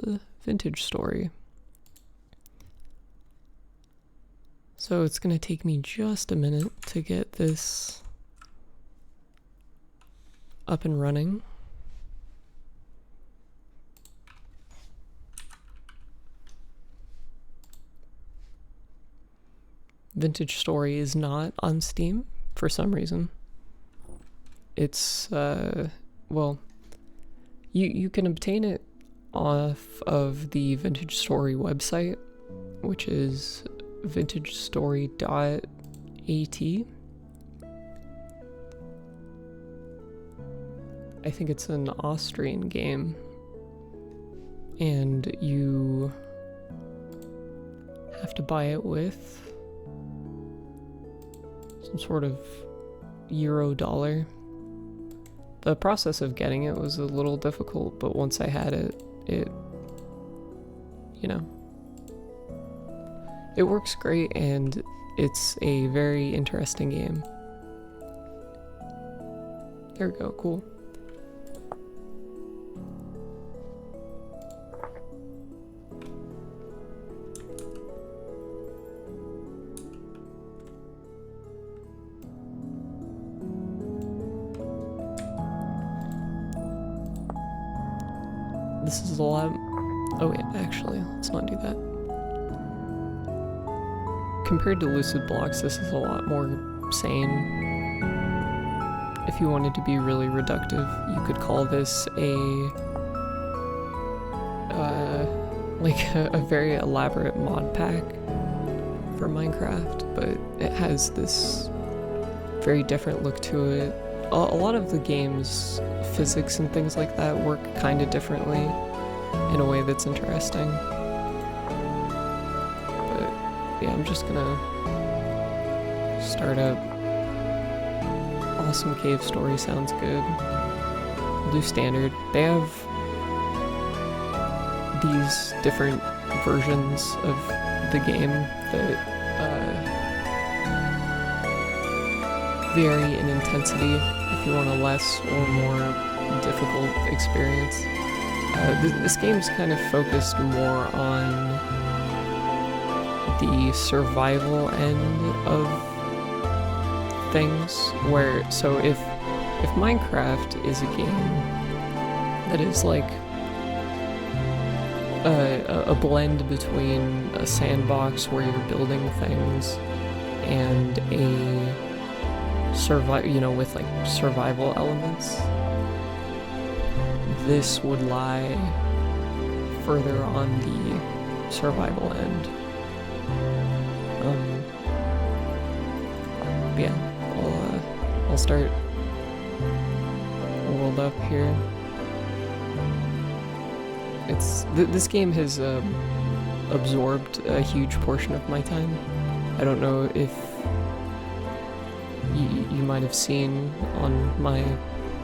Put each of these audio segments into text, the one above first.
called Vintage Story. So it's going to take me just a minute to get this up and running. Vintage Story is not on Steam for some reason. It's, well, you can obtain it off of the Vintage Story website, which is vintagestory.at. I think it's an Austrian game, and you have to buy it with some sort of euro dollar. The process of getting it was a little difficult, but once I had it, you know, it works great, and it's a very interesting game. There we go, cool. This is a lot. Oh wait, actually, let's not do that. Compared to Lucid Blocks, this is a lot more sane. If you wanted to be really reductive, you could call this a very elaborate mod pack for Minecraft, but it has this very different look to it. A lot of the game's physics and things like that work kind of differently in a way that's interesting. But yeah, I'm just gonna start up. Awesome cave story sounds good. We'll do standard. They have these different versions of the game that vary in intensity if you want a less or more difficult experience. This game's kind of focused more on the survival end of things, where, so if Minecraft is a game that is like a blend between a sandbox where you're building things and a with like survival elements, this would lie further on the survival end. Yeah, I'll start world up here. This game has absorbed a huge portion of my time. I don't know if you might have seen on my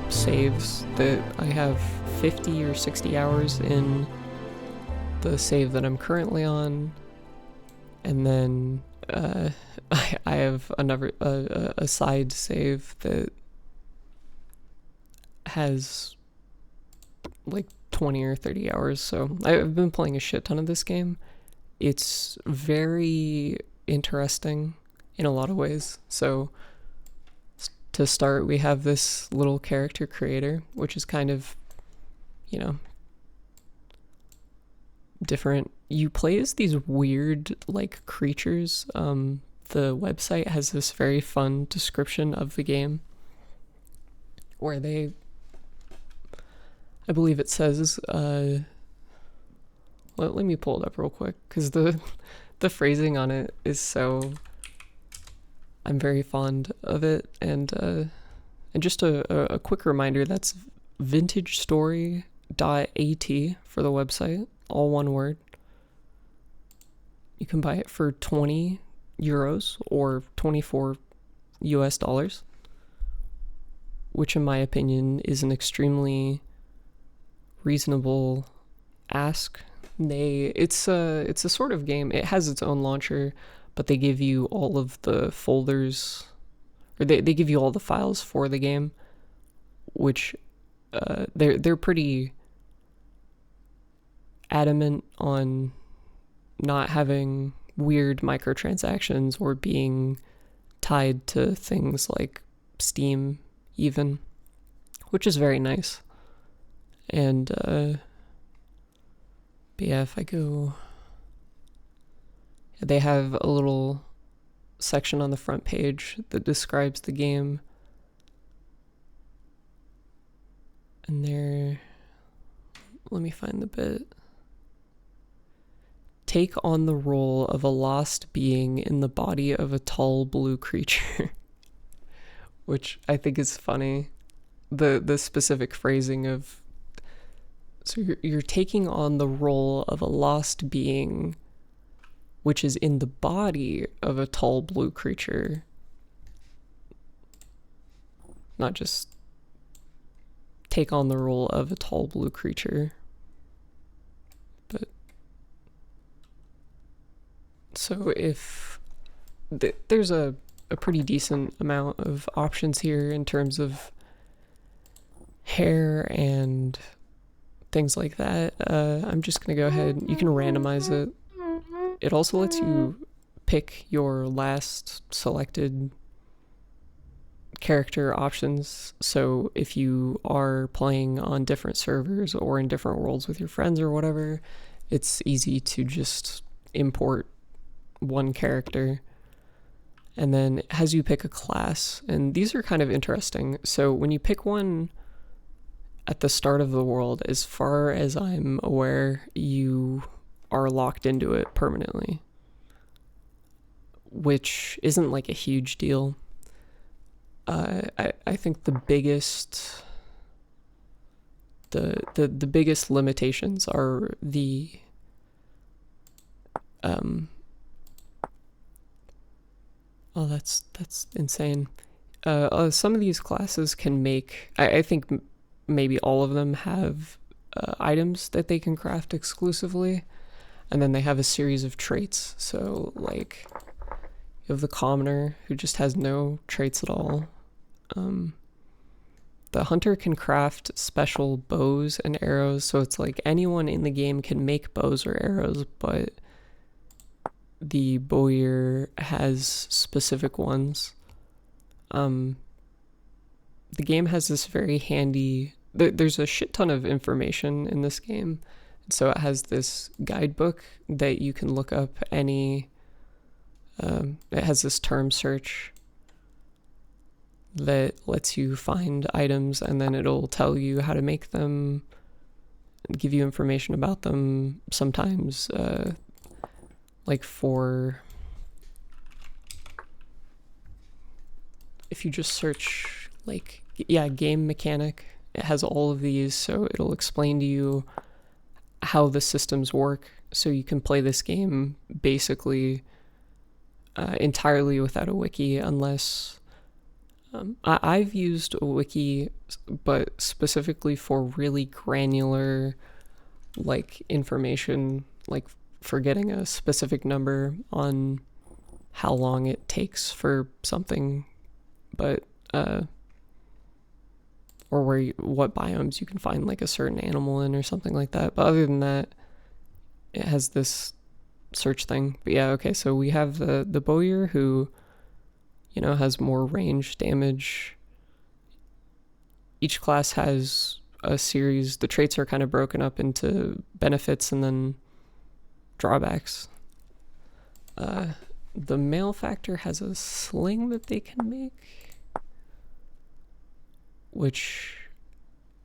saves that I have 50 or 60 hours in the save that I'm currently on, and then I have another a side save that has like 20 or 30 hours. So I've been playing a shit ton of this game. It's very interesting in a lot of ways. So to start, we have this little character creator, which is kind of, you know, different. You play as these weird, like, creatures. The website has this very fun description of the game where they, I believe it says, let me pull it up real quick, because the phrasing on it is so, I'm very fond of it. And just a quick reminder, that's vintagestory.at for the website, all one word. You can buy it for 20 euros or 24 US dollars, which in my opinion is an extremely reasonable ask. It's a sort of game, it has its own launcher, but they give you all of the folders, or they give you all the files for the game, which they're pretty adamant on not having weird microtransactions or being tied to things like Steam even, which is very nice. And but yeah, if I go, they have a little section on the front page that describes the game. And there, let me find the bit. Take on the role of a lost being in the body of a tall blue creature. Which I think is funny. The specific phrasing of, so you're taking on the role of a lost being which is in the body of a tall blue creature. Not just take on the role of a tall blue creature. But so if there's a pretty decent amount of options here in terms of hair and things like that. I'm just gonna go ahead, you can randomize it. It also lets you pick your last selected character options, so if you are playing on different servers or in different worlds with your friends or whatever, it's easy to just import one character. And then it has you pick a class, and these are kind of interesting. So when you pick one at the start of the world, as far as I'm aware, you are locked into it permanently, which isn't like a huge deal. I think the biggest the biggest limitations are the oh, that's insane. Some of these classes can make, I think maybe all of them have items that they can craft exclusively, and then they have a series of traits. So like you have the commoner who just has no traits at all. The hunter can craft special bows and arrows, so it's like anyone in the game can make bows or arrows, but the bowyer has specific ones. The game has this very handy, there's a shit ton of information in this game, so it has this guidebook that you can look up any, it has this term search that lets you find items, and then it'll tell you how to make them, give you information about them. Sometimes like for, if you just search like, yeah, game mechanic, it has all of these, so it'll explain to you how the systems work, so you can play this game basically entirely without a wiki, unless I've used a wiki, but specifically for really granular like information, like for getting a specific number on how long it takes for something, but or where what biomes you can find like a certain animal in or something like that. But other than that, it has this search thing. But yeah, okay, so we have the bowyer who, you know, has more range damage. Each class has a series, the traits are kind of broken up into benefits and then drawbacks. The malefactor has a sling that they can make, which,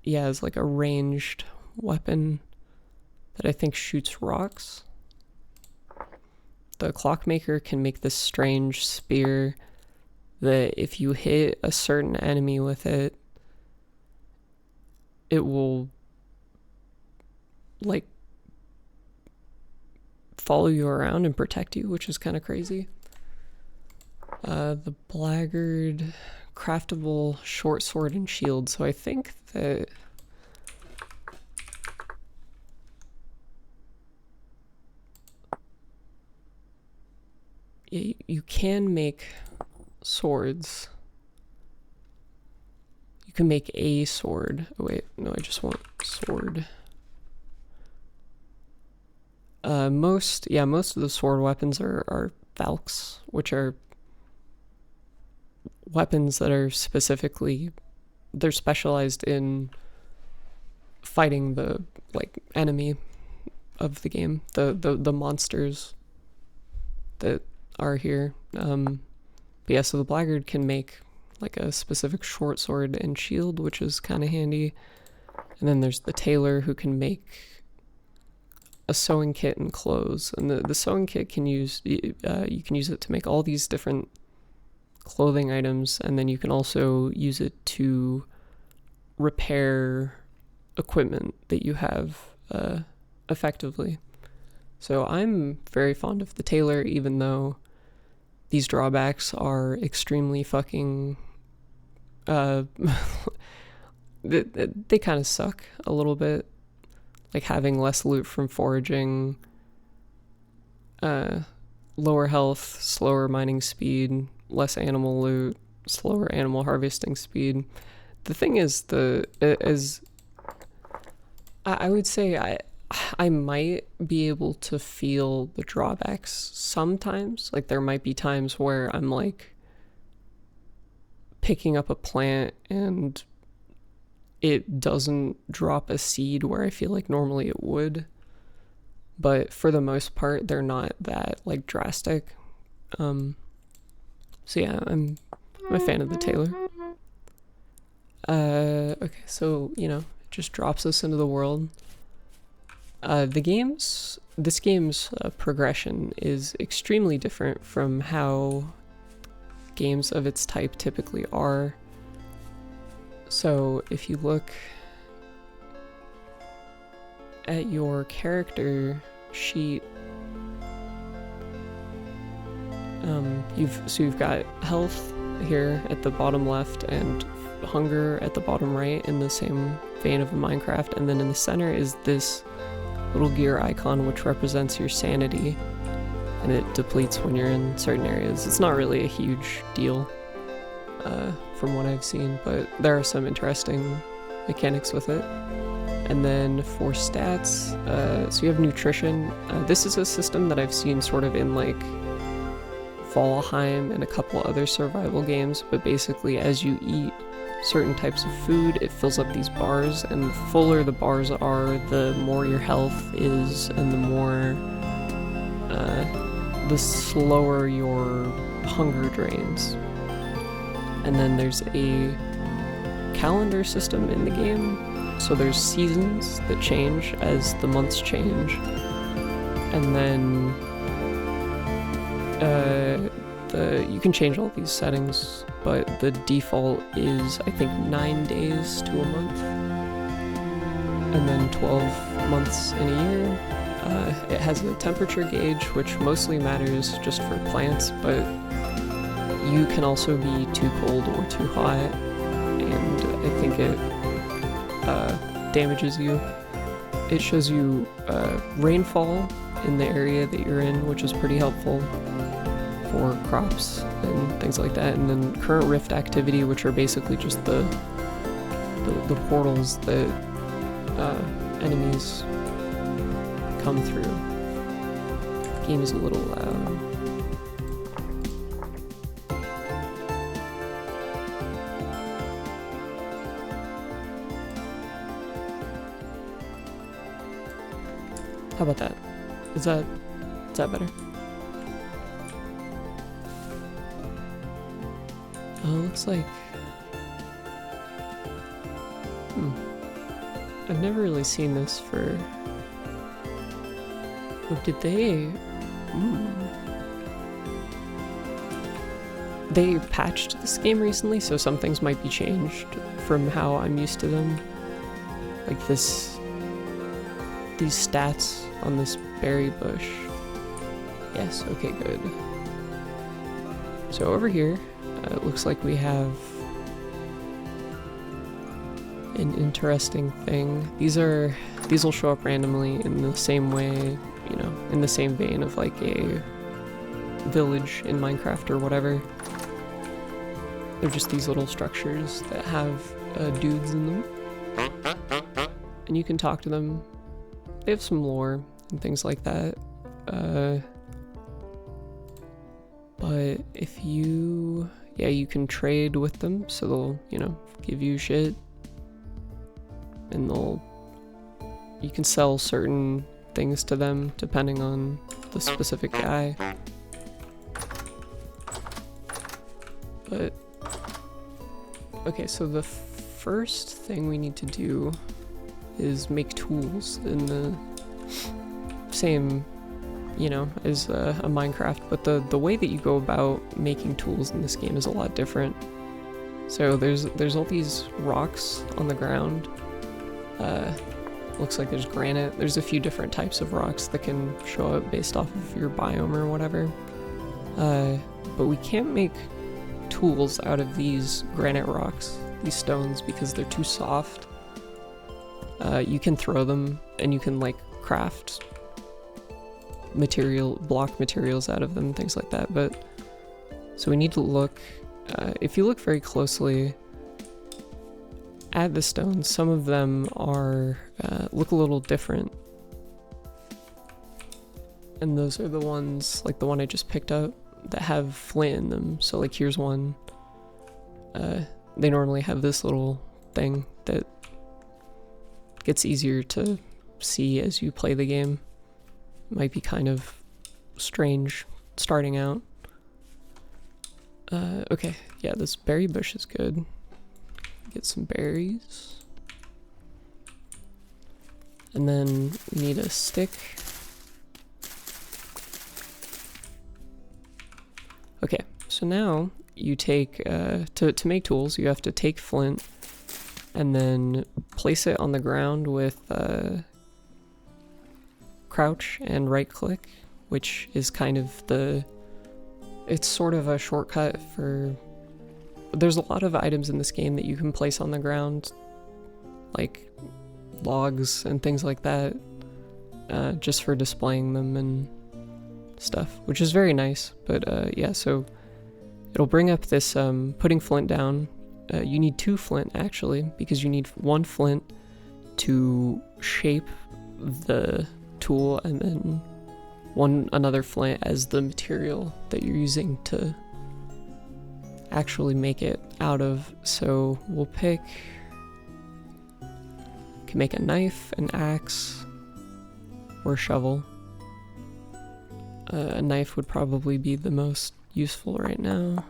yeah, is like a ranged weapon that I think shoots rocks. The clockmaker can make this strange spear that if you hit a certain enemy with it, it will like follow you around and protect you, which is kind of crazy. The blackguard, craftable short sword and shield. So I think that you can make swords. You can make a sword. Oh wait, no, I just want sword. Most of the sword weapons are Valks, which are weapons that are they're specialized in fighting the like enemy of the game, the monsters that are here. But yeah, so the Blackguard can make like a specific short sword and shield, which is kind of handy. And then there's the tailor who can make a sewing kit and clothes. And the sewing kit can you can use it to make all these different clothing items, and then you can also use it to repair equipment that you have effectively. So I'm very fond of the tailor, even though these drawbacks are extremely fucking they kind of suck a little bit, like having less loot from foraging, lower health, slower mining speed, less animal loot, slower animal harvesting speed. The thing is, I would say I might be able to feel the drawbacks sometimes. Like there might be times where I'm like picking up a plant and it doesn't drop a seed where I feel like normally it would. But for the most part, they're not that like drastic. So yeah, I'm a fan of the tailor. Okay, so you know, it just drops us into the world. This game's progression is extremely different from how games of its type typically are. So if you look at your character sheet, you've got health here at the bottom left and hunger at the bottom right in the same vein of Minecraft, and then in the center is this little gear icon which represents your sanity, and it depletes when you're in certain areas. It's not really a huge deal from what I've seen, but there are some interesting mechanics with it. And then for stats, so you have nutrition. This is a system that I've seen sort of in like Valheim and a couple other survival games, but basically as you eat certain types of food, it fills up these bars, and the fuller the bars are, the more your health is, and the more the slower your hunger drains. And then there's a calendar system in the game, so there's seasons that change as the months change, and then you can change all these settings, but the default is I think 9 days to a month, and then 12 months in a year. It has a temperature gauge, which mostly matters just for plants, but you can also be too cold or too hot, and I think it damages you. It shows you rainfall in the area that you're in, which is pretty helpful for crops and things like that, and then current rift activity, which are basically just the portals that enemies come through. The game is a little loud. How about that? Is that better? Looks like... I've never really seen this for... Oh, did they... They patched this game recently, so some things might be changed from how I'm used to them. Like these stats on this berry bush. Yes, okay, good. So over here, it looks like we have an interesting thing. These will show up randomly in the same way, you know, in the same vein of like a village in Minecraft or whatever. They're just these little structures that have dudes in them, and you can talk to them. They have some lore and things like that. But if you, yeah, you can trade with them, so they'll, you know, give you shit, and you can sell certain things to them depending on the specific guy. But okay, so the first thing we need to do is make tools in the same, you know, as a Minecraft, but the way that you go about making tools in this game is a lot different. So there's all these rocks on the ground. Looks like there's granite. There's a few different types of rocks that can show up based off of your biome or whatever. But we can't make tools out of these granite rocks, these stones, because they're too soft. You can throw them and you can like craft block materials out of them, things like that. But so we need to look, if you look very closely at the stones, some of them are look a little different, and those are the ones, like the one I just picked up, that have flint in them. So like here's one, they normally have this little thing that gets easier to see as you play the game. Might be kind of strange starting out. Okay, yeah, this berry bush is good. Get some berries. And then we need a stick. Okay, so now you take, to make tools, you have to take flint and then place it on the ground with crouch and right click, which is kind of it's sort of a shortcut for, there's a lot of items in this game that you can place on the ground, like logs and things like that, just for displaying them and stuff, which is very nice. But yeah, so it'll bring up this putting flint down. You need 2 flint actually, because you need 1 flint to shape the tool, and then another flint as the material that you're using to actually make it out of. So we'll can make a knife, an axe, or a shovel. A knife would probably be the most useful right now.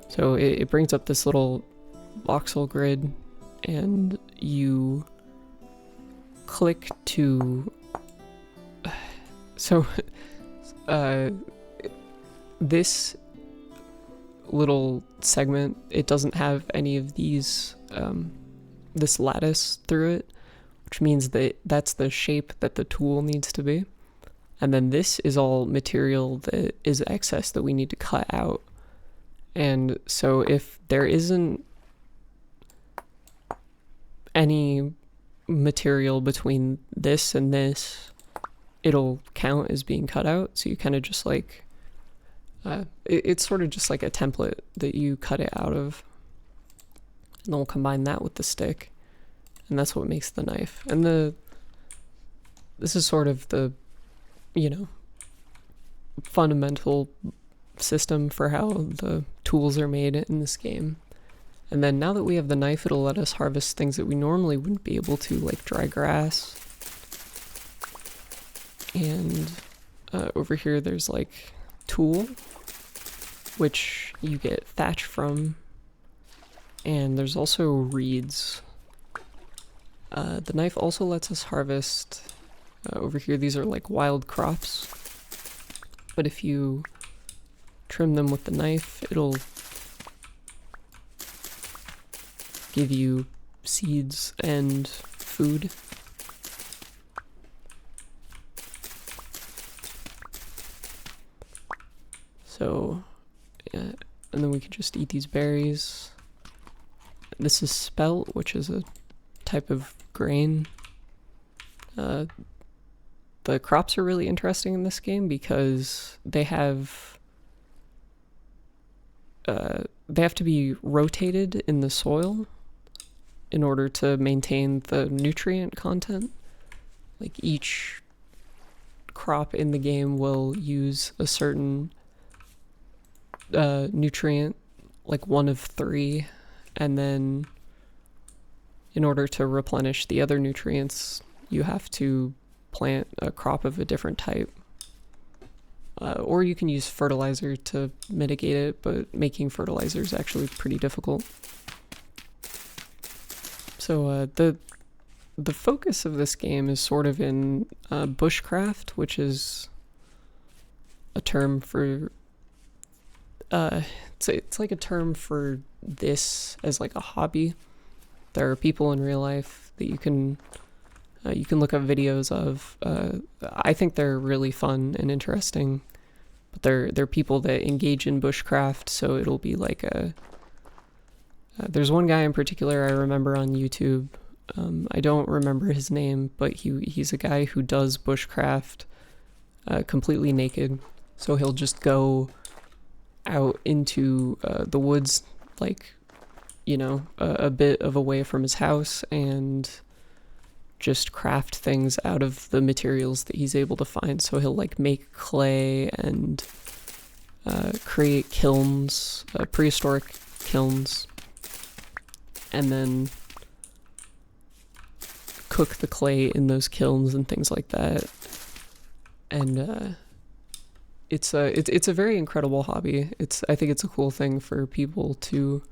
So it brings up this little voxel grid, and you click to, so this little segment, it doesn't have any of these, this lattice through it, which means that that's the shape that the tool needs to be. And then this is all material that is excess that we need to cut out. And so if there isn't any material between this and this, it'll count as being cut out. So you kind of just like, it's sort of just like a template that you cut it out of. And then we'll combine that with the stick, and that's what makes the knife. And this is sort of the, you know, fundamental system for how the tools are made in this game. And then now that we have the knife, it'll let us harvest things that we normally wouldn't be able to, like dry grass. And over here there's like tool, which you get thatch from. And there's also reeds. The knife also lets us harvest, over here these are like wild crops. But if you trim them with the knife, it'll give you seeds and food. So, yeah, and then we can just eat these berries. This is spelt, which is a type of grain. The crops are really interesting in this game because they have to be rotated in the soil. in order to maintain the nutrient content. Like each crop in the game will use a certain nutrient, like one of 3, and then in order to replenish the other nutrients, you have to plant a crop of a different type. Or you can use fertilizer to mitigate it, but making fertilizer is actually pretty difficult. So the focus of this game is sort of in bushcraft, which is a term for it's like a term for this as like a hobby. There are people in real life that you can look up videos of. I think they're really fun and interesting, but they're people that engage in bushcraft. So it'll be like there's one guy in particular I remember on YouTube. I don't remember his name, but he's a guy who does bushcraft completely naked. So he'll just go out into the woods, like, you know, a bit of away from his house, and just craft things out of the materials that he's able to find. So he'll like make clay and create kilns, prehistoric kilns, and then cook the clay in those kilns and things like that. And it's a very incredible hobby. I think it's a cool thing for people to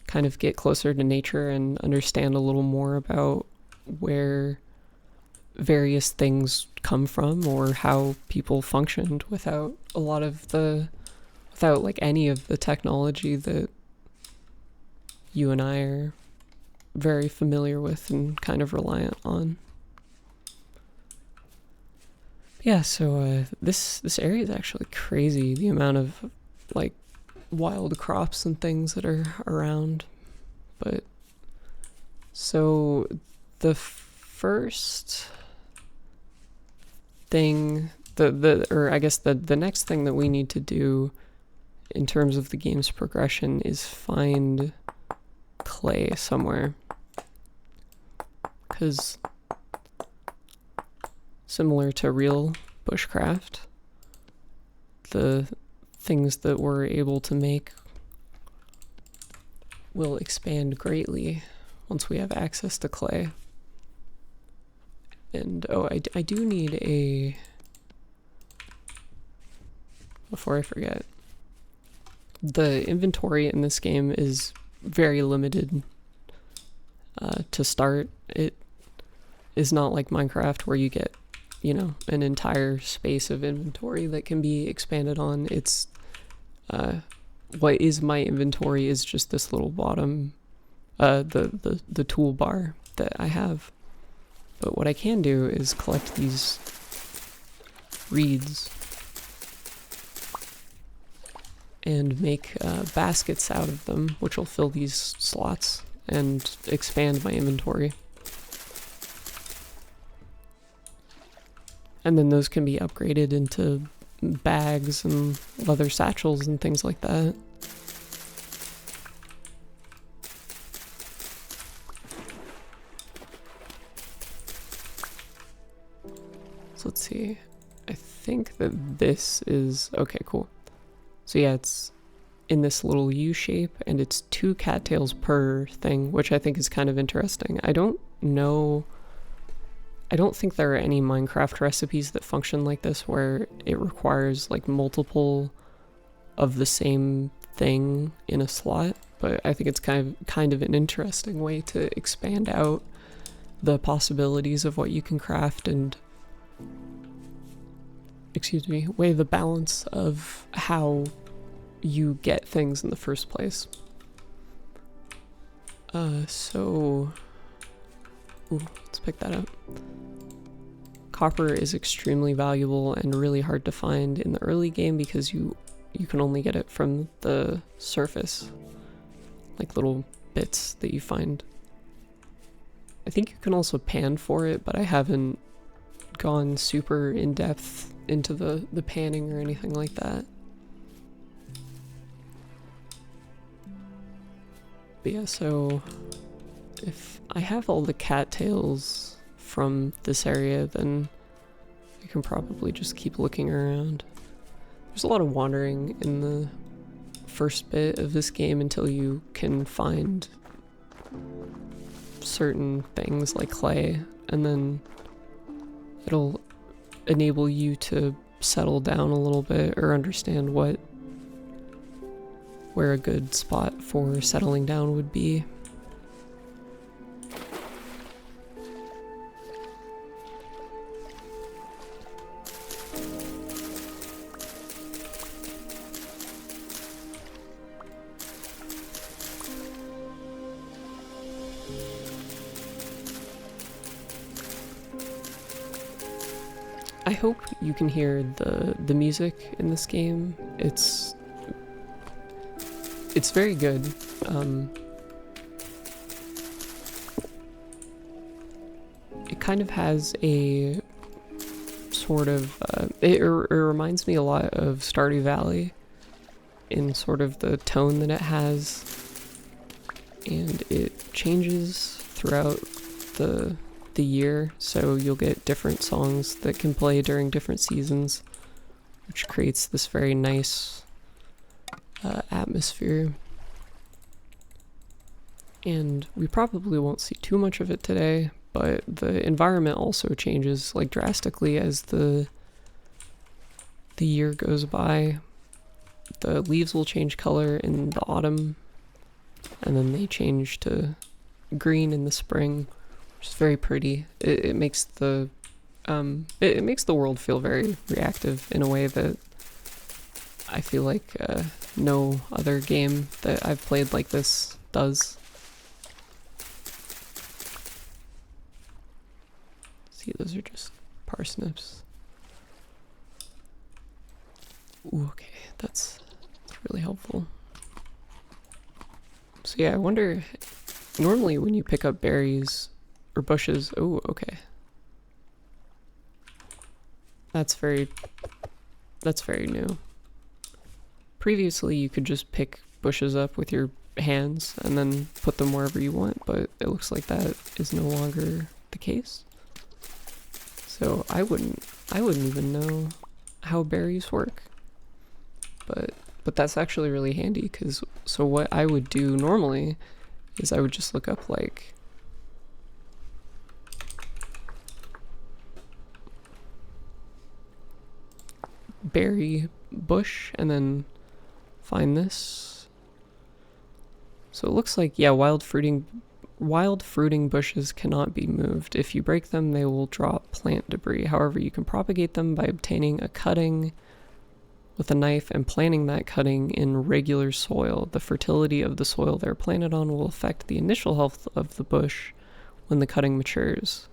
kind of get closer to nature and understand a little more about where various things come from, or how people functioned without like any of the technology that you and I are very familiar with and kind of reliant on. Yeah, so this area is actually crazy, the amount of like wild crops and things that are around. But so the first thing, or I guess the next thing that we need to do in terms of the game's progression is find clay somewhere, because similar to real bushcraft, the things that we're able to make will expand greatly once we have access to clay. And I do need a, before I forget, the inventory in this game is very limited to start. It is not like Minecraft where you get, you know, an entire space of inventory that can be expanded on. It's what is my inventory is just this little bottom the toolbar that I have. But what I can do is collect these reeds and make baskets out of them, which will fill these slots and expand my inventory. And then those can be upgraded into bags and leather satchels and things like that. So let's see. I think that this is... Okay, cool. So yeah, it's in this little U shape, and it's 2 cattails per thing, which I think is kind of interesting. I don't think there are any Minecraft recipes that function like this, where it requires like multiple of the same thing in a slot, but I think it's kind of an interesting way to expand out the possibilities of what you can craft and, weigh the balance of how you get things in the first place. So let's pick that up. Copper is extremely valuable and really hard to find in the early game because you can only get it from the surface, like little bits that you find. I think you can also pan for it, but I haven't gone super in depth into the panning or anything like that. But yeah, so if I have all the cattails from this area, then I can probably just keep looking around. There's a lot of wandering in the first bit of this game until you can find certain things like clay, and then it'll enable you to settle down a little bit or understand where a good spot for settling down would be. I hope you can hear the music in this game. It's very good. It kind of has a sort of it reminds me a lot of Stardew Valley in sort of the tone that it has, and it changes throughout the year, so you'll get different songs that can play during different seasons, which creates this very nice atmosphere. And we probably won't see too much of it today, but the environment also changes like drastically as the year goes by. The leaves will change color in the autumn, and then they change to green in the spring, which is very pretty. It makes the it makes the world feel very reactive in a way that I feel like no other game that I've played like this does. See, those are just parsnips. Ooh, okay, that's really helpful. So yeah, I wonder, normally when you pick up berries or bushes, oh, okay. That's very new. Previously, you could just pick bushes up with your hands and then put them wherever you want, but it looks like that is no longer the case. So I wouldn't even know how berries work. But that's actually really handy, because so what I would do normally is I would just look up like berry bush and then find this. So it looks like, yeah, wild fruiting bushes cannot be moved. If you break them, they will drop plant debris. However, you can propagate them by obtaining a cutting with a knife and planting that cutting in regular soil. The fertility of the soil they're planted on will affect the initial health of the bush when the cutting matures.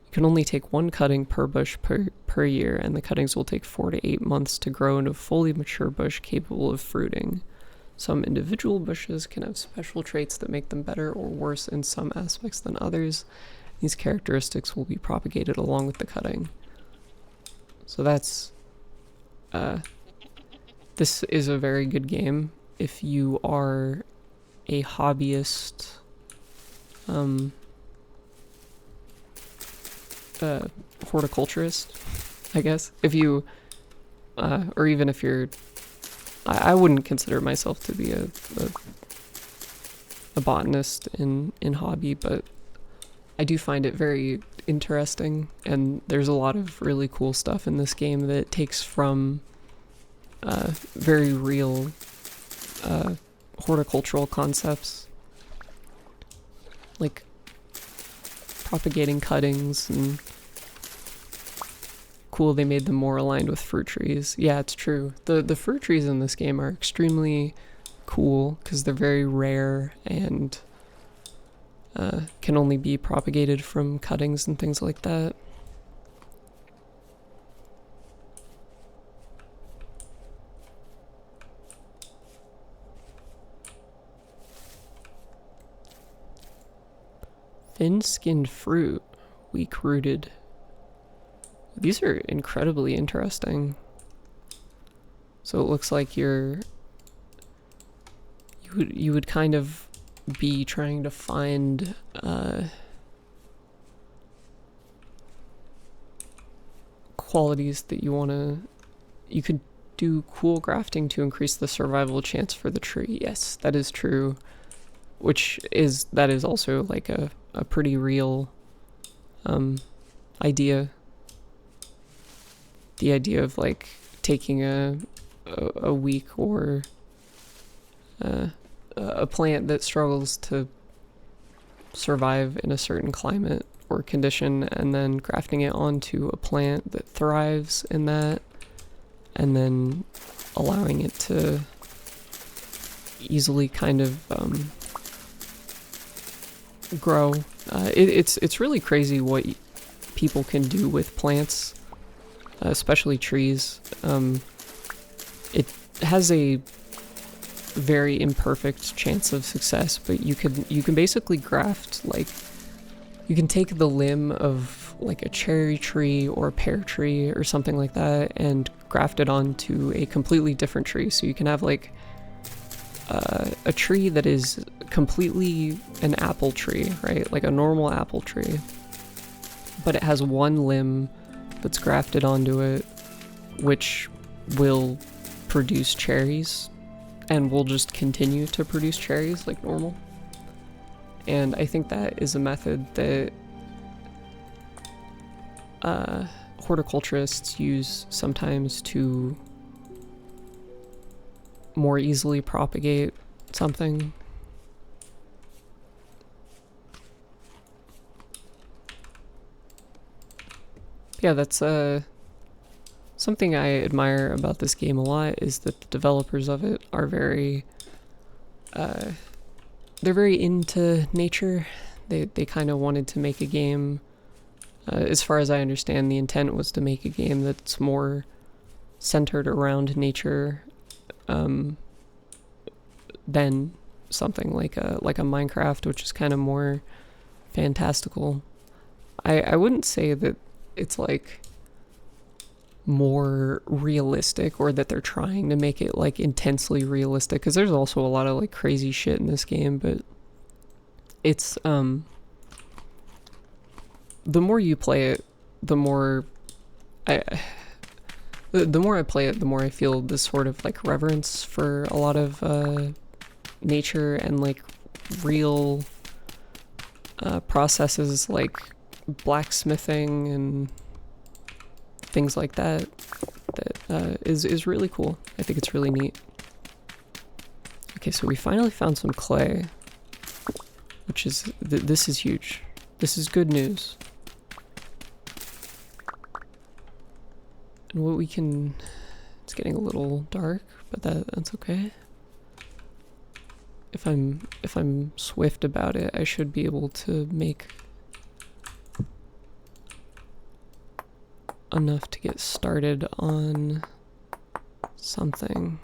You can only take one cutting per bush per year, and the cuttings will take 4 to 8 months to grow into a fully mature bush capable of fruiting. Some individual bushes can have special traits that make them better or worse in some aspects than others. These characteristics will be propagated along with the cutting. So that's this is a very good game if you are a hobbyist horticulturist, I guess. If you or even if you're, I wouldn't consider myself to be a botanist in hobby, but I do find it very interesting, and there's a lot of really cool stuff in this game that takes from very real horticultural concepts, like propagating cuttings, and cool, they made them more aligned with fruit trees. Yeah, it's true. The fruit trees in this game are extremely cool because they're very rare and can only be propagated from cuttings and things like that. Thin-skinned fruit, weak-rooted. These are incredibly interesting. So it looks like you would kind of be trying to find qualities that you could do cool grafting to increase the survival chance for the tree. Yes, that is true. That is also like a pretty real idea. The idea of like taking a weak or a plant that struggles to survive in a certain climate or condition and then grafting it onto a plant that thrives in that, and then allowing it to easily kind of grow. It's really crazy what people can do with plants, especially trees. It has a very imperfect chance of success, but you can basically graft, like, you can take the limb of like a cherry tree or a pear tree or something like that and graft it onto a completely different tree. So you can have like a tree that is completely an apple tree, right? Like a normal apple tree, but it has one limb that's grafted onto it, which will produce cherries and will just continue to produce cherries like normal. And I think that is a method that horticulturists use sometimes to more easily propagate something. Yeah, that's something I admire about this game a lot, is that the developers of it are very they're very into nature. They kind of wanted to make a game, as far as I understand, the intent was to make a game that's more centered around nature than something like a Minecraft, which is kind of more fantastical. I wouldn't say that it's like more realistic or that they're trying to make it like intensely realistic, because there's also a lot of like crazy shit in this game, but it's the more you play it, the more I play it, the more I feel this sort of like reverence for a lot of nature and like real processes like blacksmithing and things like that is really cool. I think it's really neat. Okay, so we finally found some clay, which is this is huge. This is good news. And what we can, it's getting a little dark, but that's okay. If I'm swift about it, I should be able to make enough to get started on something.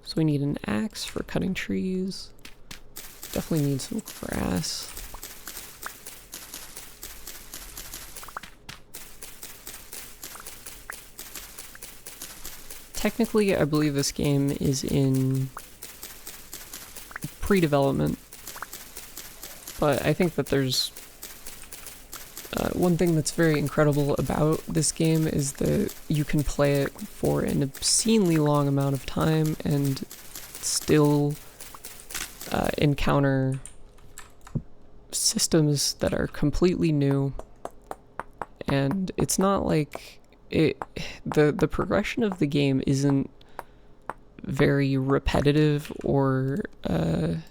So we need an axe for cutting trees. Definitely need some grass. Technically, I believe this game is in pre-development, but I think that there's one thing that's very incredible about this game is that you can play it for an obscenely long amount of time and still encounter systems that are completely new. And it's not like the progression of the game isn't very repetitive or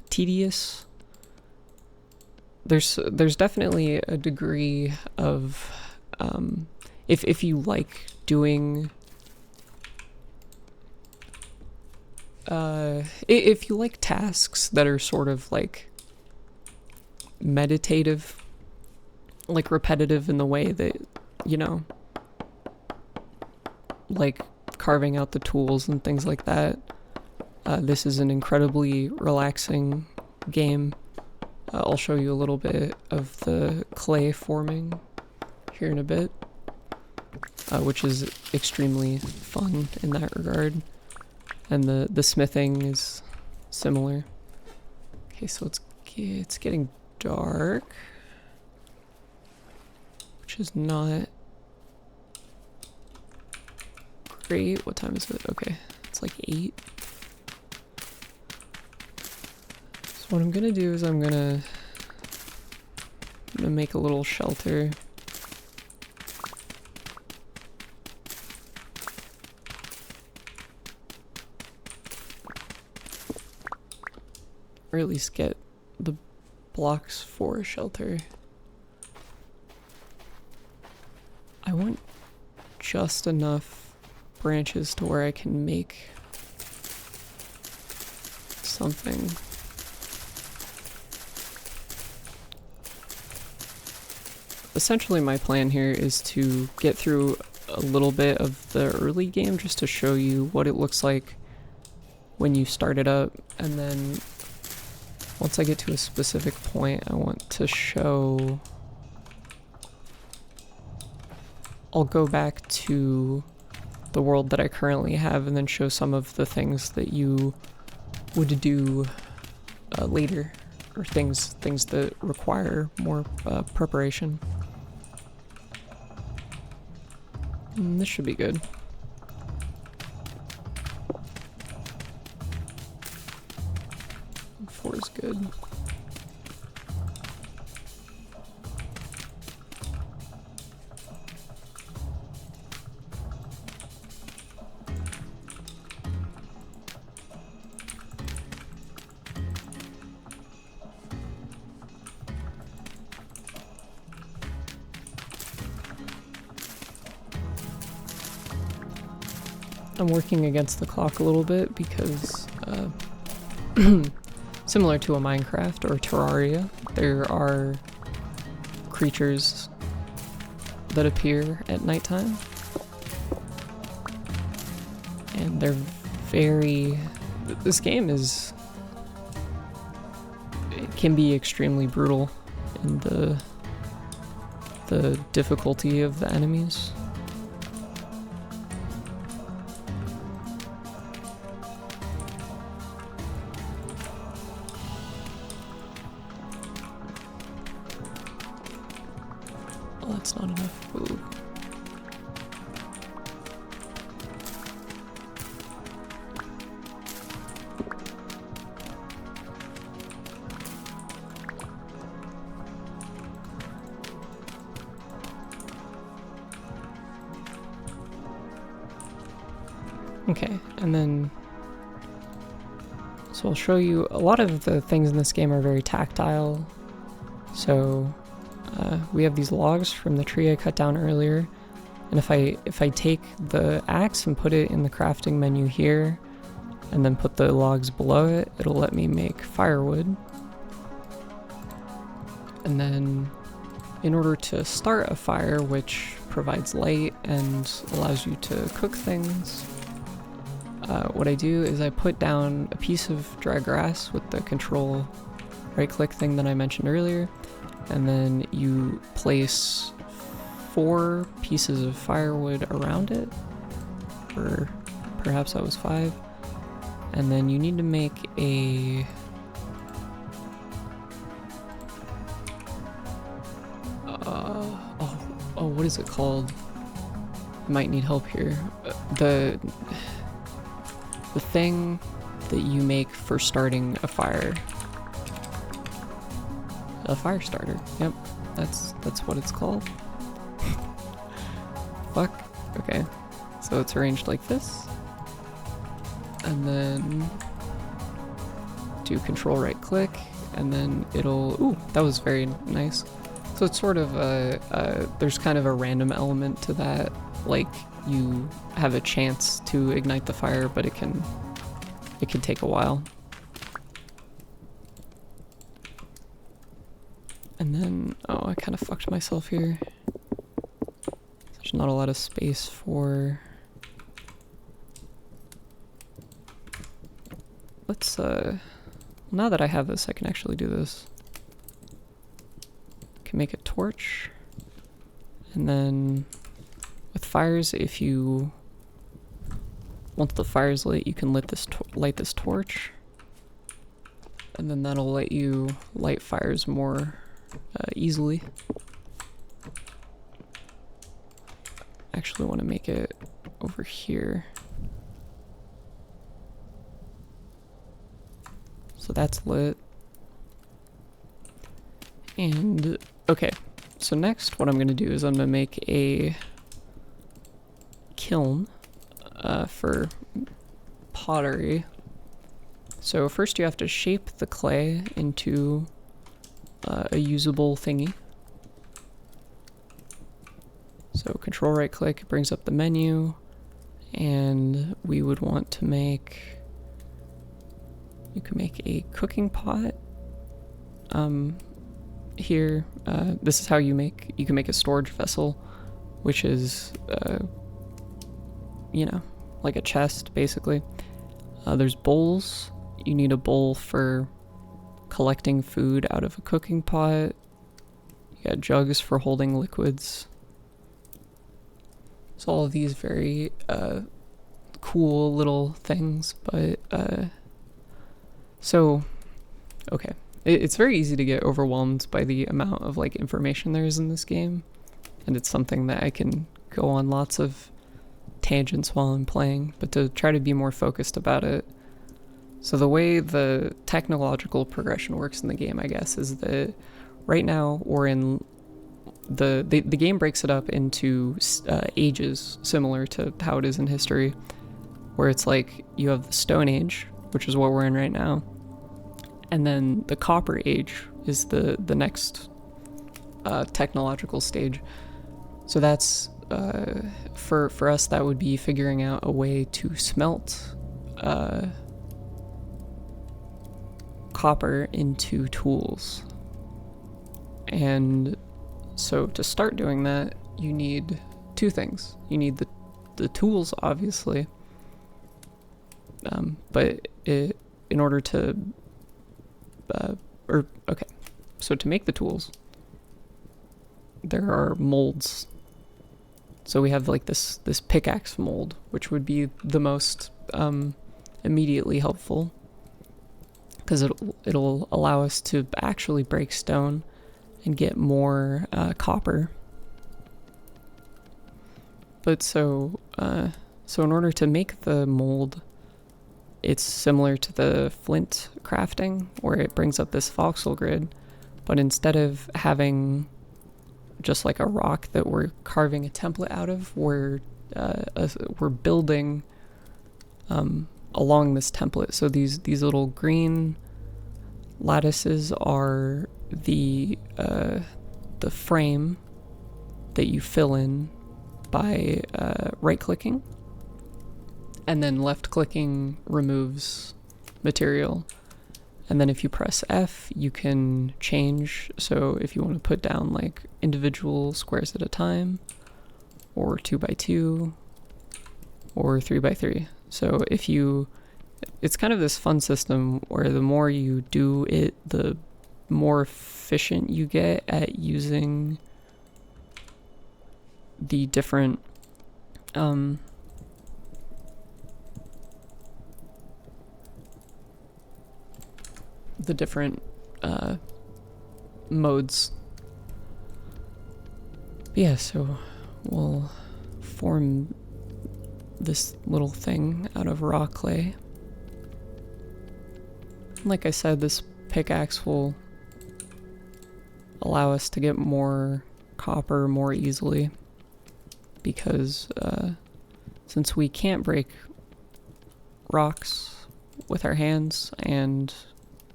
tedious. There's definitely a degree of if you like doing if you like tasks that are sort of like meditative, like repetitive in the way that, you know, like carving out the tools and things like that, this is an incredibly relaxing game. I'll show you a little bit of the clay forming here in a bit. which is extremely fun in that regard. And the smithing is similar. Okay, so it's getting dark, which is not great. What time is it? Okay, it's like 8. So what I'm gonna do is I'm gonna make a little shelter. Or at least get the blocks for a shelter. I want just enough branches to where I can make something. Essentially my plan here is to get through a little bit of the early game just to show you what it looks like when you start it up, and then once I get to a specific point, I want to show... I'll go back to the world that I currently have and then show some of the things that you would do later, or things that require more preparation. And this should be good. Four is good. I'm working against the clock a little bit because similar to a Minecraft or Terraria, there are creatures that appear at nighttime, and they're very... This game is... It can be extremely brutal in the difficulty of the enemies. Oh, that's not enough. Ooh. Okay, and then, so I'll show you, a lot of the things in this game are very tactile. So we have these logs from the tree I cut down earlier, and if I take the axe and put it in the crafting menu here, and then put the logs below it, it'll let me make firewood. And then in order to start a fire, which provides light and allows you to cook things, what I do is I put down a piece of dry grass with the control right click thing that I mentioned earlier, and then you place 4 pieces of firewood around it, or perhaps that was 5, and then you need to make a what is it called? I might need help here. The thing that you make for starting a fire. A fire starter. Yep, that's what it's called. Fuck. Okay, so it's arranged like this, and then do control right click, and then it'll... Ooh, that was very nice. So it's sort of there's kind of a random element to that, like you have a chance to ignite the fire, but it can take a while. And then, oh, I kind of fucked myself here. There's not a lot of space for... Let's, now that I have this, I can actually do this. I can make a torch, and then with with fires, if you, once the fire's lit, you can light this torch, and then that'll let you light fires more easily. Actually want to make it over here. So that's lit. And okay, so next what I'm going to do is I'm going to make a kiln for pottery. So first you have to shape the clay into a usable thingy. So control right click brings up the menu, and we would want to make, you can make a cooking pot. Here, this is how you can make a storage vessel, which is, you know, like a chest basically. There's bowls. You need a bowl for collecting food out of a cooking pot. You got jugs for holding liquids. So all of these very cool little things, but so okay, it's very easy to get overwhelmed by the amount of like information there is in this game, and it's something that I can go on lots of tangents while I'm playing, but to try to be more focused about it. So the way the technological progression works in the game, I guess, is that right now we're in the game breaks it up into ages, similar to how it is in history, where it's like you have the Stone Age, which is what we're in right now, and then the Copper Age is the next technological stage. So that's for us, that would be figuring out a way to smelt copper into tools. And so to start doing that, you need two things. You need the tools, obviously, but in order to okay, so to make the tools, there are molds. So we have like this pickaxe mold, which would be the most immediately helpful, because it'll allow us to actually break stone and get more copper. But so in order to make the mold, it's similar to the flint crafting, where it brings up this voxel grid, but instead of having just like a rock that we're carving a template out of, we're building along this template. So these little green lattices are the frame that you fill in by right-clicking, and then left-clicking removes material. And then if you press F, you can change. So if you want to put down like individual squares at a time, or 2x2, or 3x3. So if you, it's kind of this fun system where the more you do it, the more efficient you get at using the different modes. Yeah, so we'll form this little thing out of raw clay. Like I said, this pickaxe will allow us to get more copper more easily, because since we can't break rocks with our hands and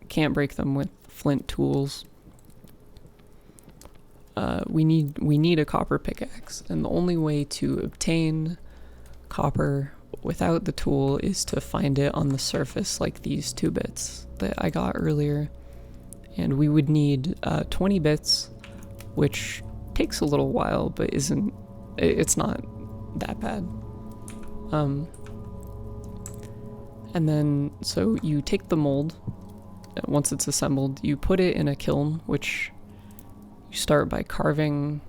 can't break them with flint tools, we need a copper pickaxe, and the only way to obtain copper without the tool is to find it on the surface, like these 2 bits that I got earlier. And we would need 20 bits, which takes a little while, but it's not that bad. And then, so you take the mold, once it's assembled, you put it in a kiln, which you start by carving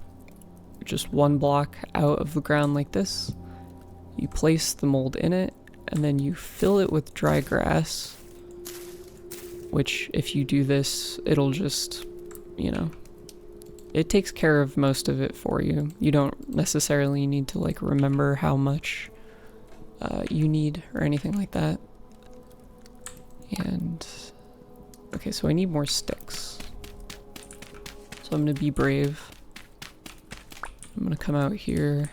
just one block out of the ground like this. You place the mold in it, and then you fill it with dry grass, which if you do this, it'll just, you know, it takes care of most of it for you. You don't necessarily need to like remember how much you need or anything like that. And okay, so I need more sticks. So I'm gonna be brave. I'm gonna come out here,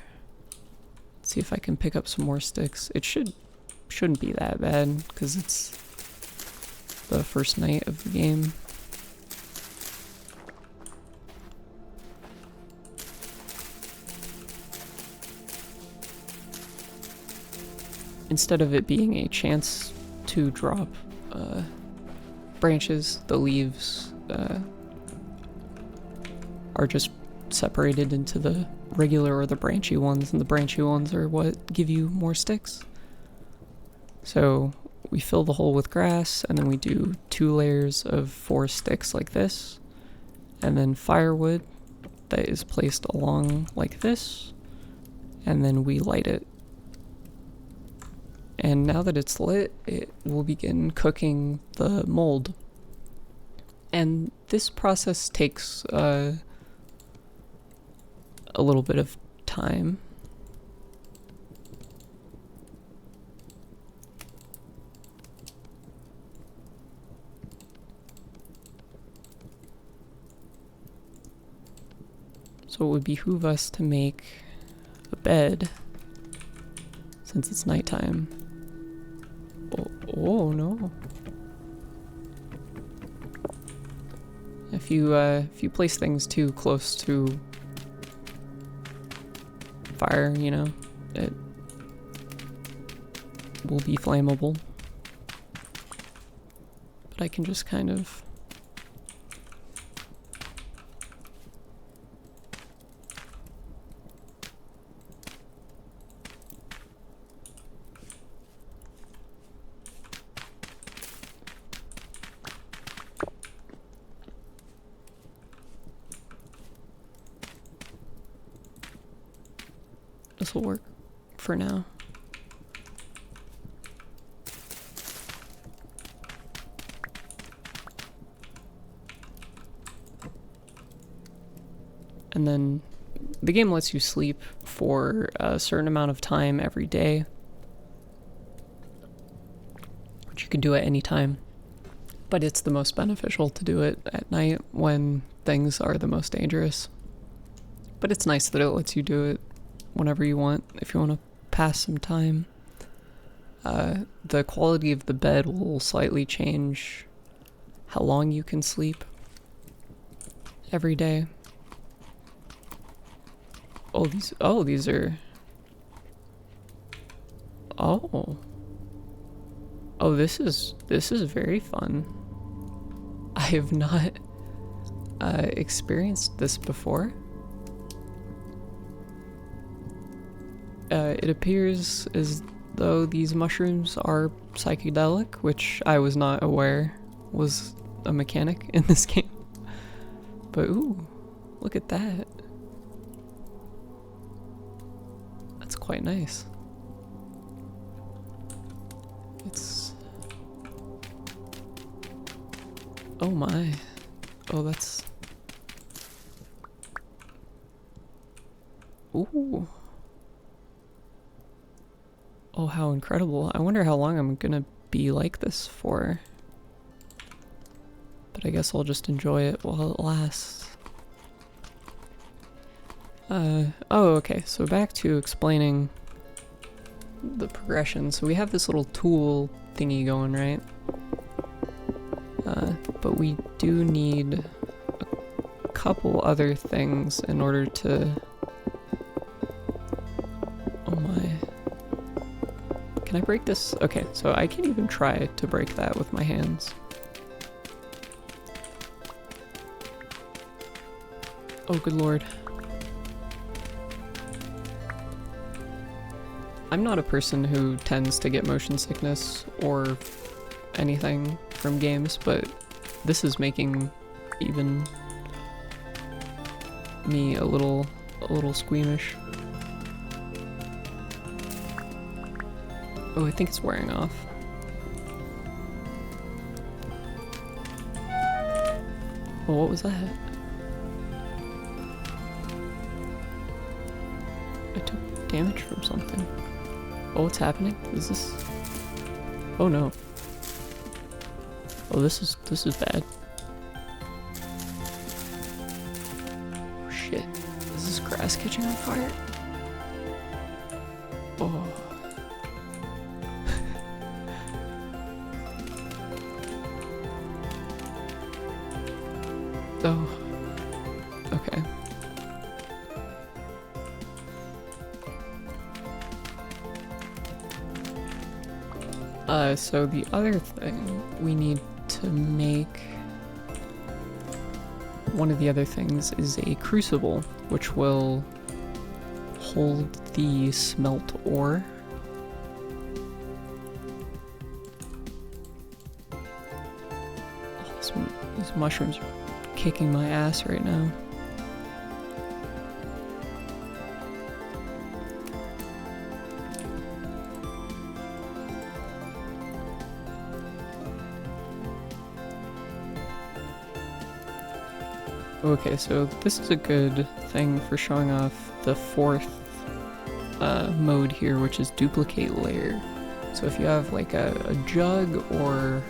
see if I can pick up some more sticks. It shouldn't be that bad because it's the first night of the game. Instead of it being a chance to drop branches, the leaves are just separated into the regular or the branchy ones, and the branchy ones are what give you more sticks. So we fill the hole with grass, and then we do 2 layers of 4 sticks like this, and then firewood that is placed along like this, and then we light it. And now that it's lit, it will begin cooking the mold. And this process takes a little bit of time. So it would behoove us to make a bed since it's nighttime. Oh no. If you place things too close to fire, you know, it will be flammable. But I can just kind of this will work for now. And then the game lets you sleep for a certain amount of time every day, which you can do at any time. But it's the most beneficial to do it at night when things are the most dangerous. But it's nice that it lets you do it whenever you want, if you want to pass some time. The quality of the bed will slightly change how long you can sleep every day. These are... Oh, this is very fun. I have not experienced this before. It appears as though these mushrooms are psychedelic, which I was not aware was a mechanic in this game. But ooh, look at that. That's quite nice. It's... Oh my. Oh, that's... Ooh. Oh, how incredible. I wonder how long I'm gonna be like this for. But I guess I'll just enjoy it while it lasts. Oh, okay, so back to explaining the progression. So we have this little tool thingy going, right? But we do need a couple other things in order to... Oh my. Can I break this? Okay, so I can't even try to break that with my hands. Oh, good lord. I'm not a person who tends to get motion sickness or anything from games, but this is making even me a little a little squeamish. Oh, I think it's wearing off. Oh, what was that? I took damage from something. Oh, what's happening? Is this... Oh no. Oh, this is bad. Oh, shit. Is this grass catching on fire? Oh. Oh. Okay. So the other thing we need to make, one of the other things is a crucible, which will hold the smelt ore. Oh, these mushrooms are kicking my ass right now. Okay, so this is a good thing for showing off the fourth mode here, which is duplicate layer. So if you have like a jug or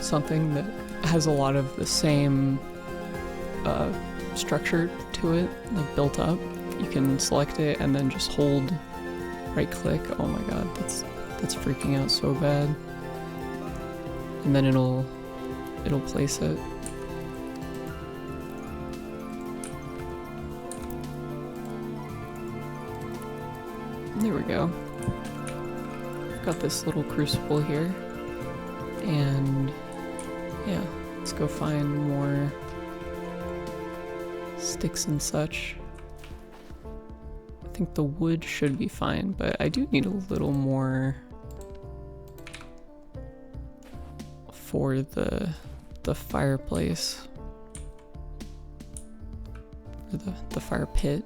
something that has a lot of the same structure to it, like built up, you can select it and then just hold right click. Oh my god, that's freaking out so bad. And then it'll place it. There we go. Got this little crucible here. And yeah, let's go find more sticks and such. I think the wood should be fine, but I do need a little more for the fireplace. Or the fire pit.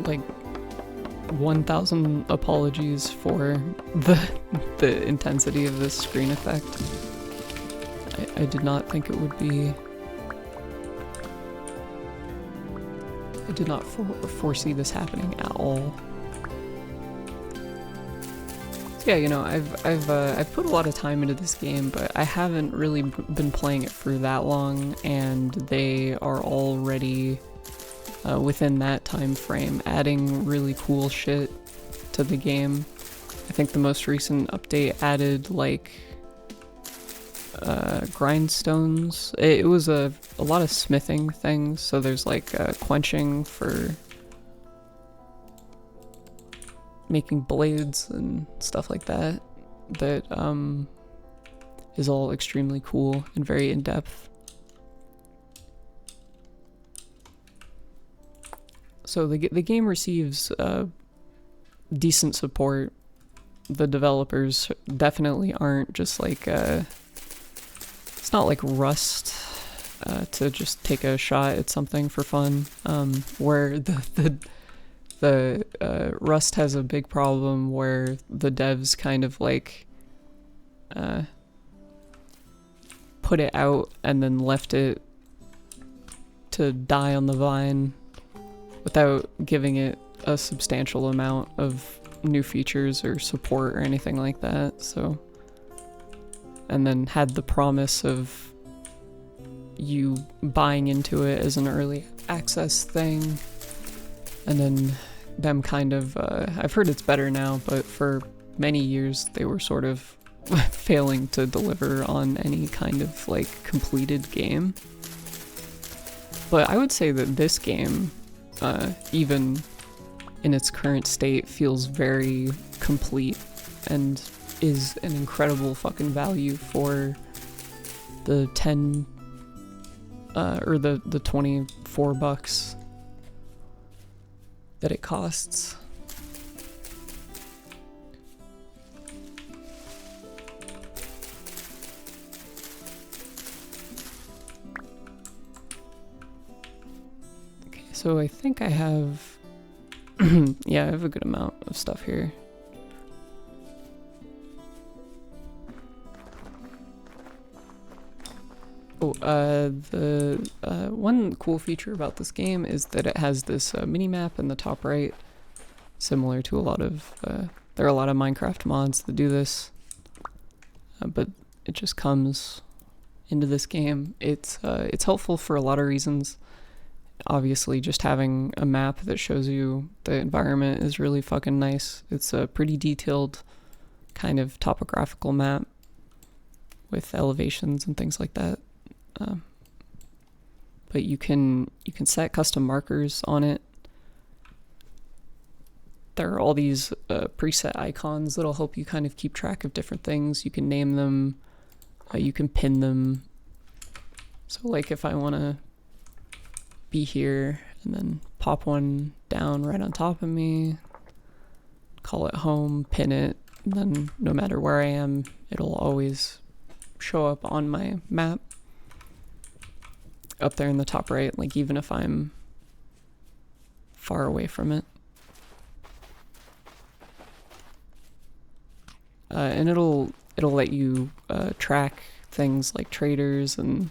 Like 1,000 apologies for the intensity of this screen effect. I did not think it would be... I did not foresee this happening at all. So yeah, you know, I've put a lot of time into this game, but I haven't really been playing it for that long, and they are already within that time frame adding really cool shit to the game. I think the most recent update added like grindstones. It was a lot of smithing things, so there's like quenching for making blades and stuff like that is all extremely cool and very in-depth. So the game receives decent support. The developers definitely aren't just like it's not like Rust to just take a shot at something for fun. Where the Rust has a big problem where the devs kind of like put it out and then left it to die on the vine without giving it a substantial amount of new features or support or anything like that. So, and then had the promise of you buying into it as an early access thing, and then them kind of I've heard it's better now, but for many years they were sort of failing to deliver on any kind of like completed game. But I would say that this game, even in its current state, feels very complete and is an incredible fucking value for the 10 or the $24 that it costs. Okay, so I think I have yeah, I have a good amount of stuff here. Oh, the one cool feature about this game is that it has this mini-map in the top right, similar to a lot of, there are a lot of Minecraft mods that do this, but it just comes into this game. It's helpful for a lot of reasons. Obviously, just having a map that shows you the environment is really fucking nice. It's a pretty detailed kind of topographical map with elevations and things like that. But you can set custom markers on it. There are all these preset icons that'll help you kind of keep track of different things. You can name them, you can pin them. So like if I want to be here and then pop one down right on top of me, call it home, pin it, and then no matter where I am, it'll always show up on my map up there in the top right, like even if I'm far away from it. And it'll let you track things like traders and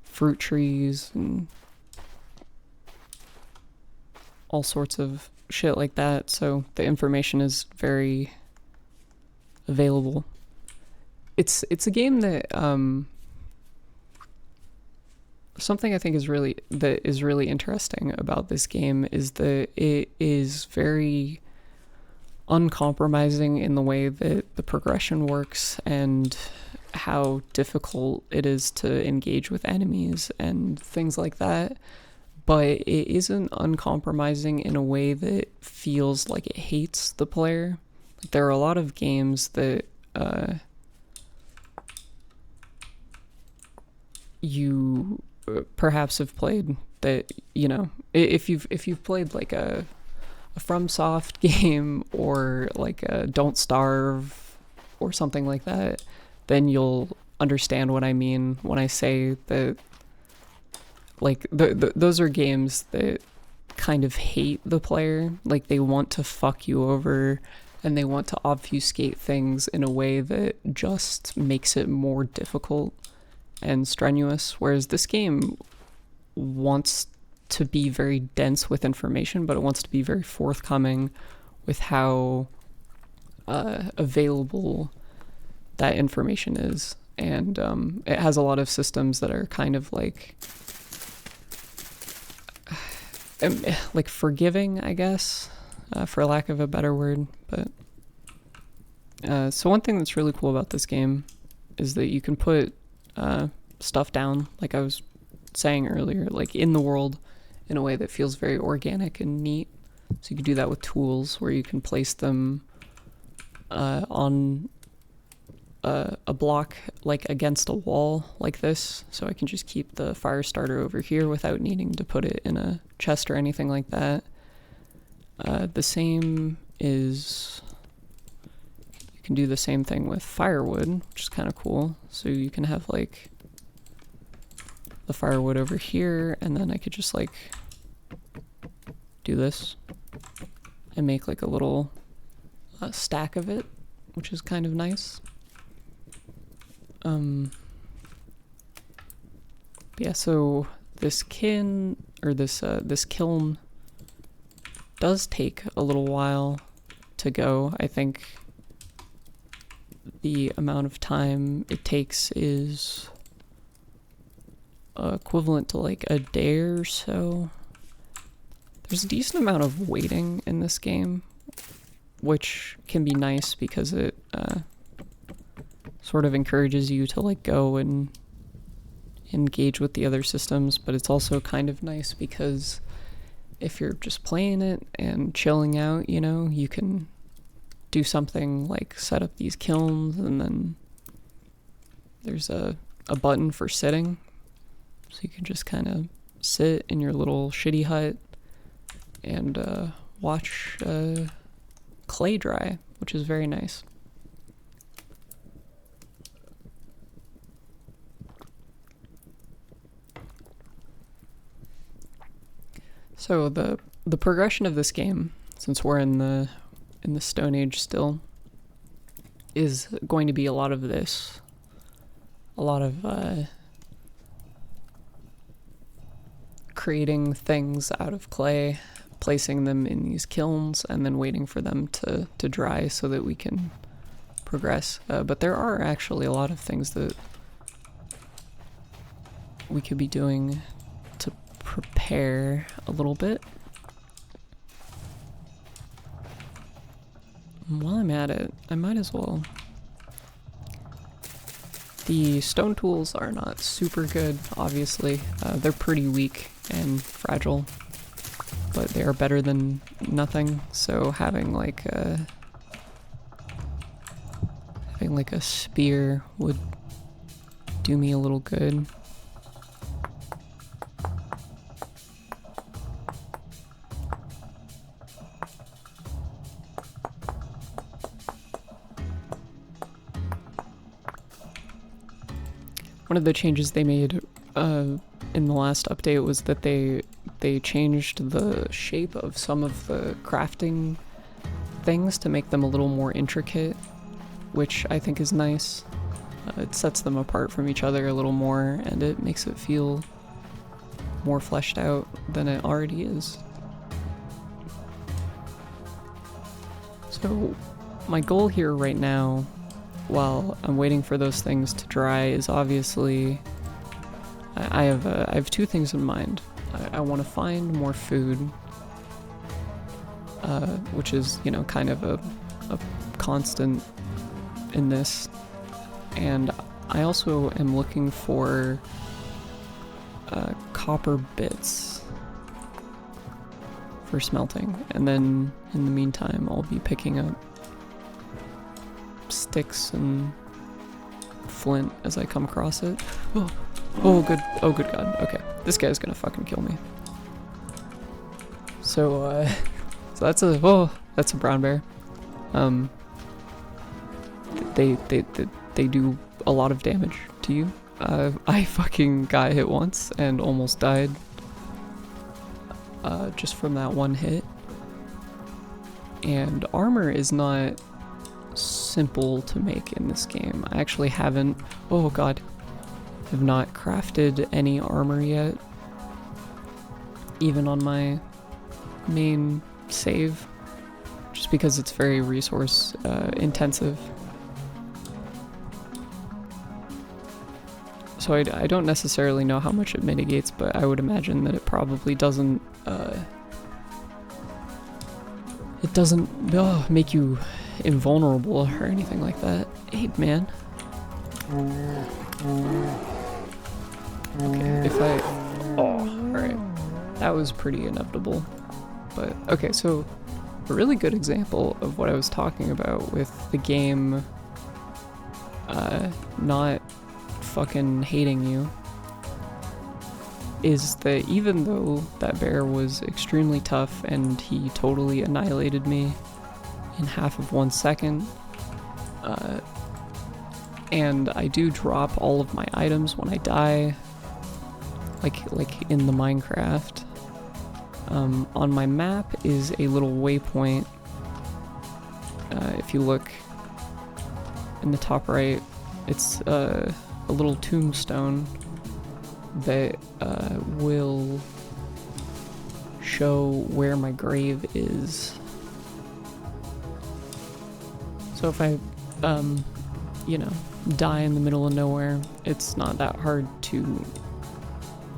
fruit trees and all sorts of shit like that, so the information is very available. It's a game that something I think is really interesting about this game is that it is very uncompromising in the way that the progression works and how difficult it is to engage with enemies and things like that. But it isn't uncompromising in a way that feels like it hates the player. There are a lot of games that you perhaps have played that, you know, if you've played like a FromSoft game or like a Don't Starve or something like that, then you'll understand what I mean when I say that. Like, those are games that kind of hate the player. Like, they want to fuck you over, and they want to obfuscate things in a way that just makes it more difficult and strenuous. Whereas this game wants to be very dense with information, but it wants to be very forthcoming with how available that information is. And it has a lot of systems that are kind of like forgiving, I guess, for lack of a better word. But so one thing that's really cool about this game is that you can put stuff down, like I was saying earlier, like in the world in a way that feels very organic and neat. So you can do that with tools where you can place them on a block, like against a wall like this, so I can just keep the fire starter over here without needing to put it in a chest or anything like that. The same is, you can do the same thing with firewood, which is kind of cool. So you can have like the firewood over here, and then I could just like do this and make like a little stack of it, which is kind of nice. Yeah, so this kiln does take a little while to go. I think the amount of time it takes is equivalent to like a day or so. There's a decent amount of waiting in this game, which can be nice because it sort of encourages you to like go and engage with the other systems, but it's also kind of nice because if you're just playing it and chilling out, you know, you can do something like set up these kilns, and then there's a a button for sitting, so you can just kind of sit in your little shitty hut and watch clay dry, which is very nice. So the progression of this game, since we're in the Stone Age still, is going to be a lot of this. A lot of creating things out of clay, placing them in these kilns, and then waiting for them to dry so that we can progress. But there are actually a lot of things that we could be doing to prepare a little bit. And while I'm at it, I might as well. The stone tools are not super good, obviously. They're pretty weak and fragile, but they are better than nothing. So having like a spear would do me a little good. One of the changes they made in the last update was that they changed the shape of some of the crafting things to make them a little more intricate, which I think is nice. It sets them apart from each other a little more, and it makes it feel more fleshed out than it already is. So my goal here right now, while I'm waiting for those things to dry, is obviously I have two things in mind. I want to find more food, which is, you know, kind of a constant in this, and I also am looking for copper bits for smelting, and then in the meantime I'll be picking up sticks and flint as I come across it. Oh good god. Okay, this guy's gonna fucking kill me. So that's a brown bear. They do a lot of damage to you. I fucking got hit once and almost died just from that one hit. And armor is not simple to make in this game. I actually haven't, oh god, have not crafted any armor yet, even on my main save, just because it's very resource intensive. So I don't necessarily know how much it mitigates, but I would imagine that it probably doesn't make you invulnerable or anything like that. Hey, man. Okay, if I... Oh, alright. That was pretty inevitable. But, okay, so a really good example of what I was talking about with the game not fucking hating you is that even though that bear was extremely tough and he totally annihilated me in half of 1 second, and I do drop all of my items when I die, like in the Minecraft. On my map is a little waypoint. If you look in the top right, it's a little tombstone that will show where my grave is. So if I, you know, die in the middle of nowhere, it's not that hard to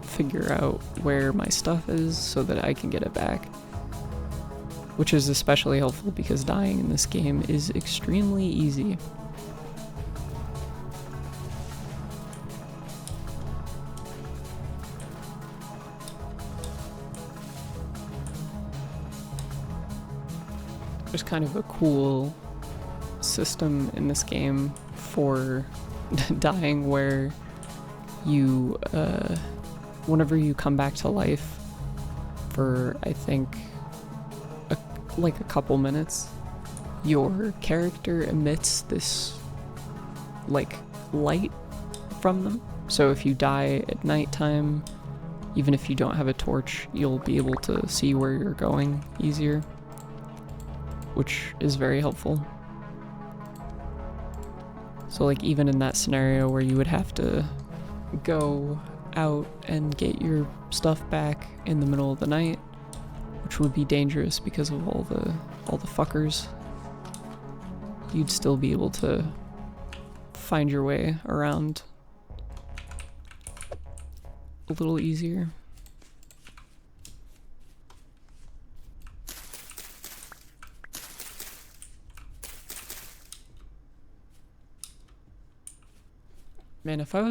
figure out where my stuff is so that I can get it back. Which is especially helpful because dying in this game is extremely easy. There's kind of a cool system in this game for dying where you, whenever you come back to life for, I think, like a couple minutes, your character emits this, like, light from them. So if you die at nighttime, even if you don't have a torch, you'll be able to see where you're going easier, which is very helpful. So like even in that scenario where you would have to go out and get your stuff back in the middle of the night, which would be dangerous because of all the fuckers, you'd still be able to find your way around a little easier. Man, if I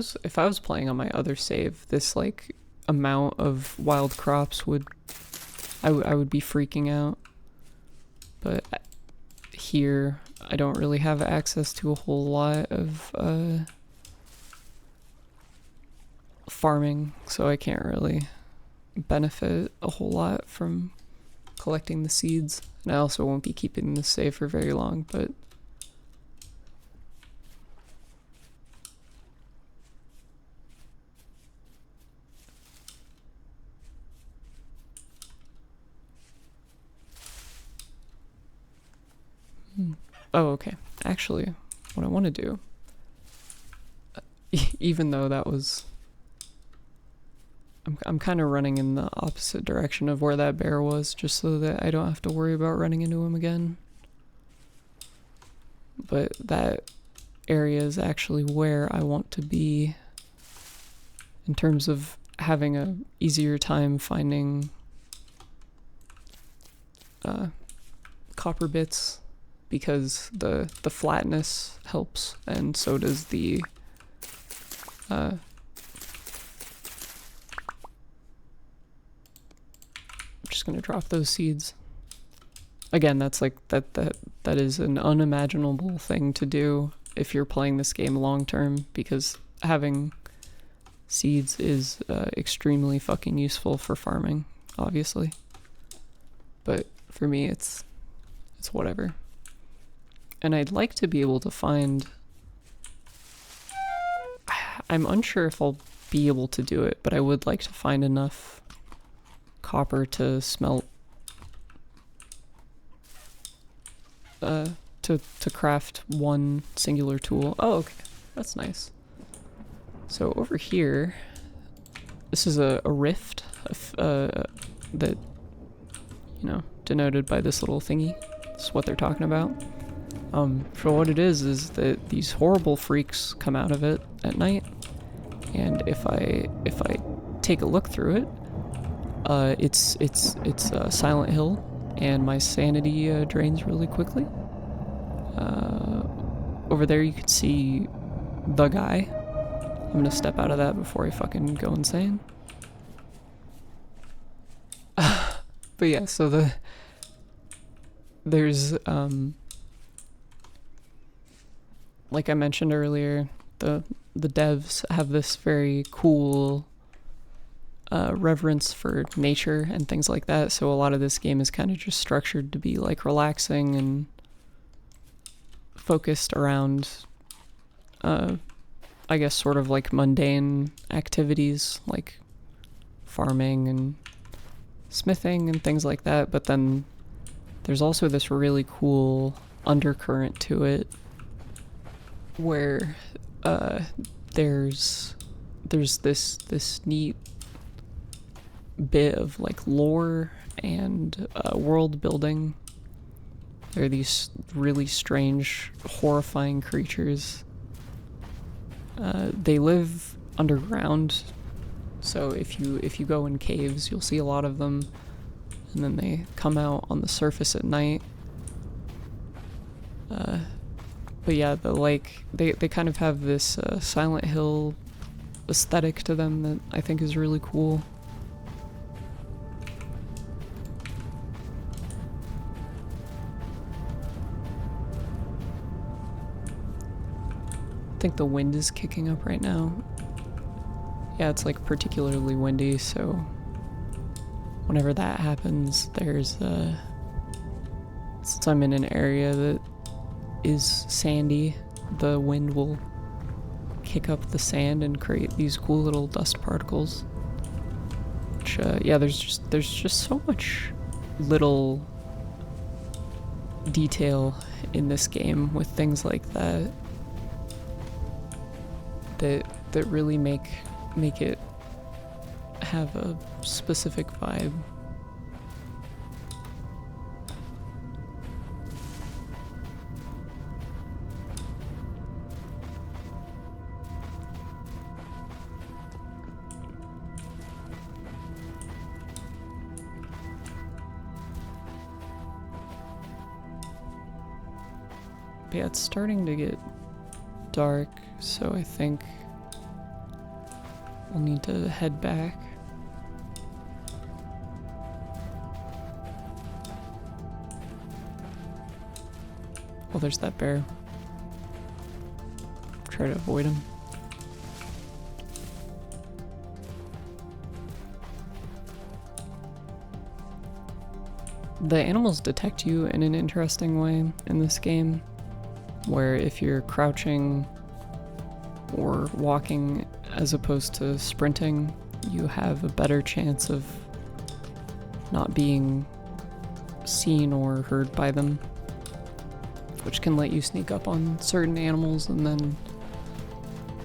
was playing on my other save, this like amount of wild crops I would be freaking out. But here I don't really have access to a whole lot of farming, so I can't really benefit a whole lot from collecting the seeds. And I also won't be keeping this save for very long, but oh, okay. Actually, what I want to do, even though that was, I'm kind of running in the opposite direction of where that bear was, just so that I don't have to worry about running into him again. But that area is actually where I want to be in terms of having a easier time finding copper bits, because the flatness helps, and so does the I'm just gonna drop those seeds. Again, that's like that is an unimaginable thing to do if you're playing this game long term, because having seeds is extremely fucking useful for farming, obviously. But for me, it's whatever. And I'd like to be able to find, I'm unsure if I'll be able to do it, but I would like to find enough copper to smelt, to craft one singular tool. Oh, okay, that's nice. So over here, this is a rift that, you know, denoted by this little thingy. That's what they're talking about. For what it is that these horrible freaks come out of it at night, and if I take a look through it, it's Silent Hill, and my sanity drains really quickly. Over there you can see the guy. I'm gonna step out of that before I fucking go insane. But yeah, so there's like I mentioned earlier, the devs have this very cool reverence for nature and things like that, so a lot of this game is kind of just structured to be like relaxing and focused around I guess sort of like mundane activities like farming and smithing and things like that, but then there's also this really cool undercurrent to it where there's this neat bit of like lore and world building. There are these really strange, horrifying creatures. They live underground, so if you go in caves, you'll see a lot of them, and then they come out on the surface at night. But yeah, they kind of have this Silent Hill aesthetic to them that I think is really cool. I think the wind is kicking up right now. yeah, it's like particularly windy, so whenever that happens, there's since I'm in an area that is sandy, the wind will kick up the sand and create these cool little dust particles. Which, yeah, there's just so much little detail in this game with things like that that really make it have a specific vibe. But yeah, it's starting to get dark, so I think we'll need to head back. Oh, there's that bear. Try to avoid him. The animals detect you in an interesting way in this game, where if you're crouching or walking as opposed to sprinting, you have a better chance of not being seen or heard by them, which can let you sneak up on certain animals and then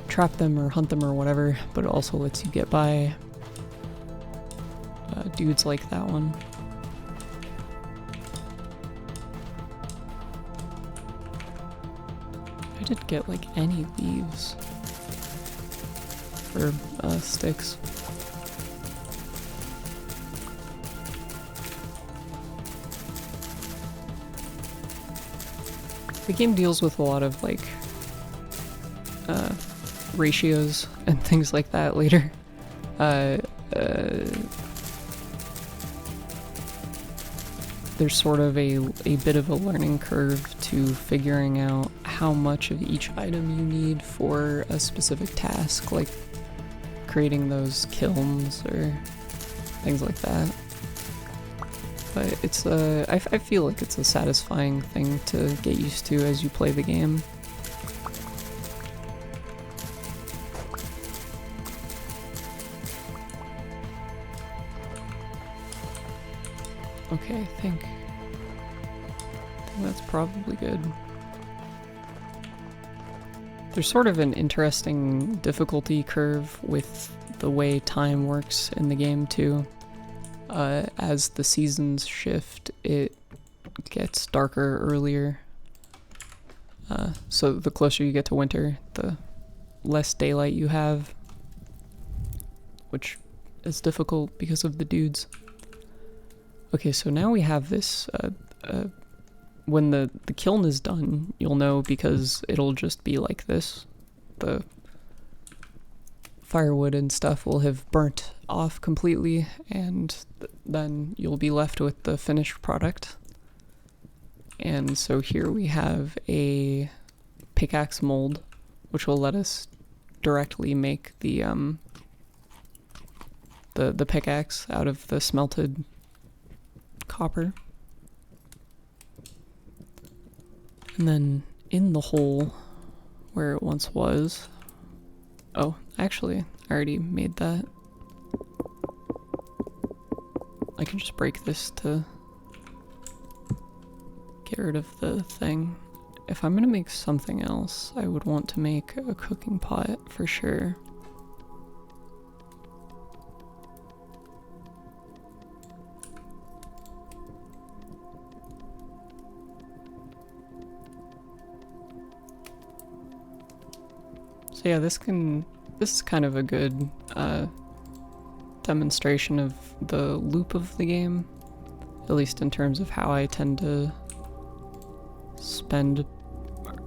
trap them or hunt them or whatever, but it also lets you get by dudes like that one. I didn't get like any leaves or sticks. The game deals with a lot of like ratios and things like that later. There's sort of a bit of a learning curve to figuring out how much of each item you need for a specific task, like creating those kilns or things like that. But it's I feel like it's a satisfying thing to get used to as you play the game. Okay, I think that's probably good. There's sort of an interesting difficulty curve with the way time works in the game too. As the seasons shift, it gets darker earlier. So the closer you get to winter, the less daylight you have, which is difficult because of the dudes. Okay, so now we have this, when the kiln is done, you'll know because it'll just be like this. The firewood and stuff will have burnt off completely, and then you'll be left with the finished product. And so here we have a pickaxe mold, which will let us directly make the pickaxe out of the smelted copper. And then in the hole where it once was, oh, actually, I already made that. I can just break this to get rid of the thing. If I'm gonna make something else, I would want to make a cooking pot for sure. So yeah, this is kind of a good demonstration of the loop of the game, at least in terms of how I tend to spend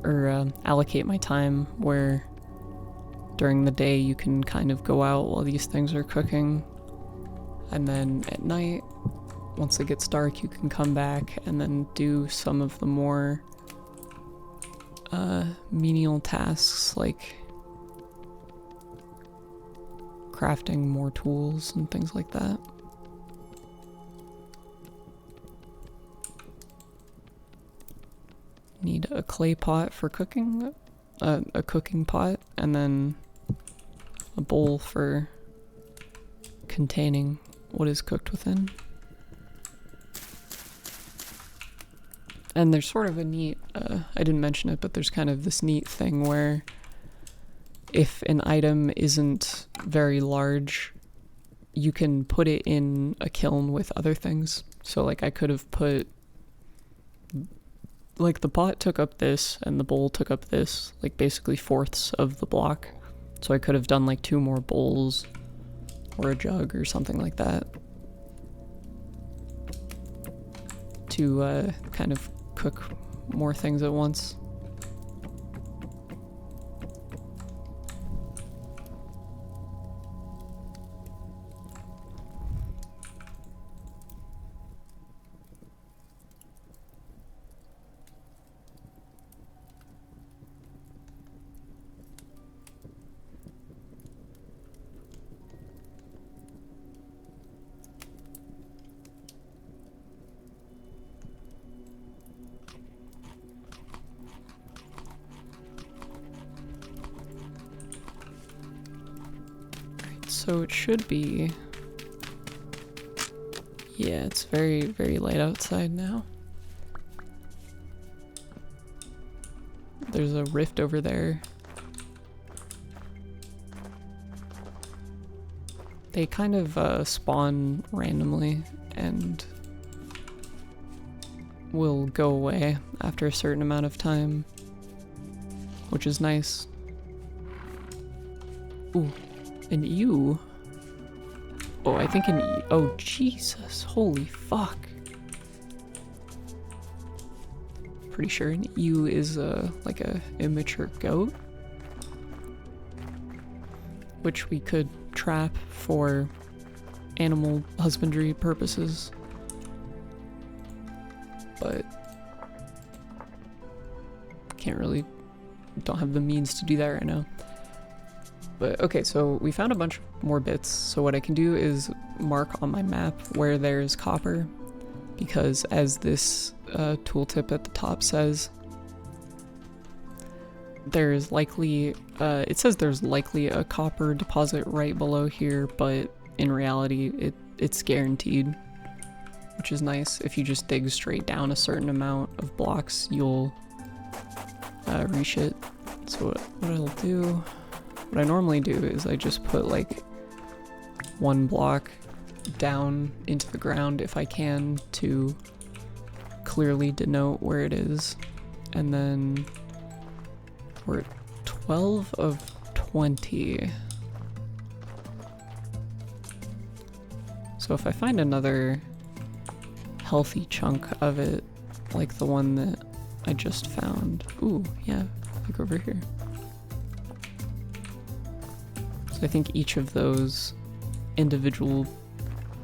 or allocate my time, where during the day you can kind of go out while these things are cooking, and then at night, once it gets dark, you can come back and then do some of the more menial tasks like crafting more tools and things like that. Need a clay pot for cooking, a cooking pot, and then a bowl for containing what is cooked within. And there's sort of a neat, I didn't mention it, but there's kind of this neat thing where if an item isn't very large, you can put it in a kiln with other things. So like I could have put, like the pot took up this and the bowl took up this, like basically fourths of the block. So I could have done like 2 more bowls or a jug or something like that to kind of cook more things at once. So it should be, yeah, it's very, very light outside now. There's a rift over there. They kind of spawn randomly and will go away after a certain amount of time, which is nice. Ooh. An ewe? Oh, I think an ewe. Oh, Jesus. Holy fuck. Pretty sure an ewe is like a immature goat, which we could trap for animal husbandry purposes. But can't really, don't have the means to do that right now. But okay, so we found a bunch more bits, so what I can do is mark on my map where there's copper, because as this tooltip at the top says, there's likely, it says there's likely a copper deposit right below here, but in reality it's guaranteed, which is nice. If you just dig straight down a certain amount of blocks, you'll reach it. So what I'll do, what I normally do is I just put like 1 block down into the ground if I can to clearly denote where it is. And then we're at 12 of 20. So if I find another healthy chunk of it, like the one that I just found. Ooh, yeah, like over here. So I think each of those individual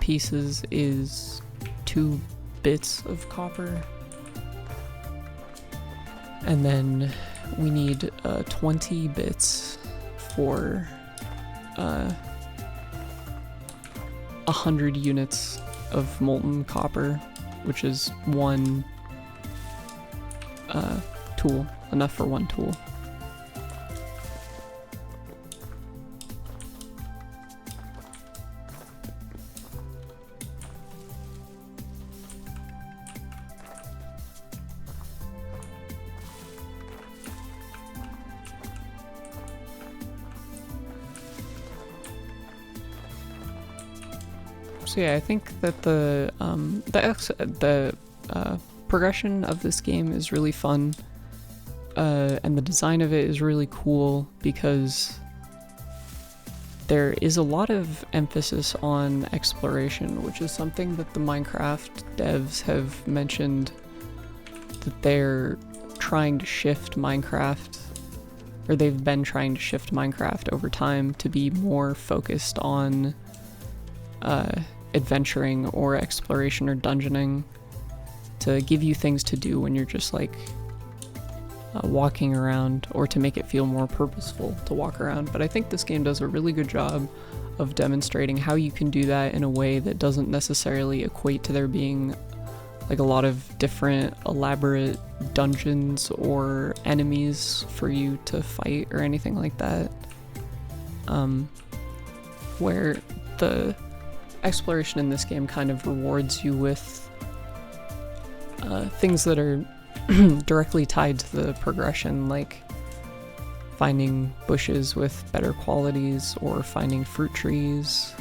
pieces is 2 bits of copper. And then we need 20 bits for 100 units of molten copper, which is 1 tool, enough for 1 tool. So yeah, I think that the progression of this game is really fun, and the design of it is really cool because there is a lot of emphasis on exploration, which is something that the Minecraft devs have mentioned that they're trying to shift Minecraft, or they've been trying to shift Minecraft over time to be more focused on adventuring or exploration or dungeoning, to give you things to do when you're just like walking around, or to make it feel more purposeful to walk around. But I think this game does a really good job of demonstrating how you can do that in a way that doesn't necessarily equate to there being like a lot of different elaborate dungeons or enemies for you to fight or anything like that. Where the exploration in this game kind of rewards you with things that are directly tied to the progression, like finding bushes with better qualities, or finding fruit trees,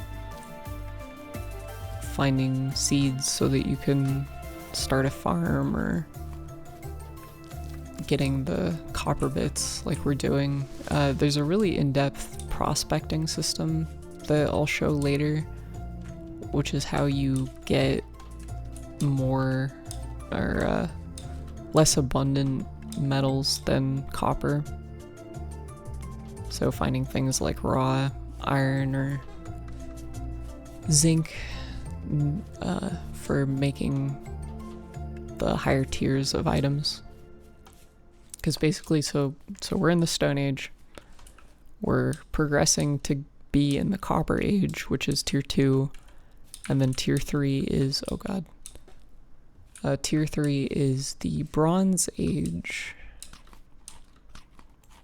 finding seeds so that you can start a farm, or getting the copper bits like we're doing. There's a really in-depth prospecting system that I'll show later, which is how you get more or less abundant metals than copper. So finding things like raw iron or zinc for making the higher tiers of items. Because basically, so we're in the Stone Age. We're progressing to be in the Copper Age, which is tier 2. And then tier 3 is, oh god. Tier 3 is the Bronze Age.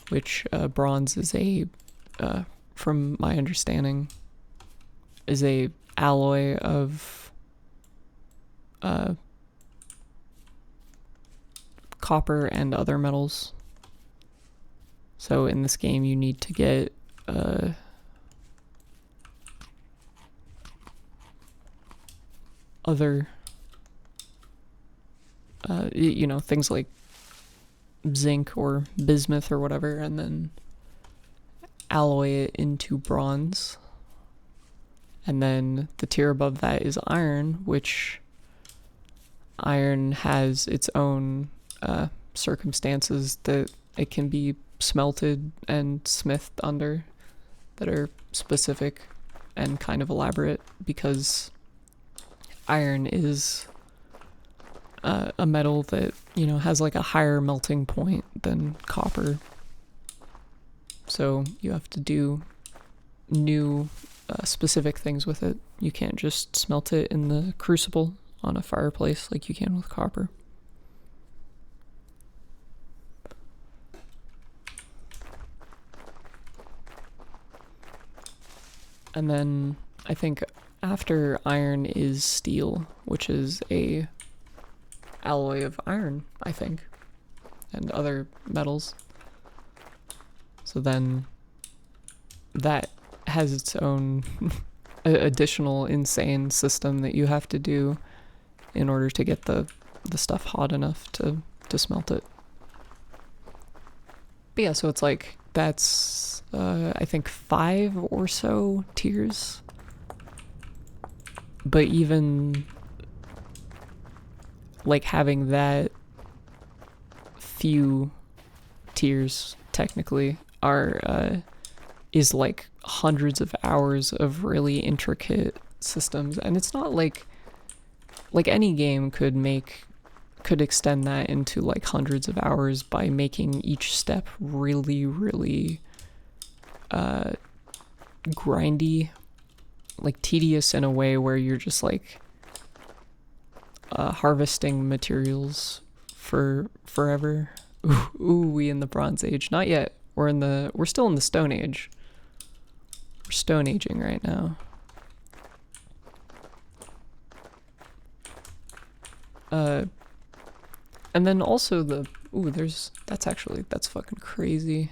Which bronze is a, from my understanding, is a alloy of copper and other metals. So in this game you need to get other you know, things like zinc or bismuth or whatever, and then alloy it into bronze. And then the tier above that is iron, which iron has its own circumstances that it can be smelted and smithed under that are specific and kind of elaborate, because iron is a metal that, you know, has like a higher melting point than copper. So you have to do new specific things with it. You can't just smelt it in the crucible on a fireplace like you can with copper. And then I think after iron is steel, which is a alloy of iron, I think, and other metals. So then that has its own additional insane system that you have to do in order to get the stuff hot enough to smelt it. But yeah, so it's like, that's I think 5 or so tiers. But even like having that few tiers technically are is like hundreds of hours of really intricate systems. And it's not like any game could extend that into like hundreds of hours by making each step really, really grindy, like tedious in a way where you're just like harvesting materials for forever. Ooh, we in the Bronze Age. Not yet. We're still in the Stone Age. We're Stone Aging right now. And then also that's fucking crazy.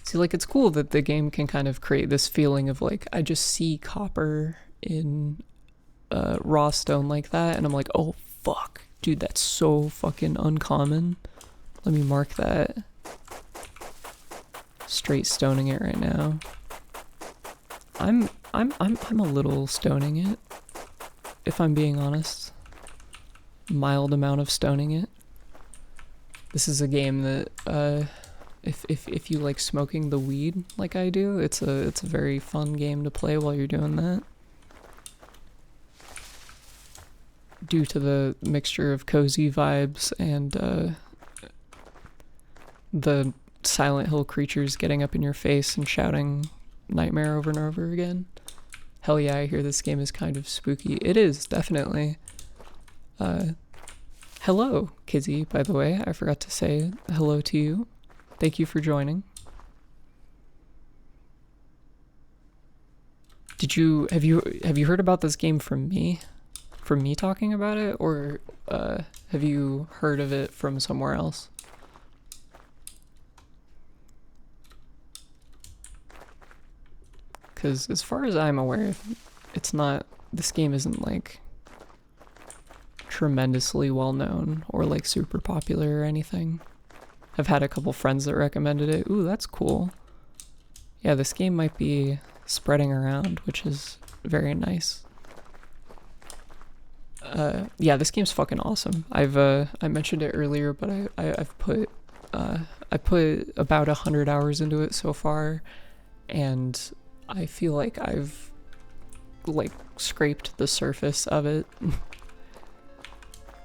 See, like, it's cool that the game can kind of create this feeling of like, I just see copper in raw stone like that, and I'm like, oh fuck, dude, that's so fucking uncommon. Let me mark that. Straight stoning it right now. I'm a little stoning it, if I'm being honest. Mild amount of stoning it. This is a game that if you like smoking the weed like I do, it's a very fun game to play while you're doing that. Due to the mixture of cozy vibes and the Silent Hill creatures getting up in your face and shouting Nightmare over and over again. Hell yeah, I hear this game is kind of spooky. It is, definitely. Hello, Kizzy, by the way. I forgot to say hello to you. Thank you for joining. Have you heard about this game from me? From me talking about it, or have you heard of it from somewhere else? Because as far as I'm aware, this game isn't like tremendously well known or like super popular or anything. I've had a couple friends that recommended it. Ooh, that's cool. Yeah, this game might be spreading around, which is very nice. Yeah, this game's fucking awesome. I mentioned it earlier, but I've put about 100 hours into it so far, and I feel like I've like scraped the surface of it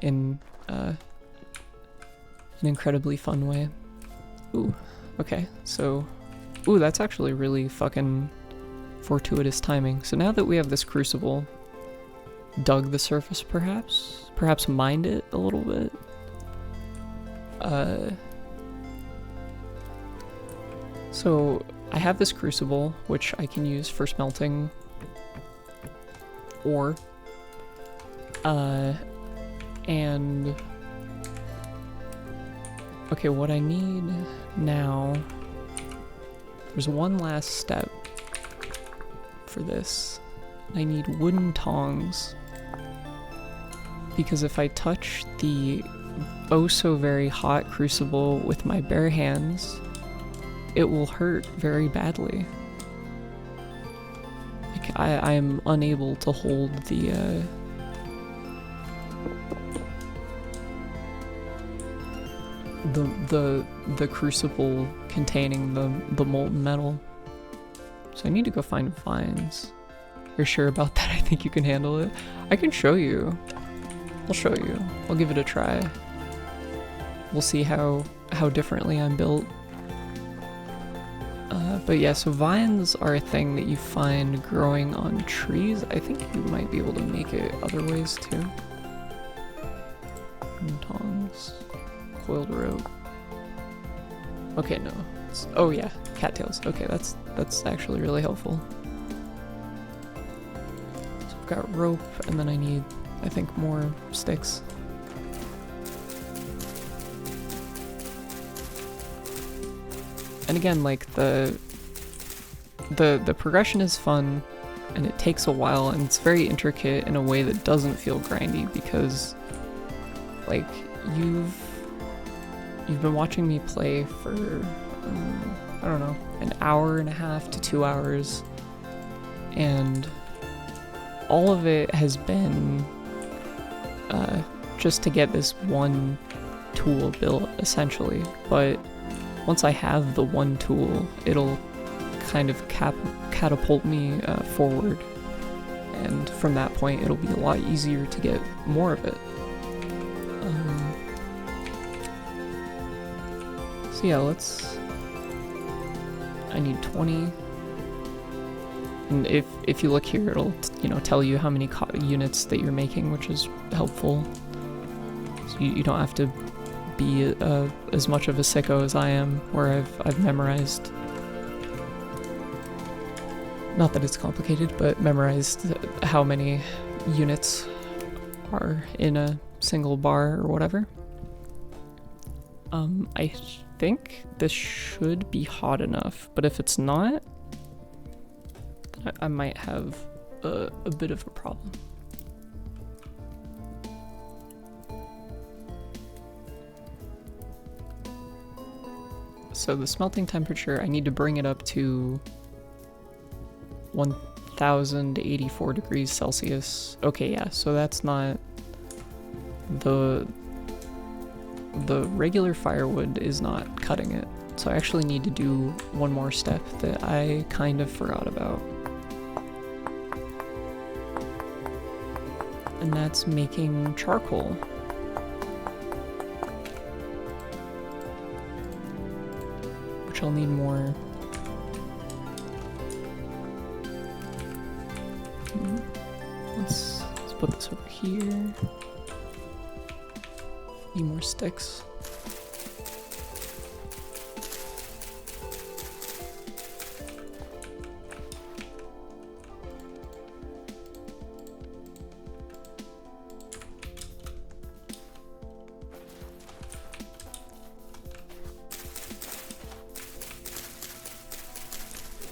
in an incredibly fun way. Ooh, okay, so ooh, that's actually really fucking fortuitous timing. So now that we have this crucible, dug the surface perhaps mined it a little bit. So I have this crucible, which I can use for smelting ore. And okay, what I need now, there's one last step for this. I need wooden tongs, because if I touch the oh so very hot crucible with my bare hands, it will hurt very badly. Like I am unable to hold the crucible containing the molten metal. So I need to go find vines. You're sure about that? I think you can handle it. I can show you. I'll show you. I'll give it a try. We'll see how differently I'm built. But yeah, so vines are a thing that you find growing on trees. I think you might be able to make it other ways too. Tongs, coiled rope. Okay, no. Oh yeah, cattails. Okay, that's actually really helpful. So I've got rope, and then I need, I think, more sticks. And again, like the progression is fun, and it takes a while, and it's very intricate in a way that doesn't feel grindy, because like you've been watching me play for I don't know, an hour and a half to 2 hours, and all of it has been just to get this one tool built, essentially. But once I have the one tool, it'll kind of catapult me forward, and from that point it'll be a lot easier to get more of it. So yeah, I need 20, and if you look here, it'll tell you how many units that you're making, which is helpful. So you don't have to be as much of a sicko as I am, where I've memorized, not that it's complicated, but memorized how many units are in a single bar or whatever. I think this should be hot enough, but if it's not, I might have a bit of a problem. So the smelting temperature, I need to bring it up to 1084 degrees Celsius. Okay, yeah, so that's not the regular firewood is not cutting it. So I actually need to do one more step that I kind of forgot about. And that's making charcoal. I'll need more. Let's put this over here. Need more sticks.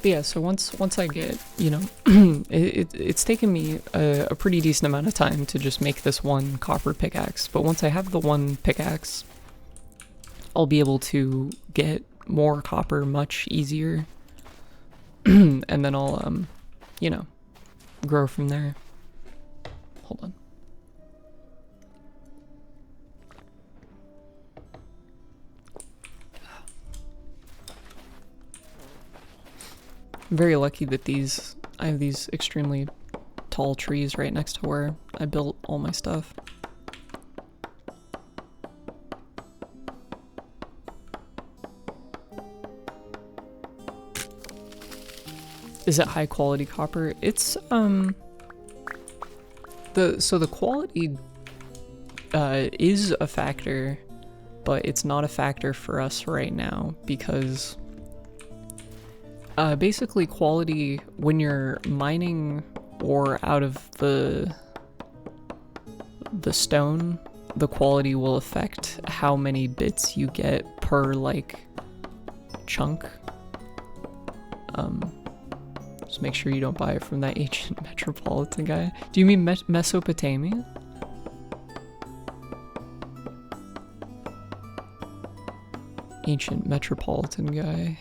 But yeah, so once I get, you know, it's taken me a pretty decent amount of time to just make this one copper pickaxe. But once I have the one pickaxe, I'll be able to get more copper much easier. And then I'll, you know, grow from there. Hold on. I'm very lucky that I have these extremely tall trees right next to where I built all my stuff. Is it high quality copper? It's the quality is a factor, but it's not a factor for us right now because basically quality, when you're mining ore out of the stone, the quality will affect how many bits you get per like chunk. Just make sure you don't buy it from that ancient metropolitan guy. Do you mean Mesopotamia? Ancient metropolitan guy.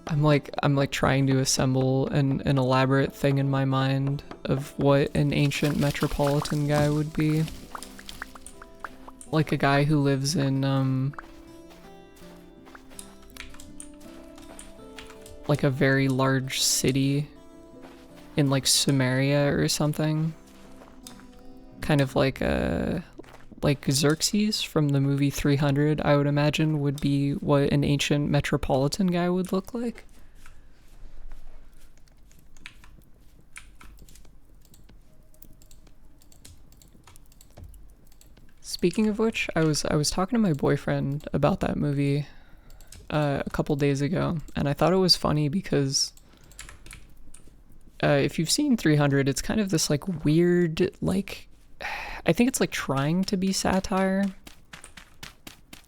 I'm like trying to assemble an elaborate thing in my mind of what an ancient metropolitan guy would be. Like a guy who lives in like a very large city in like Samaria or something. Kind of like Xerxes from the movie 300, I would imagine, would be what an ancient metropolitan guy would look like. Speaking of which, I was talking to my boyfriend about that movie a couple days ago, and I thought it was funny because if you've seen 300, it's kind of this like weird, like, I think it's like trying to be satire.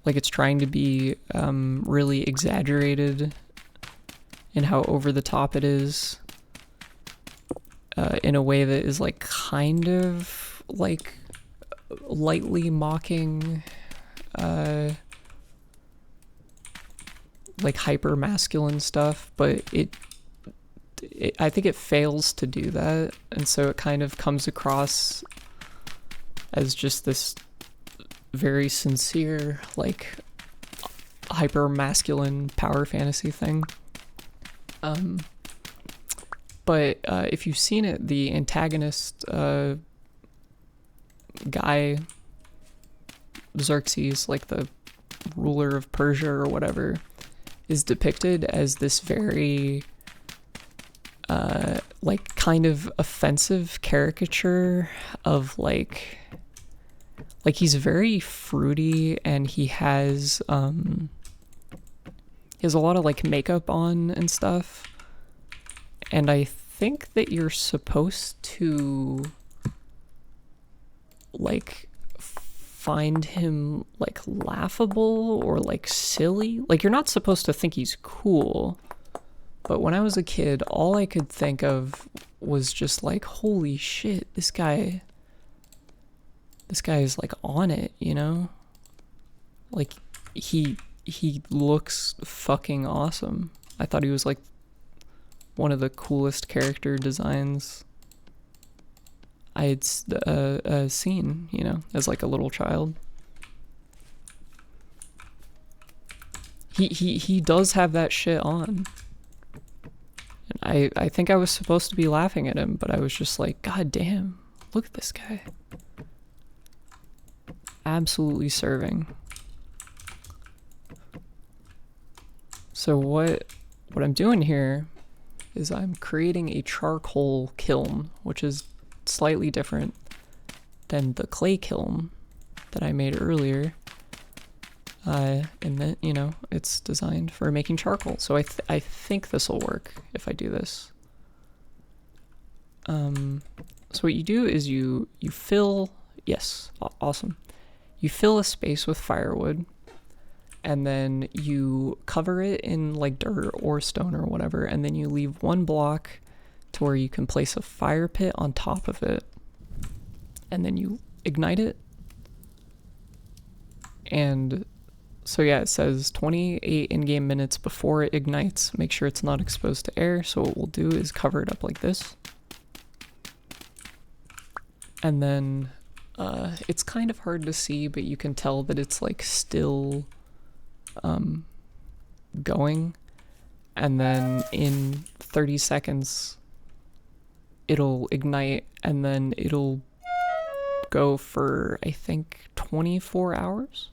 Like it's trying to be really exaggerated in how over the top it is, in a way that is like kind of like lightly mocking like hyper masculine stuff, but it I think it fails to do that, and so it kind of comes across as just this very sincere, like, hyper masculine power fantasy thing. But if you've seen it, the antagonist guy, Xerxes, like the ruler of Persia or whatever, is depicted as this very like kind of offensive caricature of like he's very fruity, and he has a lot of like makeup on and stuff, and I think that you're supposed to like find him like laughable or like silly. Like you're not supposed to think he's cool, but when I was a kid, all I could think of was just like, holy shit, this guy is like on it, you know? Like he looks fucking awesome. I thought he was like one of the coolest character designs I had seen, you know, as like a little child. He does have that shit on. And I think I was supposed to be laughing at him, but I was just like, God damn, look at this guy. Absolutely serving. So what I'm doing here is I'm creating a charcoal kiln, which is slightly different than the clay kiln that I made earlier. In that, you know, it's designed for making charcoal. So I think this will work if I do this. So what you do is you fill, yes, awesome. You fill a space with firewood, and then you cover it in like dirt or stone or whatever, and then you leave one block to where you can place a fire pit on top of it, and then you ignite it. And so yeah, it says 28 in-game minutes before it ignites. Make sure it's not exposed to air. So what we'll do is cover it up like this. And then it's kind of hard to see, but you can tell that it's like still going. And then in 30 seconds, it'll ignite, and then it'll go for, I think, 24 hours.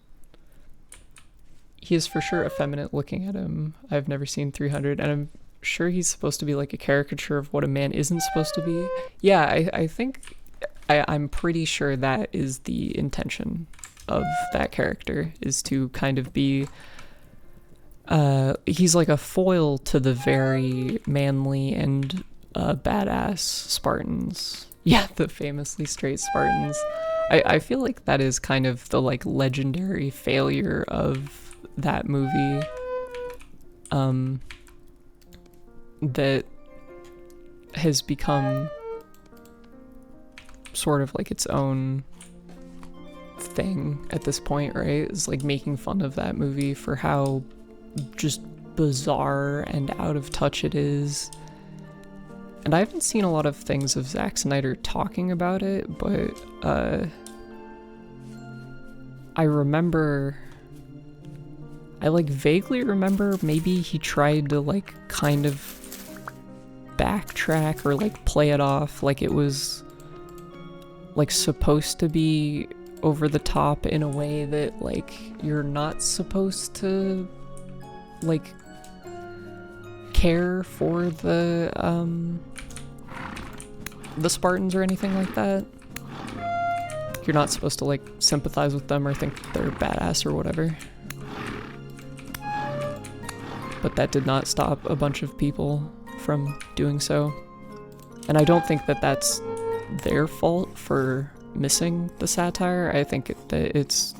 He is for sure effeminate looking at him. I've never seen 300, and I'm sure he's supposed to be like a caricature of what a man isn't supposed to be. Yeah, I think... I'm pretty sure that is the intention of that character, is to kind of be... he's like a foil to the very manly and badass Spartans. Yeah, the famously straight Spartans. I feel like that is kind of the like legendary failure of that movie. That has become sort of like its own thing at this point, right? It's like making fun of that movie for how just bizarre and out of touch it is. And I haven't seen a lot of things of Zack Snyder talking about it, but I like vaguely remember maybe he tried to like kind of backtrack or like play it off like it was like supposed to be over the top in a way that like you're not supposed to like care for the Spartans or anything like that. You're not supposed to like sympathize with them or think they're badass or whatever. But that did not stop a bunch of people from doing so. And I don't think that that's their fault for missing the satire. I think that it's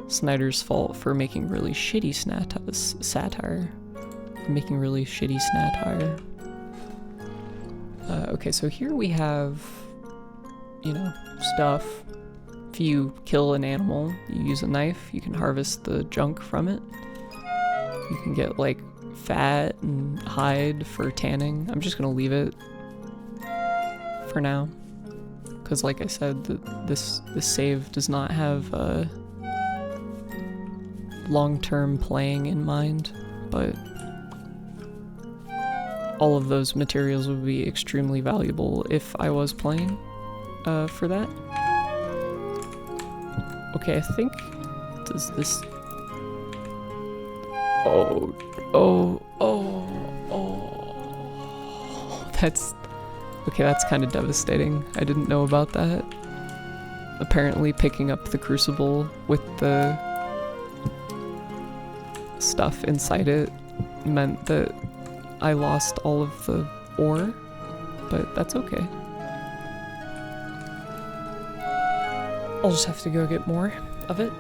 Snyder's fault for making really shitty satire. Making really shitty satire. Okay, so here we have, you know, stuff. If you kill an animal, you use a knife, you can harvest the junk from it. You can get like fat and hide for tanning. I'm just gonna leave it for now, because like I said, this save does not have long-term playing in mind, but all of those materials would be extremely valuable if I was playing for that. Okay, I think, does this... Oh, that's... Okay, that's kind of devastating. I didn't know about that. Apparently picking up the crucible with the stuff inside it meant that I lost all of the ore, but that's okay. I'll just have to go get more of it.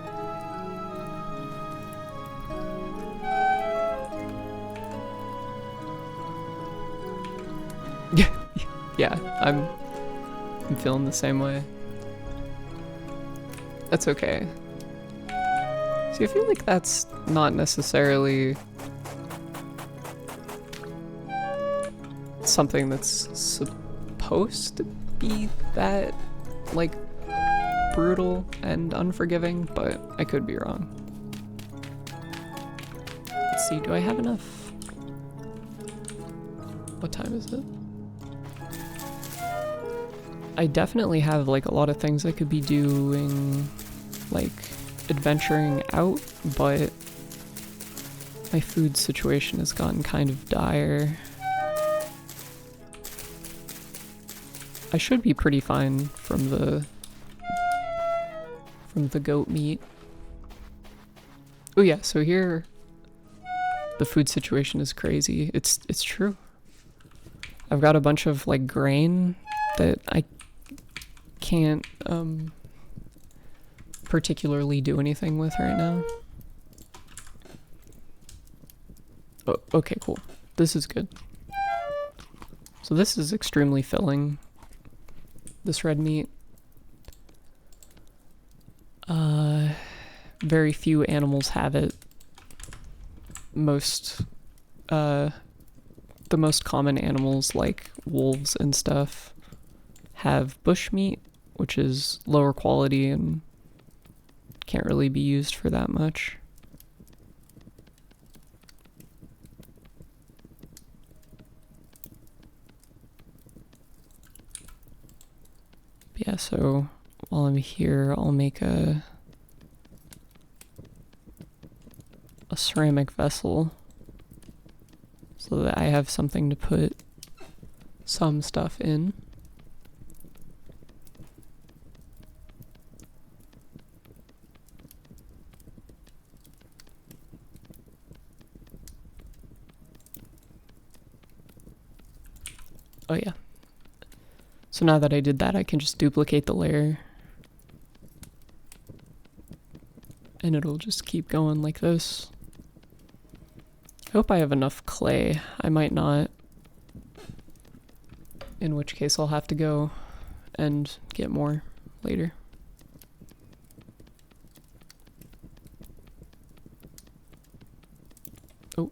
Yeah, I'm feeling the same way. That's okay. See, I feel like that's not necessarily something that's supposed to be that, like, brutal and unforgiving, but I could be wrong. Let's see, do I have enough? What time is it? I definitely have like a lot of things I could be doing, like adventuring out, but My food situation has gotten kind of dire. I should be pretty fine from the goat meat. Oh yeah, so here the food situation is crazy. It's true. I've got a bunch of like grain that I can't particularly do anything with right now. Oh, okay, cool. This is good. So this is extremely filling. This red meat. Very few animals have it. The most common animals like wolves and stuff have bush meat, which is lower quality and can't really be used for that much. But yeah, so while I'm here, I'll make a ceramic vessel so that I have something to put some stuff in. Oh yeah. So now that I did that, I can just duplicate the layer. And it'll just keep going like this. I hope I have enough clay. I might not. In which case I'll have to go and get more later. Oh.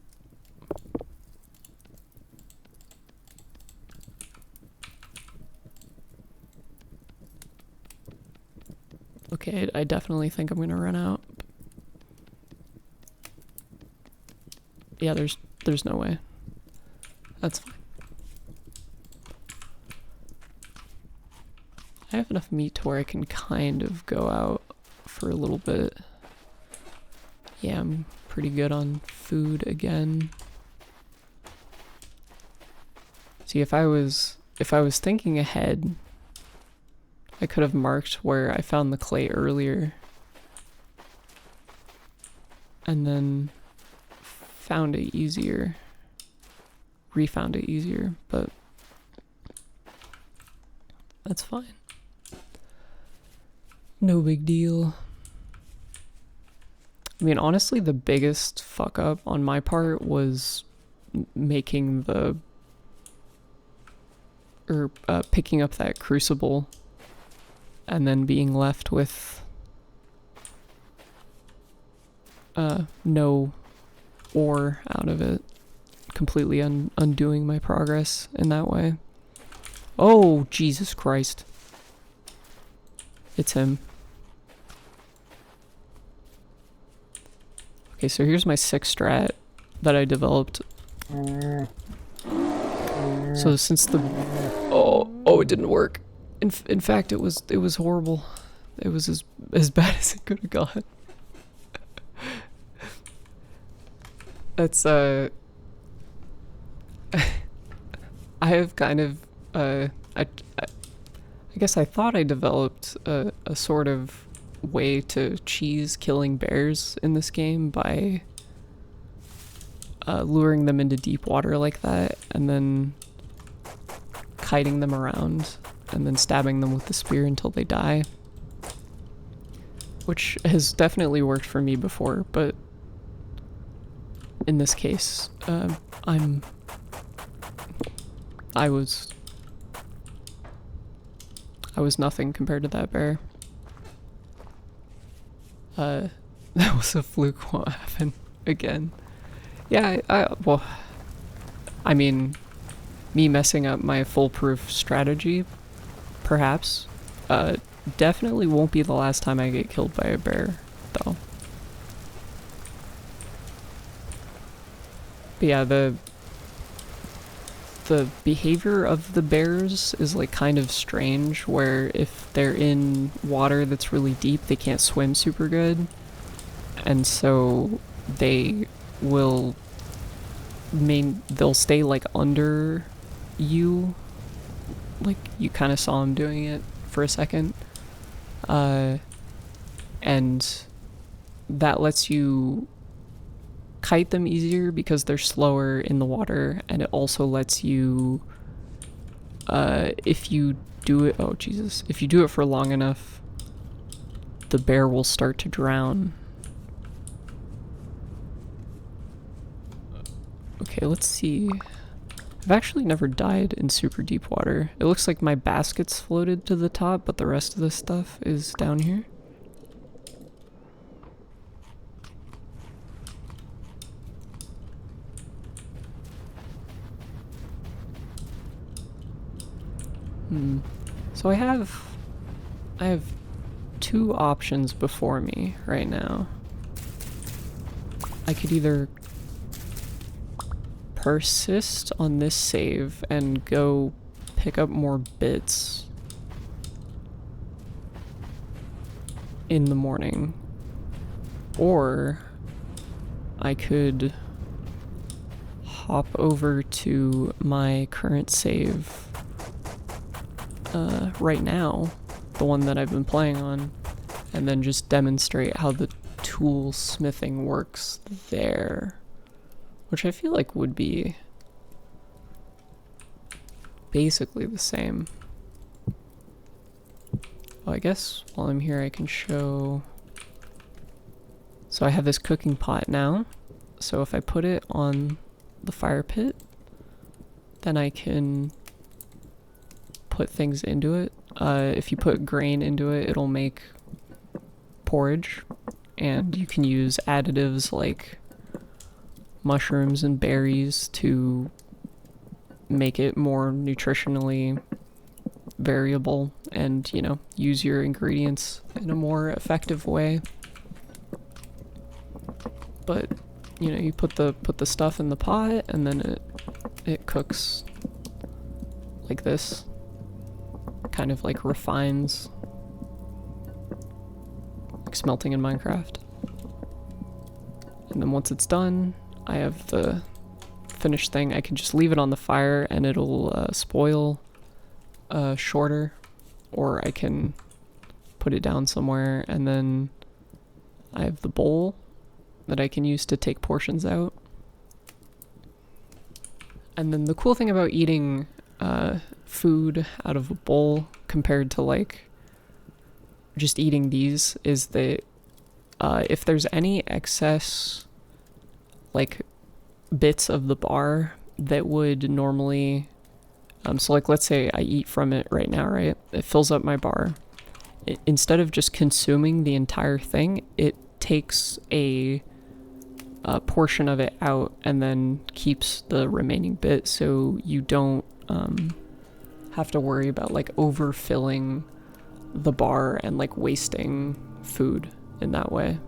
Okay, I definitely think I'm gonna run out. Yeah, there's no way. That's fine. I have enough meat to where I can kind of go out for a little bit. Yeah, I'm pretty good on food again. See, if I was thinking ahead, I could have marked where I found the clay earlier. And then found it easier. Refound it easier, but that's fine. No big deal. I mean, honestly, the biggest fuck up on my part was making picking up that crucible and then being left with no ore out of it, completely undoing my progress in that way. Oh, Jesus Christ. It's him. Okay, so here's my 6 strat that I developed. So since the... Oh, it didn't work. In fact, it was horrible. It was as bad as it could have gone. That's, I have kind of, I guess I thought I developed a sort of way to cheese killing bears in this game by luring them into deep water like that and then kiting them around and then stabbing them with the spear until they die, which has definitely worked for me before, but in this case, I was nothing compared to that bear. That was a fluke. What happened again? Yeah, well, I mean, me messing up my foolproof strategy, perhaps, definitely won't be the last time I get killed by a bear, though. But yeah, the behavior of the bears is like kind of strange, where if they're in water that's really deep, they can't swim super good, and so they will they'll stay like under you, like you kind of saw him doing it for a second, and that lets you kite them easier because they're slower in the water, and it also lets you, if you do it, oh Jesus, if you do it for long enough, the bear will start to drown. Okay, let's see. I've actually never died in super deep water. It looks like my basket's floated to the top, but the rest of the stuff is down here. So I have two options before me right now. I could either persist on this save and go pick up more bits in the morning, or I could hop over to my current save right now, the one that I've been playing on, and then just demonstrate how the tool smithing works there. Which I feel like would be basically the same. Oh, I guess while I'm here I can show... So I have this cooking pot now. So if I put it on the fire pit, then I can put things into it. If you put grain into it, it'll make porridge. And you can use additives like mushrooms and berries to make it more nutritionally variable and, you know, use your ingredients in a more effective way. But, you know, you put the stuff in the pot and then it cooks like this, kind of like refines, like smelting in Minecraft. And then once it's done, I have the finished thing. I can just leave it on the fire and it'll spoil shorter, or I can put it down somewhere, and then I have the bowl that I can use to take portions out. And then the cool thing about eating food out of a bowl compared to like just eating these is that if there's any excess like bits of the bar that would normally, so like let's say I eat from it right now, right? It fills up my bar. Instead of just consuming the entire thing, it takes a portion of it out and then keeps the remaining bit, so you don't have to worry about like overfilling the bar and like wasting food in that way,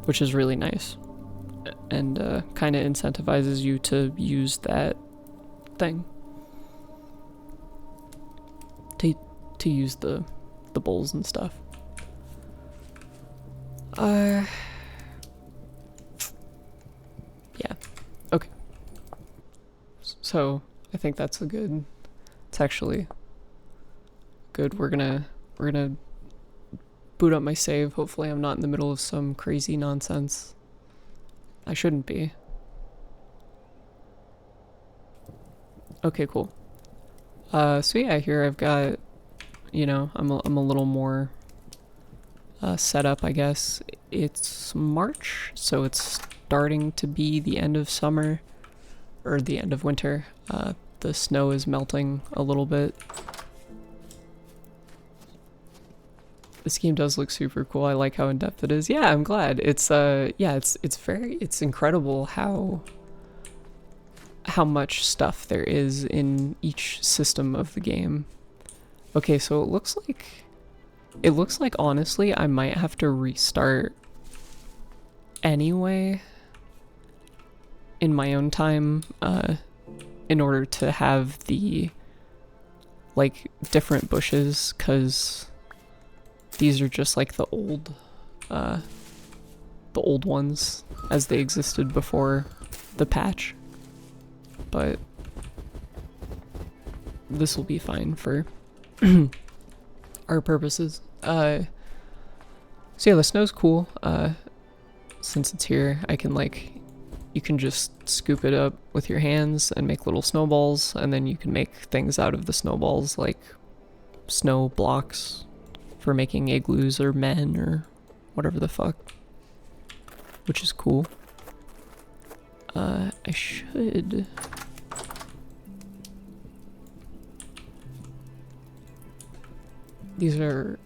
which is really nice. And kind of incentivizes you to use that thing to use the bowls and stuff. Yeah. Okay. So I think that's a good. It's actually good. We're gonna boot up my save. Hopefully, I'm not in the middle of some crazy nonsense. I shouldn't be. Okay, cool. So yeah, here I've got, you know, I'm a little more set up, I guess. It's March, so it's starting to be the end of summer, or the end of winter. The snow is melting a little bit. This game does look super cool. I like how in-depth it is. Yeah, I'm glad. It's yeah, it's incredible how much stuff there is in each system of the game. Okay, so it looks like honestly I might have to restart anyway in my own time in order to have the like different bushes, 'cause these are just like the old the old ones as they existed before the patch. But this will be fine for our purposes. So yeah, the snow's cool. Since it's here, I can you can just scoop it up with your hands and make little snowballs, and then you can make things out of the snowballs, like snow blocks for making igloos or men or whatever the fuck, which is cool. I should... These are...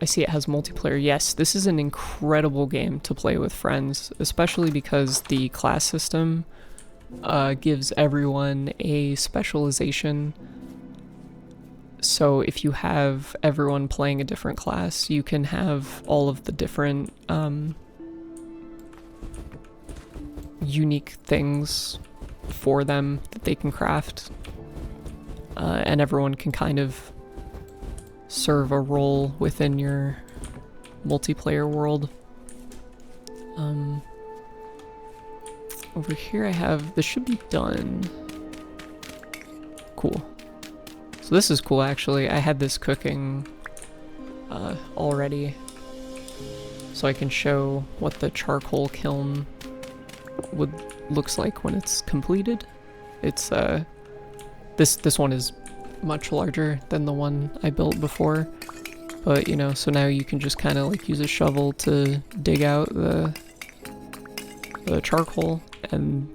I see it has multiplayer. Yes, this is an incredible game to play with friends, especially because the class system gives everyone a specialization. So if you have everyone playing a different class, you can have all of the different unique things for them that they can craft, and everyone can kind of serve a role within your multiplayer world. Over here I have, this should be done. Cool. So this is cool actually. I had this cooking already, so I can show what the charcoal kiln looks like when it's completed. It's this one is much larger than the one I built before, but you know, so now you can just kind of like use a shovel to dig out the charcoal, and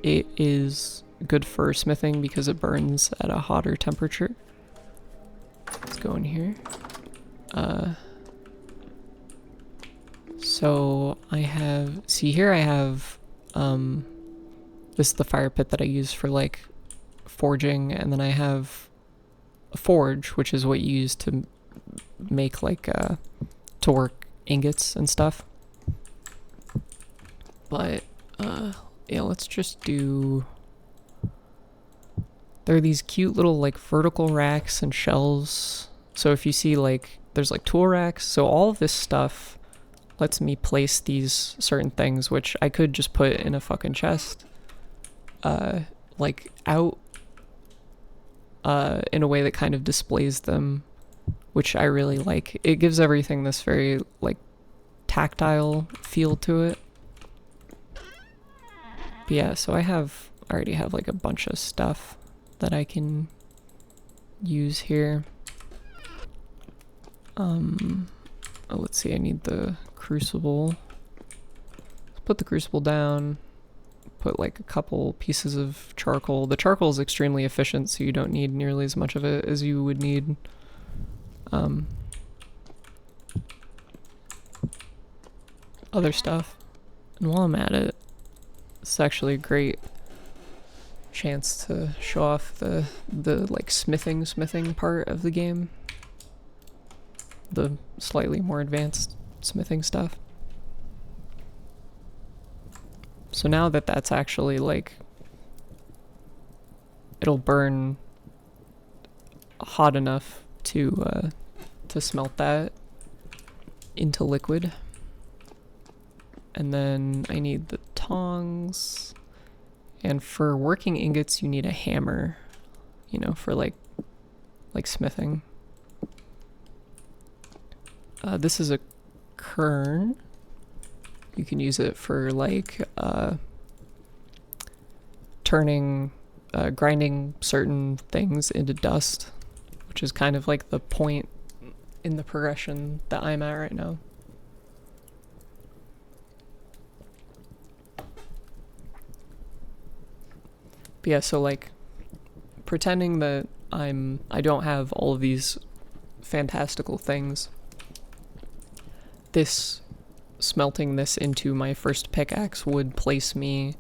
it is good for smithing because it burns at a hotter temperature. Let's go in here. So I have, see here I have this is the fire pit that I use for like forging, and then I have a forge, which is what you use to make like to work ingots and stuff. But yeah, let's just do, there are these cute little like vertical racks and shelves. So if you see like there's like tool racks, so all of this stuff lets me place these certain things, which I could just put in a fucking chest like out in a way that kind of displays them, which I really like. It gives everything this very like tactile feel to it. But yeah, so I already have like a bunch of stuff that I can use here. Oh, let's see, I need the crucible. Let's put the crucible down. Put like a couple pieces of charcoal. The charcoal is extremely efficient, so you don't need nearly as much of it as you would need other stuff. And while I'm at it, it's actually a great chance to show off the like smithing part of the game. The slightly more advanced smithing stuff. So now that that's actually like, it'll burn hot enough to smelt that into liquid. And then I need the tongs, and for working ingots you need a hammer, you know, for like smithing. This is a quern. You can use it for like grinding certain things into dust, which is kind of like the point in the progression that I'm at right now. But yeah, so like pretending that I don't have all of these fantastical things, smelting this into my first pickaxe would place me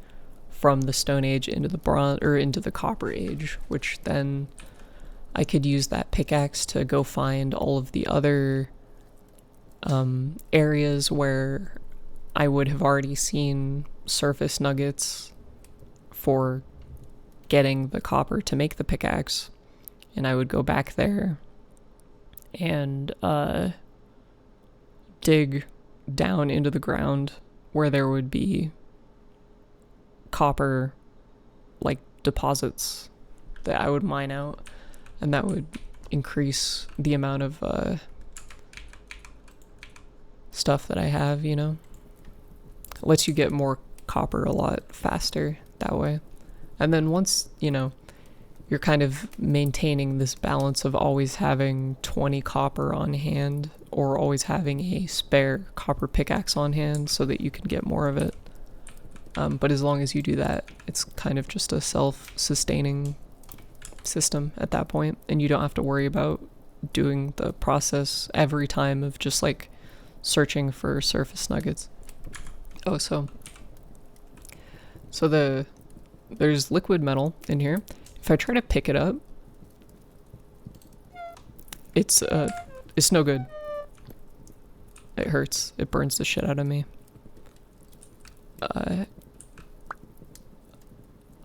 from the Stone Age into the Bronze, or into the Copper Age, which then I could use that pickaxe to go find all of the other areas where I would have already seen surface nuggets for getting the copper to make the pickaxe, and I would go back there and dig down into the ground where there would be copper like deposits that I would mine out, and that would increase the amount of stuff that I have, you know? It lets you get more copper a lot faster that way. And then once, you know, you're kind of maintaining this balance of always having 20 copper on hand or always having a spare copper pickaxe on hand so that you can get more of it. But as long as you do that, it's kind of just a self-sustaining system at that point, and you don't have to worry about doing the process every time of just like searching for surface nuggets. Oh, so there's liquid metal in here. If I try to pick it up, it's no good. It hurts. It burns the shit out of me.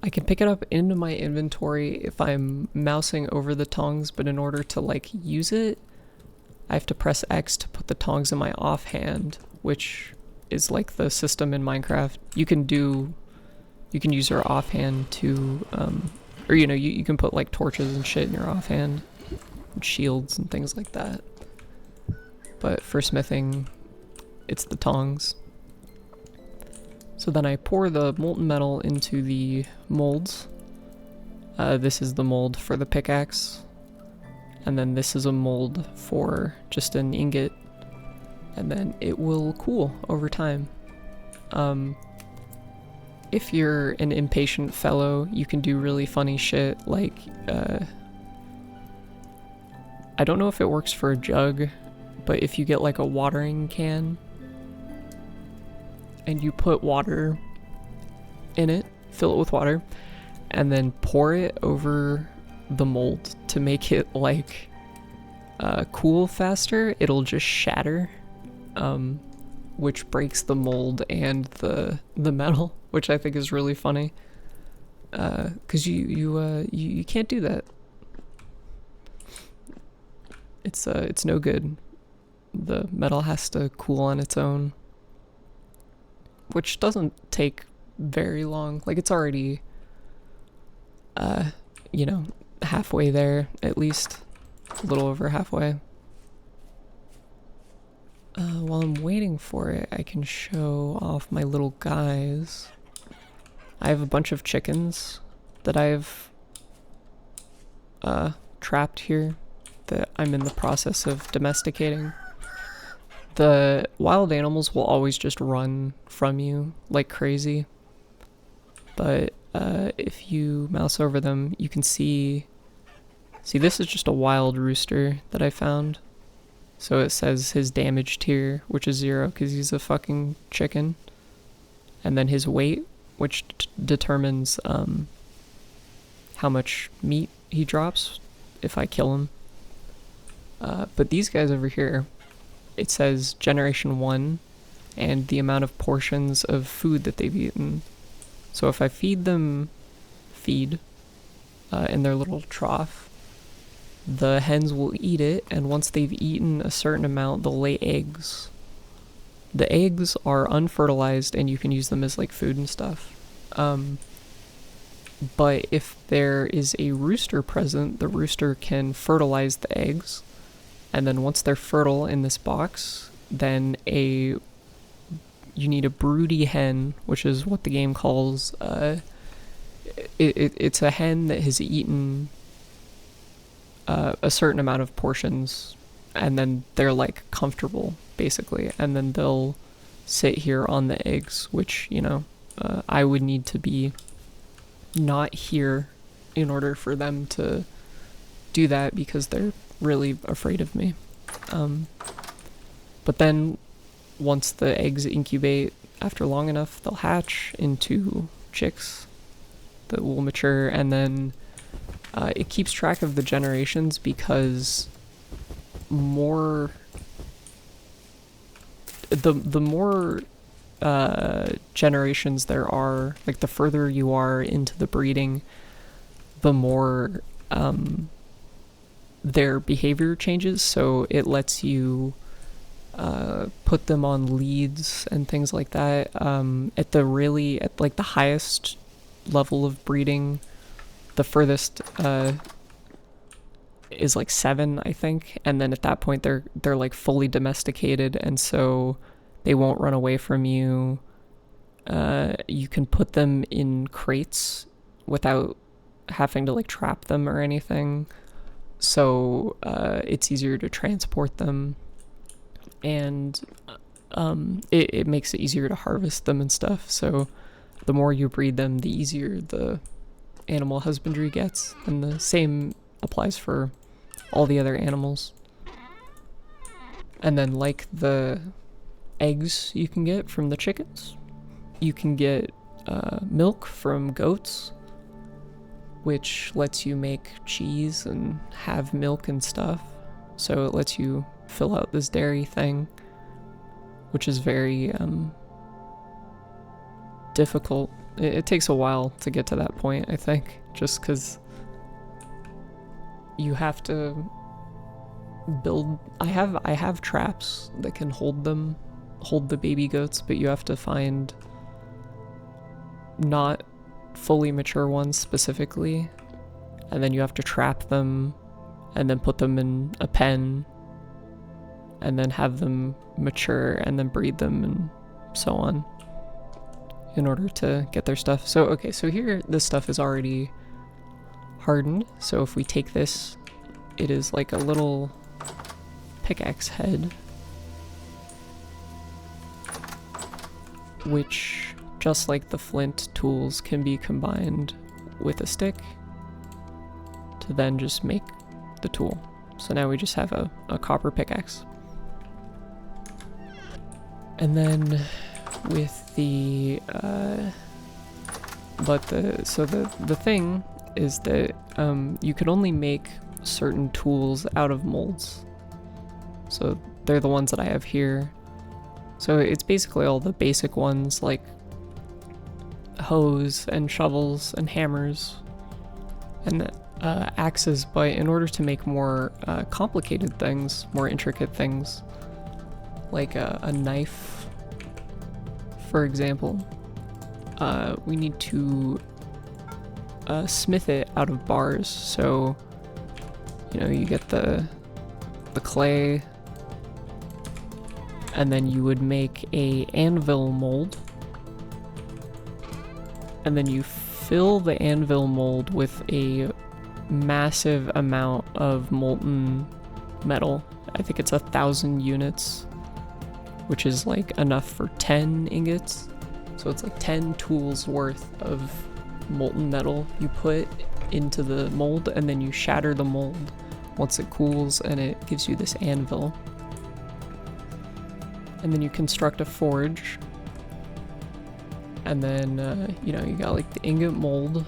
I can pick it up into my inventory if I'm mousing over the tongs, but in order to like use it, I have to press X to put the tongs in my offhand, which is like the system in Minecraft. You can use your offhand to, or you know, you can put like torches and shit in your offhand, and shields and things like that. But for smithing, it's the tongs. So then I pour the molten metal into the molds. This is the mold for the pickaxe. And then this is a mold for just an ingot. And then it will cool over time. If you're an impatient fellow, you can do really funny shit like, I don't know if it works for a jug, but if you get like a watering can, and you put water in it, fill it with water, and then pour it over the mold to make it like cool faster, it'll just shatter, which breaks the mold and the metal, which I think is really funny, because you can't do that. It's no good. The metal has to cool on its own, which doesn't take very long. Like, it's already, you know, halfway there, at least. A little over halfway. While I'm waiting for it, I can show off my little guys. I have a bunch of chickens that I've, trapped here that I'm in the process of domesticating. The wild animals will always just run from you like crazy, but if you mouse over them, you can see this is just a wild rooster that I found. So it says his damage tier, which is 0 because he's a fucking chicken, and then his weight, which determines how much meat he drops if I kill him. But these guys over here, it says generation 1 and the amount of portions of food that they've eaten. So if I feed them feed in their little trough, the hens will eat it, and once they've eaten a certain amount, they'll lay eggs. The eggs are unfertilized and you can use them as like food and stuff. But if there is a rooster present, the rooster can fertilize the eggs. And then once they're fertile in this box, then you need a broody hen, which is what the game calls, it's a hen that has eaten a certain amount of portions, and then they're like comfortable, basically. And then they'll sit here on the eggs, which, you know, I would need to be not here in order for them to do that because they're really afraid of me. But then once the eggs incubate, after long enough, they'll hatch into chicks that will mature, and then it keeps track of the generations because the more generations there are, like the further you are into the breeding, the more their behavior changes. So it lets you put them on leads and things like that. At like the highest level of breeding, the furthest is like 7, I think, and then at that point they're like fully domesticated, and so they won't run away from you. You can put them in crates without having to like trap them or anything, so it's easier to transport them, and it makes it easier to harvest them and stuff. So the more you breed them, the easier the animal husbandry gets, and the same applies for all the other animals. And then like the eggs you can get from the chickens, you can get milk from goats, which lets you make cheese and have milk and stuff. So it lets you fill out this dairy thing, which is very difficult. It takes a while to get to that point, I think, just because you have to build. I have traps that can hold the baby goats, but you have to find not fully mature ones specifically, and then you have to trap them and then put them in a pen and then have them mature and then breed them and so on in order to get their stuff. So okay, so here this stuff is already hardened. So if we take this, it is like a little pickaxe head, which, just like the flint tools, can be combined with a stick to then just make the tool. So now we just have a copper pickaxe. And then with the the thing is that you can only make certain tools out of molds. So they're the ones that I have here. So it's basically all the basic ones like hoes and shovels and hammers and axes, but in order to make more complicated things, more intricate things, like a knife, for example, we need to smith it out of bars. So, you know, you get the clay, and then you would make a anvil mold, and then you fill the anvil mold with a massive amount of molten metal. I think it's 1,000 units, which is like enough for 10 ingots. So it's like 10 tools worth of molten metal you put into the mold, and then you shatter the mold once it cools, and it gives you this anvil. And then you construct a forge, and then you know, you got like the ingot mold.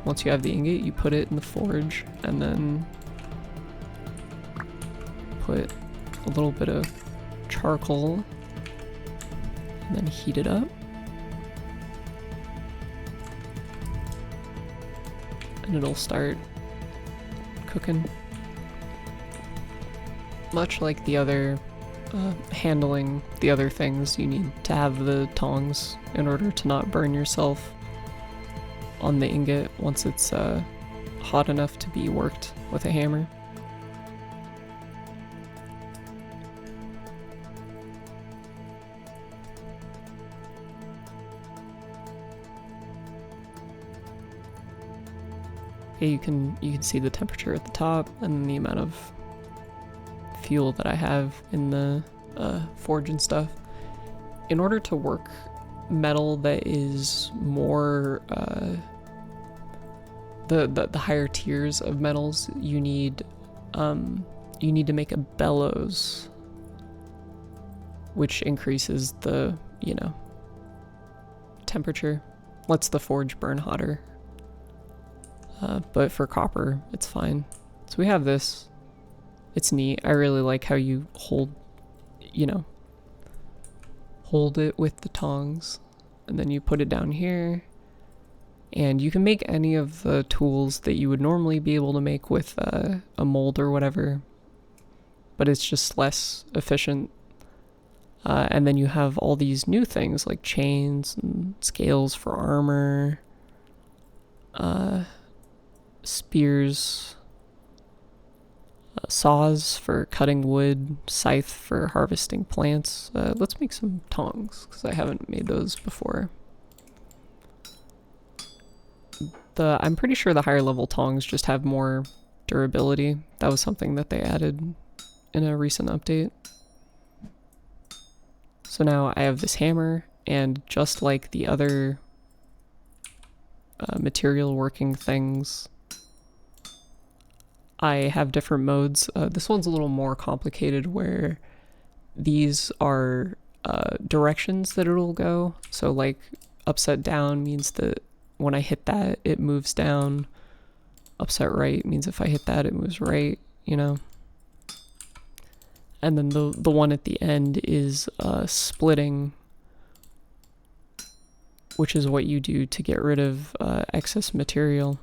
Once you have the ingot, you put it in the forge, and then put a little bit of charcoal and then heat it up, and it'll start cooking. Much like the other handling the other things, you need to have the tongs in order to not burn yourself on the ingot once it's hot enough to be worked with a hammer. Okay, you can see the temperature at the top and the amount of fuel that I have in the forge and stuff. In order to work metal that is more the higher tiers of metals, you need to make a bellows, which increases the, you know, temperature, lets the forge burn hotter. But for copper, it's fine. So we have this. It's neat. I really like how you hold it with the tongs, and then you put it down here, and you can make any of the tools that you would normally be able to make with a mold or whatever. but it's just less efficient. And then you have all these new things like chains and scales for armor, spears, saws for cutting wood, scythe for harvesting plants. Let's make some tongs, because I haven't made those before. I'm pretty sure the higher level tongs just have more durability. That was something that they added in a recent update. So now I have this hammer, and just like the other material working things, I have different modes. This one's a little more complicated, where these are directions that it'll go. So like upside down means that when I hit that, it moves down. Upside right means if I hit that, it moves right, you know? And then the one at the end is splitting, which is what you do to get rid of excess material.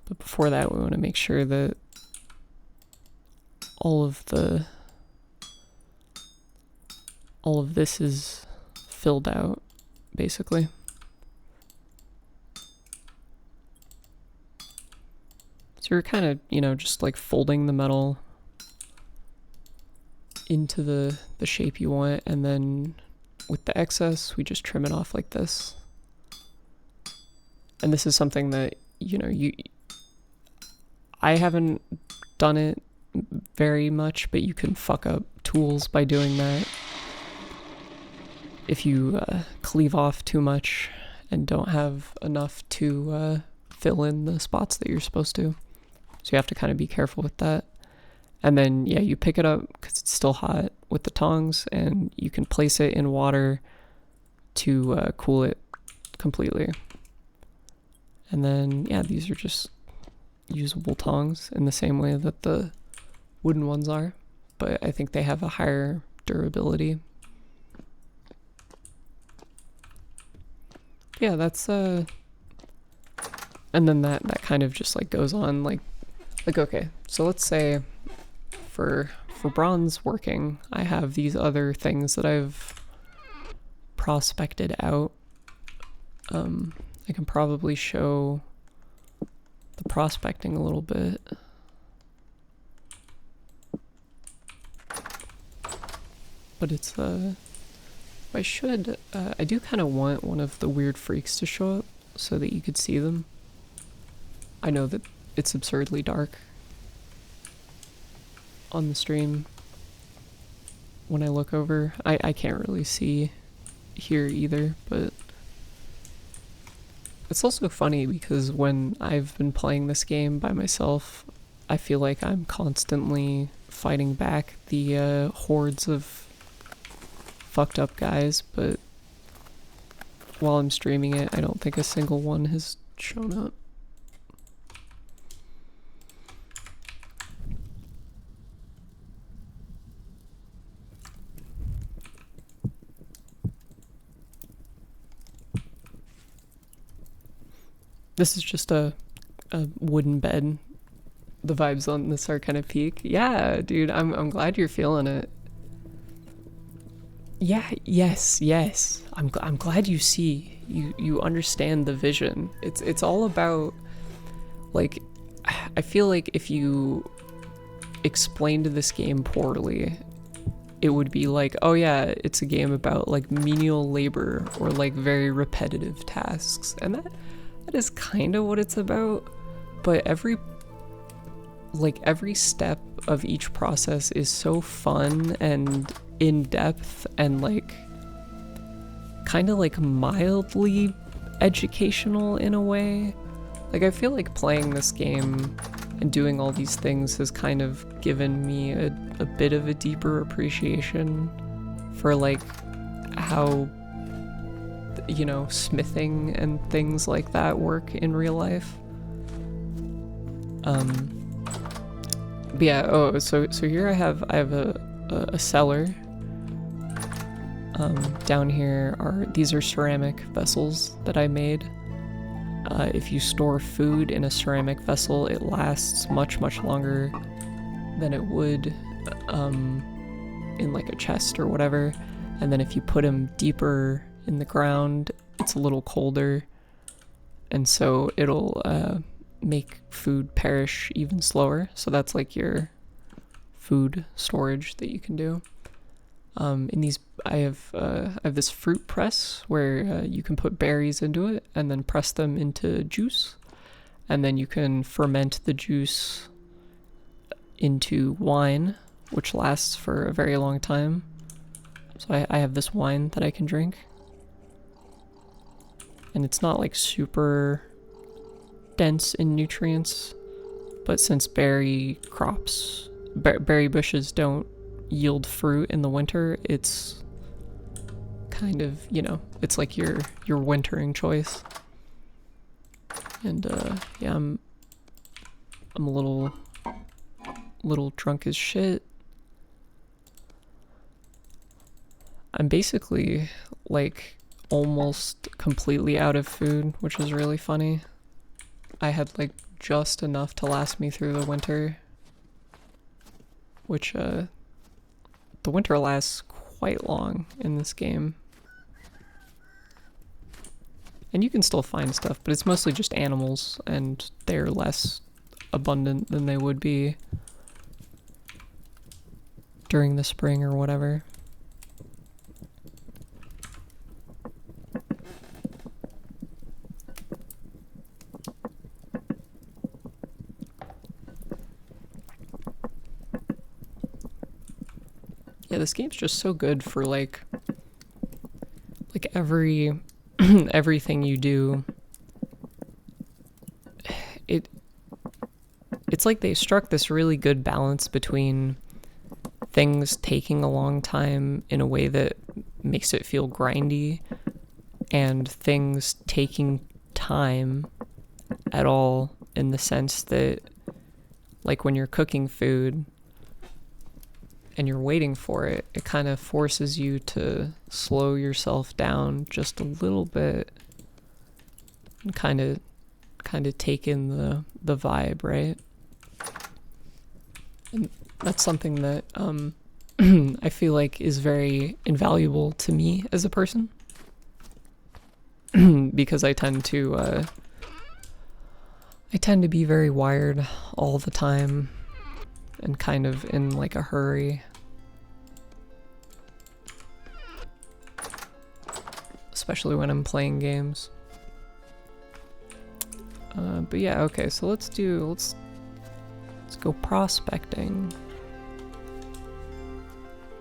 But before that, we want to make sure that all of this is filled out, basically. So you're kind of, you know, just like folding the metal into the shape you want, and then with the excess, we just trim it off like this. And this is something that, you know, I haven't done it very much, but you can fuck up tools by doing that. If you cleave off too much and don't have enough to fill in the spots that you're supposed to. So you have to kind of be careful with that. And then, yeah, you pick it up because it's still hot with the tongs, and you can place it in water to cool it completely. And then, yeah, these are just usable tongs in the same way that the wooden ones are, but I think they have a higher durability. Yeah, that's and then that kind of just like goes on like okay, so let's say for bronze working, I have these other things that I've prospected out. I can probably show the prospecting a little bit. But it's I do kind of want one of the weird freaks to show up so that you could see them. I know that it's absurdly dark on the stream when I look over. I can't really see here either, but it's also funny because when I've been playing this game by myself, I feel like I'm constantly fighting back the hordes of fucked up guys, but while I'm streaming it, I don't think a single one has shown up. This is just a wooden bed. The vibes on this are kind of peak. Yeah, dude, I'm glad you're feeling it. Yeah, yes. I'm glad you see. You understand the vision. It's all about, like, I feel like if you explained this game poorly, it would be like, oh yeah, it's a game about like menial labor or like very repetitive tasks, and that is kind of what it's about. But every step of each process is so fun and in depth and like kind of like mildly educational in a way. Like, I feel like playing this game and doing all these things has kind of given me a bit of a deeper appreciation for like how, you know, smithing and things like that work in real life. But yeah, oh, so here I have a cellar. Down here these are ceramic vessels that I made. if you store food in a ceramic vessel, it lasts much, much longer than it would in like a chest or whatever. And then if you put them deeper in the ground, it's a little colder, and so it'll make food perish even slower. So that's like your food storage that you can do. In these, I have this fruit press where you can put berries into it and then press them into juice, and then you can ferment the juice into wine, which lasts for a very long time. So I have this wine that I can drink, and it's not like super dense in nutrients, but since berry bushes don't yield fruit in the winter, it's kind of, you know, it's like your wintering choice. And yeah, I'm a little drunk as shit. I'm basically like almost completely out of food, which is really funny. I had like just enough to last me through the winter, which the winter lasts quite long in this game. And you can still find stuff, but it's mostly just animals, and they're less abundant than they would be during the spring or whatever. Yeah, this game's just so good for like every everything you do. It's like they struck this really good balance between things taking a long time in a way that makes it feel grindy, and things taking time at all, in the sense that, like, when you're cooking food and you're waiting for it, it kind of forces you to slow yourself down just a little bit and kind of take in the vibe, right? And that's something that I feel like is very invaluable to me as a person, because I tend to be very wired all the time and kind of in like a hurry. Especially when I'm playing games. But yeah, okay, so let's go prospecting.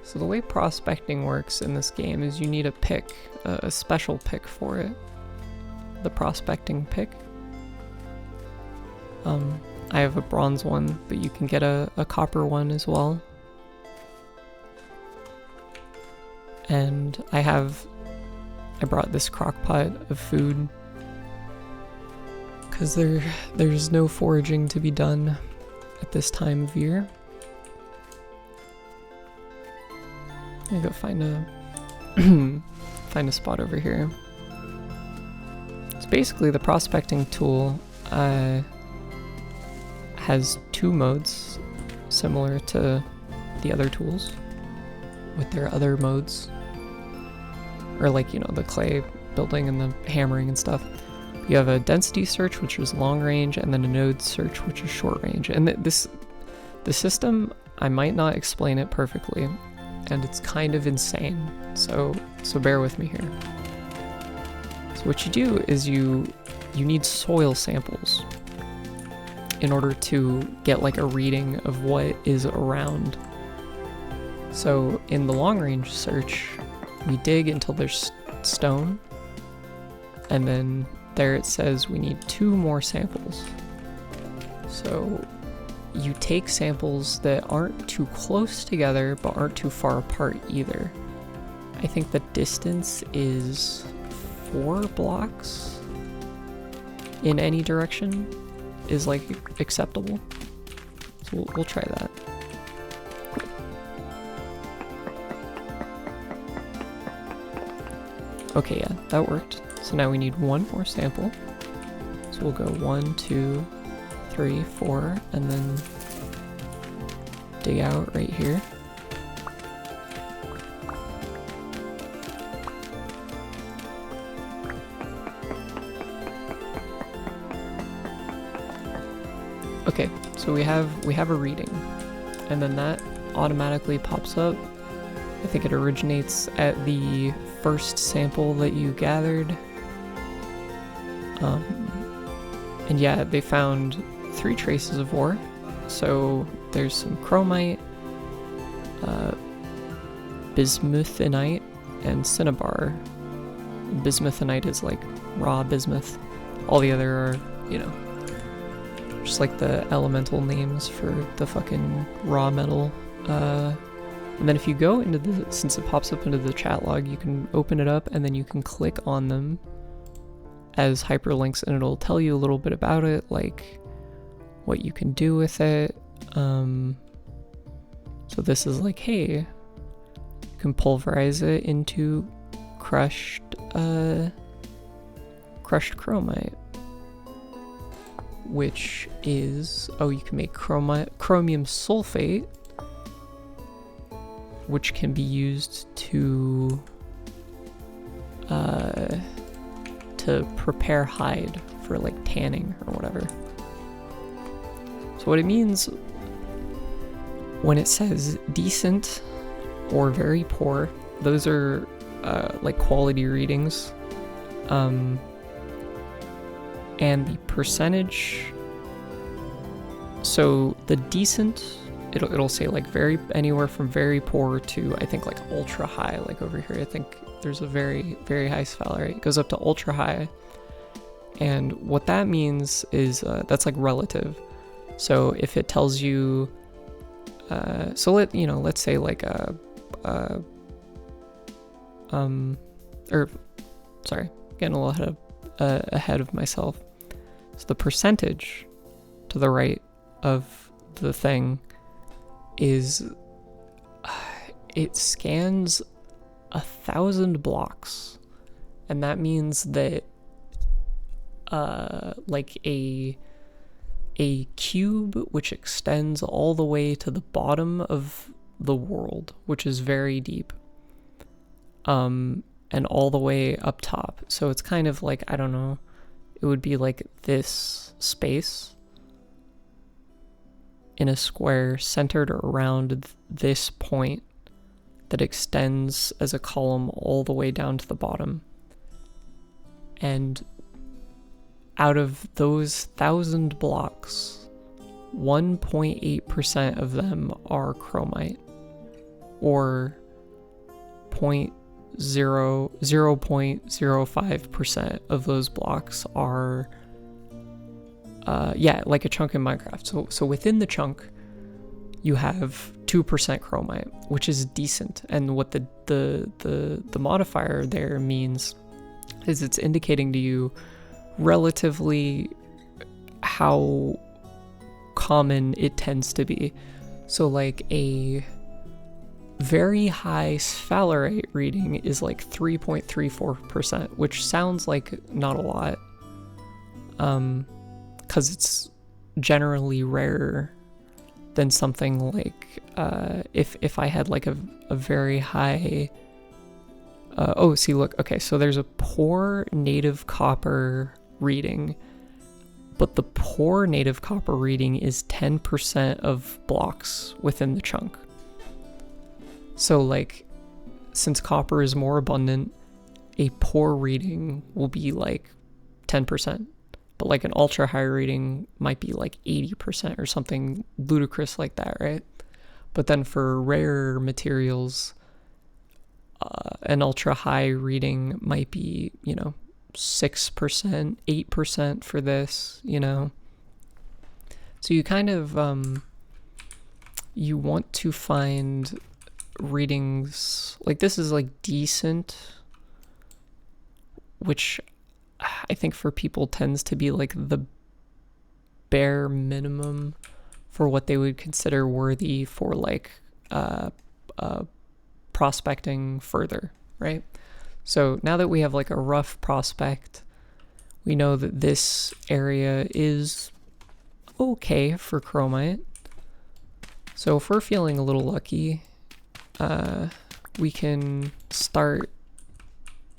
So the way prospecting works in this game is you need a pick, a special pick for it. The prospecting pick. I have a bronze one, but you can get a copper one as well. And I brought this crock pot of food because there's no foraging to be done at this time of year. I go find a spot over here. It's basically the prospecting tool has two modes similar to the other tools with their other modes, or like, you know, the clay building and the hammering and stuff. You have a density search, which is long range, and then a node search, which is short range. And the system, I might not explain it perfectly, and it's kind of insane, so bear with me here. So what you do is you need soil samples in order to get like a reading of what is around. So in the long range search, we dig until there's stone, and then there it says we need 2 more samples. So you take samples that aren't too close together but aren't too far apart either. I think the distance is 4 blocks in any direction is like acceptable. So we'll try that. Okay, yeah, that worked. So now we need 1 more sample. So we'll go 1, 2, 3, 4, and then dig out right here. Okay, so we have a reading, and then that automatically pops up. I think it originates at the first sample that you gathered. And yeah, they found 3 traces of ore. So there's some chromite, bismuthinite, and cinnabar. Bismuthinite is like raw bismuth. All the other are, you know, just like the elemental names for the fucking raw metal. And then if you go into the, since it pops up into the chat log, you can open it up and then you can click on them as hyperlinks and it'll tell you a little bit about it, like what you can do with it. So this is like, hey, you can pulverize it into crushed chromite, which is, oh, you can make chromium sulfate, which can be used to prepare hide for like tanning or whatever. So what it means when it says decent or very poor, those are like quality readings. And the percentage, so the decent, it'll say like very, anywhere from very poor to I think like ultra high. Like over here I think there's a very, very high sphalerite rate. It goes up to ultra high, and what that means is that's like relative. So if it tells you so let's say like or sorry, getting a little ahead of myself. So the percentage to the right of the thing is it scans 1,000 blocks, and that means that like a cube which extends all the way to the bottom of the world, which is very deep, and all the way up top. So it's kind of like, I don't know, it would be like this space in a square centered around this point that extends as a column all the way down to the bottom. And out of those 1,000 blocks, 1.8% of them are chromite, or 0.05% of those blocks are like a chunk in Minecraft. So within the chunk you have 2% chromite, which is decent. And what the modifier there means is it's indicating to you relatively how common it tends to be. So like a very high sphalerite reading is like 3.34%, which sounds like not a lot, because it's generally rarer than something like if I had like a very high oh, see, look, okay, so there's a poor native copper reading, but the poor native copper reading is 10% of blocks within the chunk. So like, since copper is more abundant, a poor reading will be like 10%, but like an ultra high reading might be like 80% or something ludicrous like that, right? But then for rare materials, an ultra high reading might be, 6%, 8% for this, So you kind of, you want to find readings, like this is like decent, which I think for people tends to be like the bare minimum for what they would consider worthy for like, prospecting further, right? So now that we have like a rough prospect, we know that this area is okay for chromite. So if we're feeling a little lucky, we can start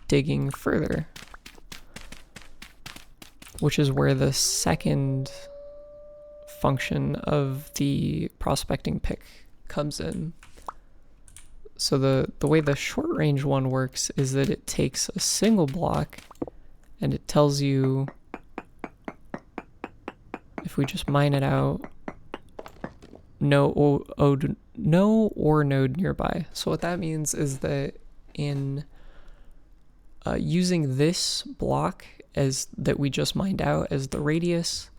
digging further, which is where the second function of the prospecting pick comes in. So the way the short range one works is that it takes a single block and it tells you, if we just mine it out, no or node nearby. So what that means is that in using this block as that we just mined out as the radius,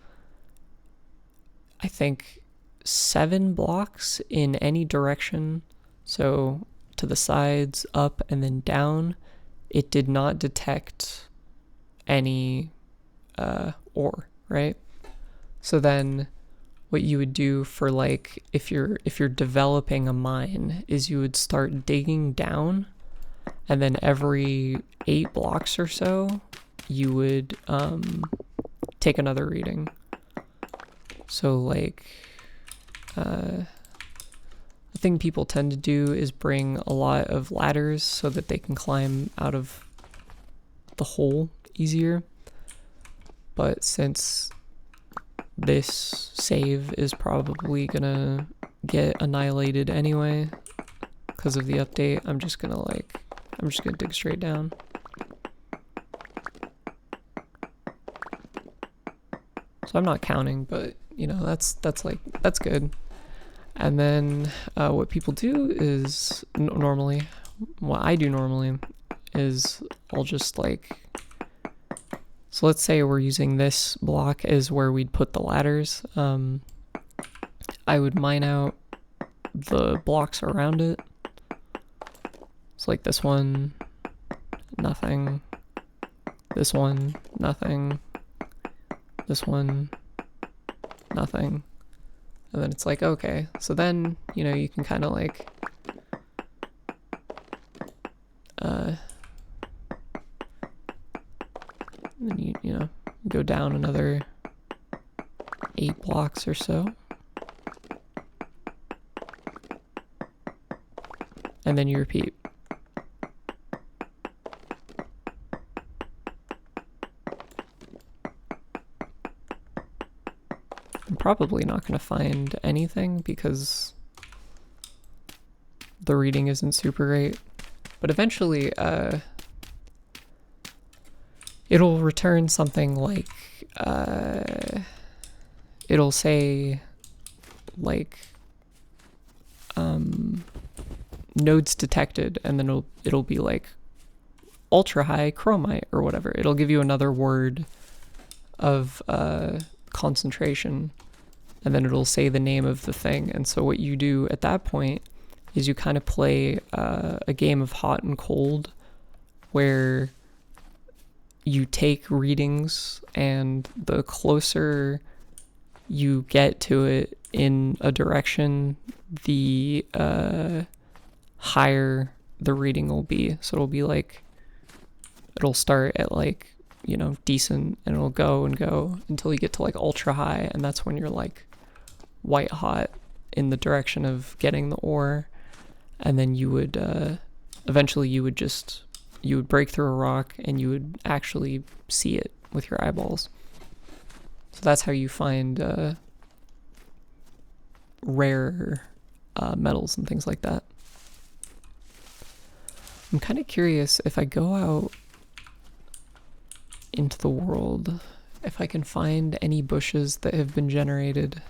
I think 7 blocks in any direction, so to the sides, up, and then down, it did not detect any ore, right? So then what you would do for, like, if you're developing a mine, is you would start digging down, and then every 8 blocks or so you would take another reading. So, like, the thing people tend to do is bring a lot of ladders so that they can climb out of the hole easier. But since this save is probably gonna get annihilated anyway because of the update, I'm just gonna dig straight down. So I'm not counting, but you know, that's good. And then what people do is normally, what I do normally is I'll just like, so let's say we're using this block as where we'd put the ladders. I would mine out the blocks around it. So like this one, nothing. This one, nothing. This one, nothing. And then it's like, okay, so then, you know, you can kind of like, then you know, go down another 8 blocks or so. And then you repeat. I'm probably not going to find anything because the reading isn't super great, but eventually it'll return something like it'll say like nodes detected, and then it'll be like ultra high chromite or whatever. It'll give you another word of concentration, and then it'll say the name of the thing. And so what you do at that point is you kind of play a game of hot and cold, where you take readings, and the closer you get to it in a direction, the higher the reading will be. So it'll be like, it'll start at like, you know, decent, and it'll go and go until you get to like ultra high, and that's when you're like white hot in the direction of getting the ore. And then you would eventually you would break through a rock and you would actually see it with your eyeballs. So that's how you find rare metals and things like that. I'm kind of curious, if I go out into the world, if I can find any bushes that have been generated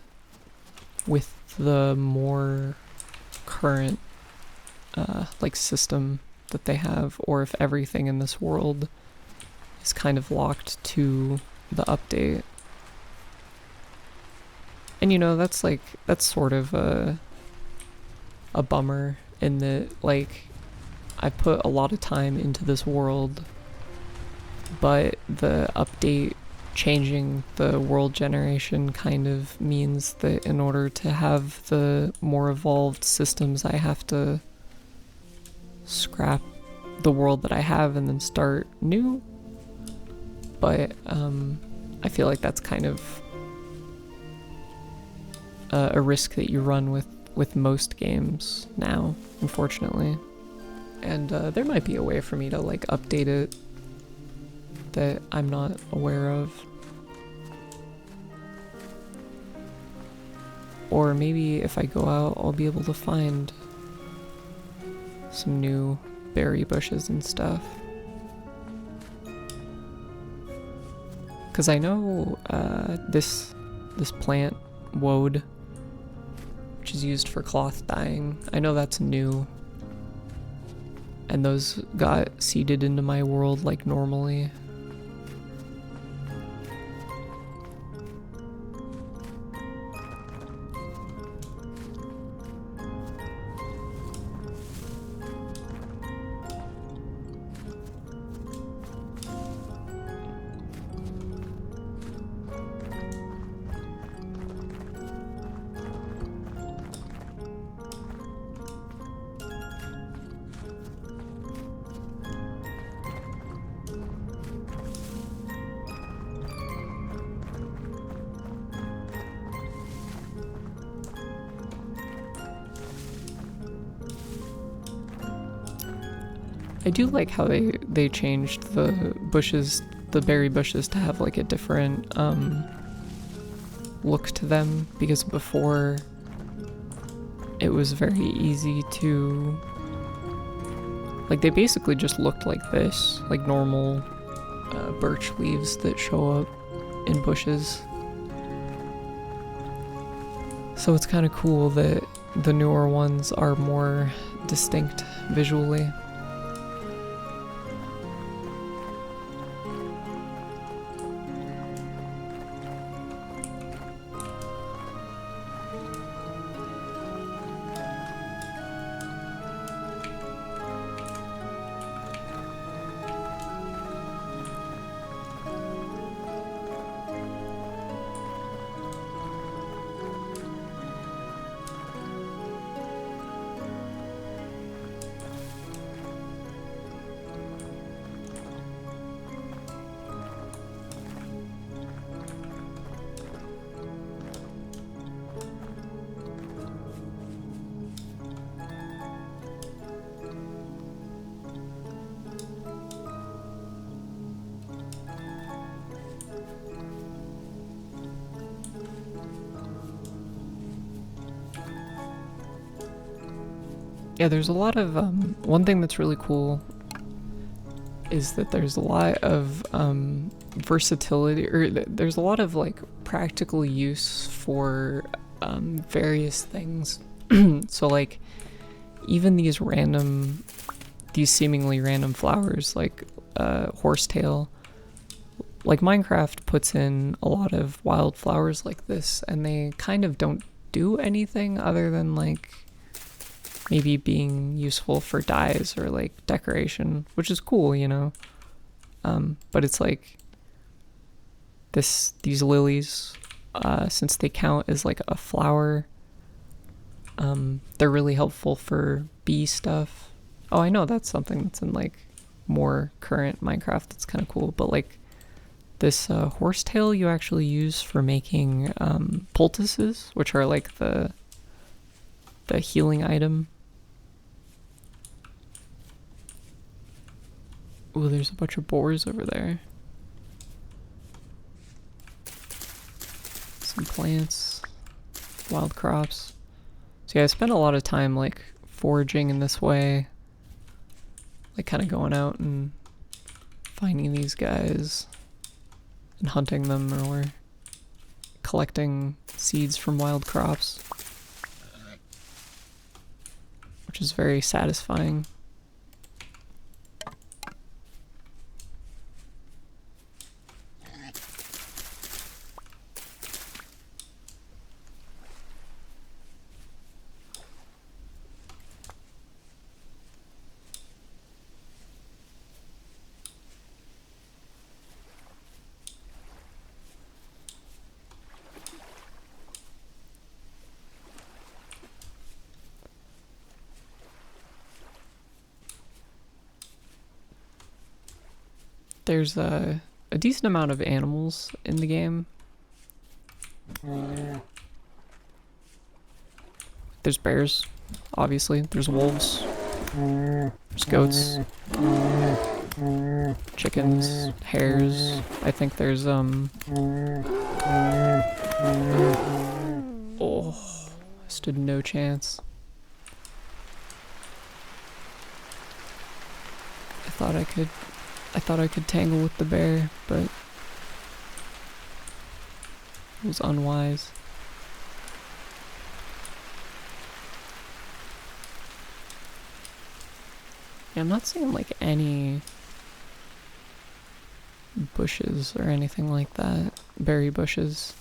with the more current like system that they have, or if everything in this world is kind of locked to the update. And you know, that's sort of a bummer, in that like I put a lot of time into this world, but the update changing the world generation kind of means that in order to have the more evolved systems, I have to scrap the world that I have and then start new. but I feel like that's kind of a risk that you run with most games now, unfortunately. And there might be a way for me to like update it that I'm not aware of. Or maybe if I go out, I'll be able to find some new berry bushes and stuff. Because I know this plant, woad, which is used for cloth dyeing, I know that's new. And those got seeded into my world like normally. I do like how they changed the bushes, the berry bushes, to have like a different look to them, because before it was very easy to, like, they basically just looked like this, like normal birch leaves that show up in bushes. So it's kind of cool that the newer ones are more distinct visually. Yeah, there's a lot of, one thing that's really cool is that there's a lot of versatility, or there's a lot of like practical use for various things. So like, even these seemingly random flowers, like horsetail, like Minecraft puts in a lot of wildflowers like this, and they kind of don't do anything other than like maybe being useful for dyes or like decoration, which is cool, you know. But it's like these lilies, since they count as like a flower, they're really helpful for bee stuff. Oh, I know that's something that's in like more current Minecraft that's kind of cool, but like this horsetail you actually use for making poultices, which are like the healing item. Ooh, there's a bunch of boars over there. Some plants, wild crops. So yeah, I spent a lot of time like foraging in this way, like kind of going out and finding these guys and hunting them, or collecting seeds from wild crops, which is very satisfying. There's a decent amount of animals in the game. There's bears, obviously. There's wolves. There's goats. Chickens. Hares. I think there's, oh, I stood no chance. I thought I could tangle with the bear, but it was unwise. Yeah, I'm not seeing like any bushes or anything like that. Berry bushes.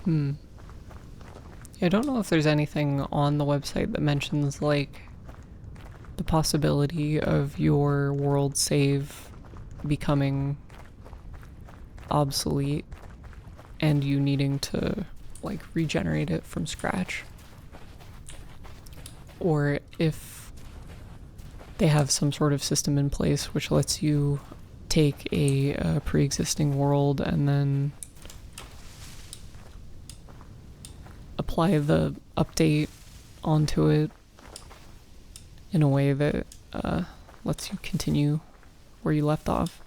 Yeah, I don't know if there's anything on the website that mentions like the possibility of your world save becoming obsolete and you needing to like regenerate it from scratch, or if they have some sort of system in place which lets you take a pre-existing world and then apply the update onto it in a way that lets you continue where you left off.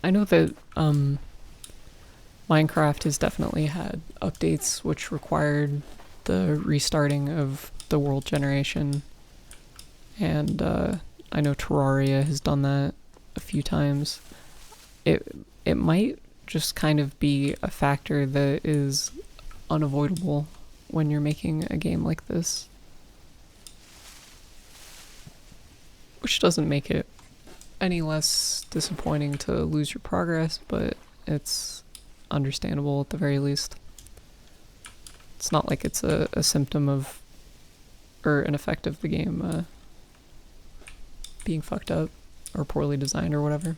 I know that Minecraft has definitely had updates which required the restarting of the world generation, and I know Terraria has done that a few times. It might just kind of be a factor that is unavoidable when you're making a game like this, which doesn't make it any less disappointing to lose your progress, but it's understandable at the very least. It's not like it's a symptom of, or an effect of the game being fucked up or poorly designed or whatever.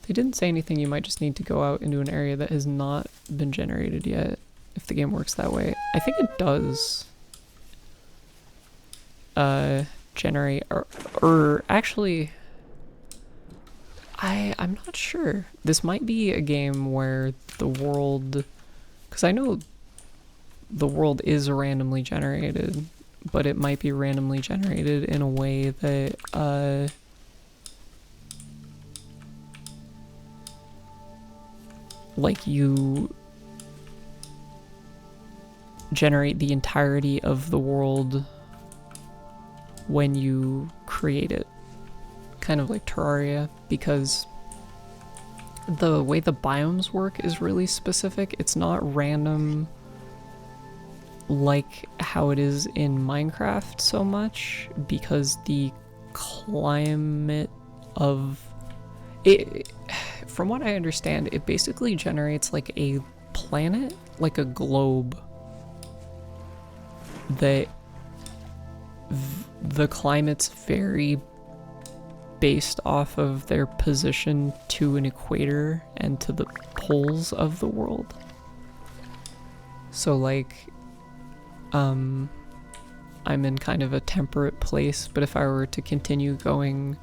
If they didn't say anything, you might just need to go out into an area that has not been generated yet, if the game works that way. I think it does generate, or actually, I'm not sure. This might be a game where the world, because I know the world is randomly generated, but it might be randomly generated in a way that like you generate the entirety of the world when you create it, kind of like Terraria, because the way the biomes work is really specific. It's not random like how it is in Minecraft so much, because the climate of it, from what I understand, it basically generates like a planet, like a globe, that the climates vary based off of their position to an equator and to the poles of the world. So like, I'm in kind of a temperate place, but if I were to continue going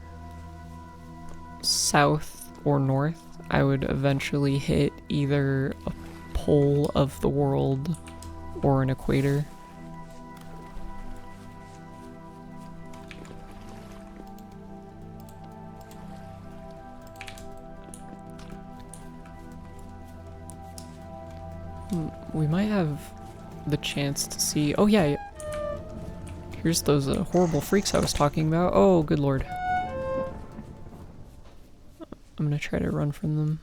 south or north, I would eventually hit either a pole of the world or an equator. We might have the chance to see... Oh yeah, here's those horrible freaks I was talking about. Oh, good lord. I'm gonna try to run from them.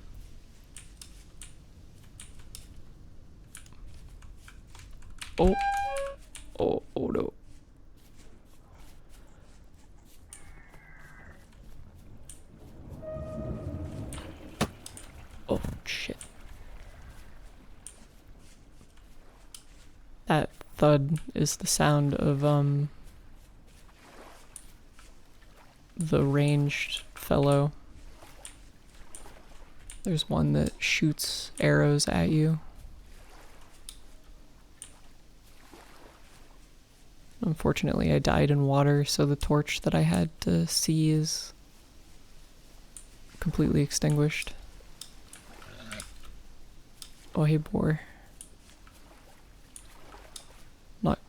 Oh. Oh, oh no. Oh, shit. That thud is the sound of, the ranged fellow. There's one that shoots arrows at you. Unfortunately, I died in water, so the torch that I had to see is completely extinguished. Oh, hey, boar. Not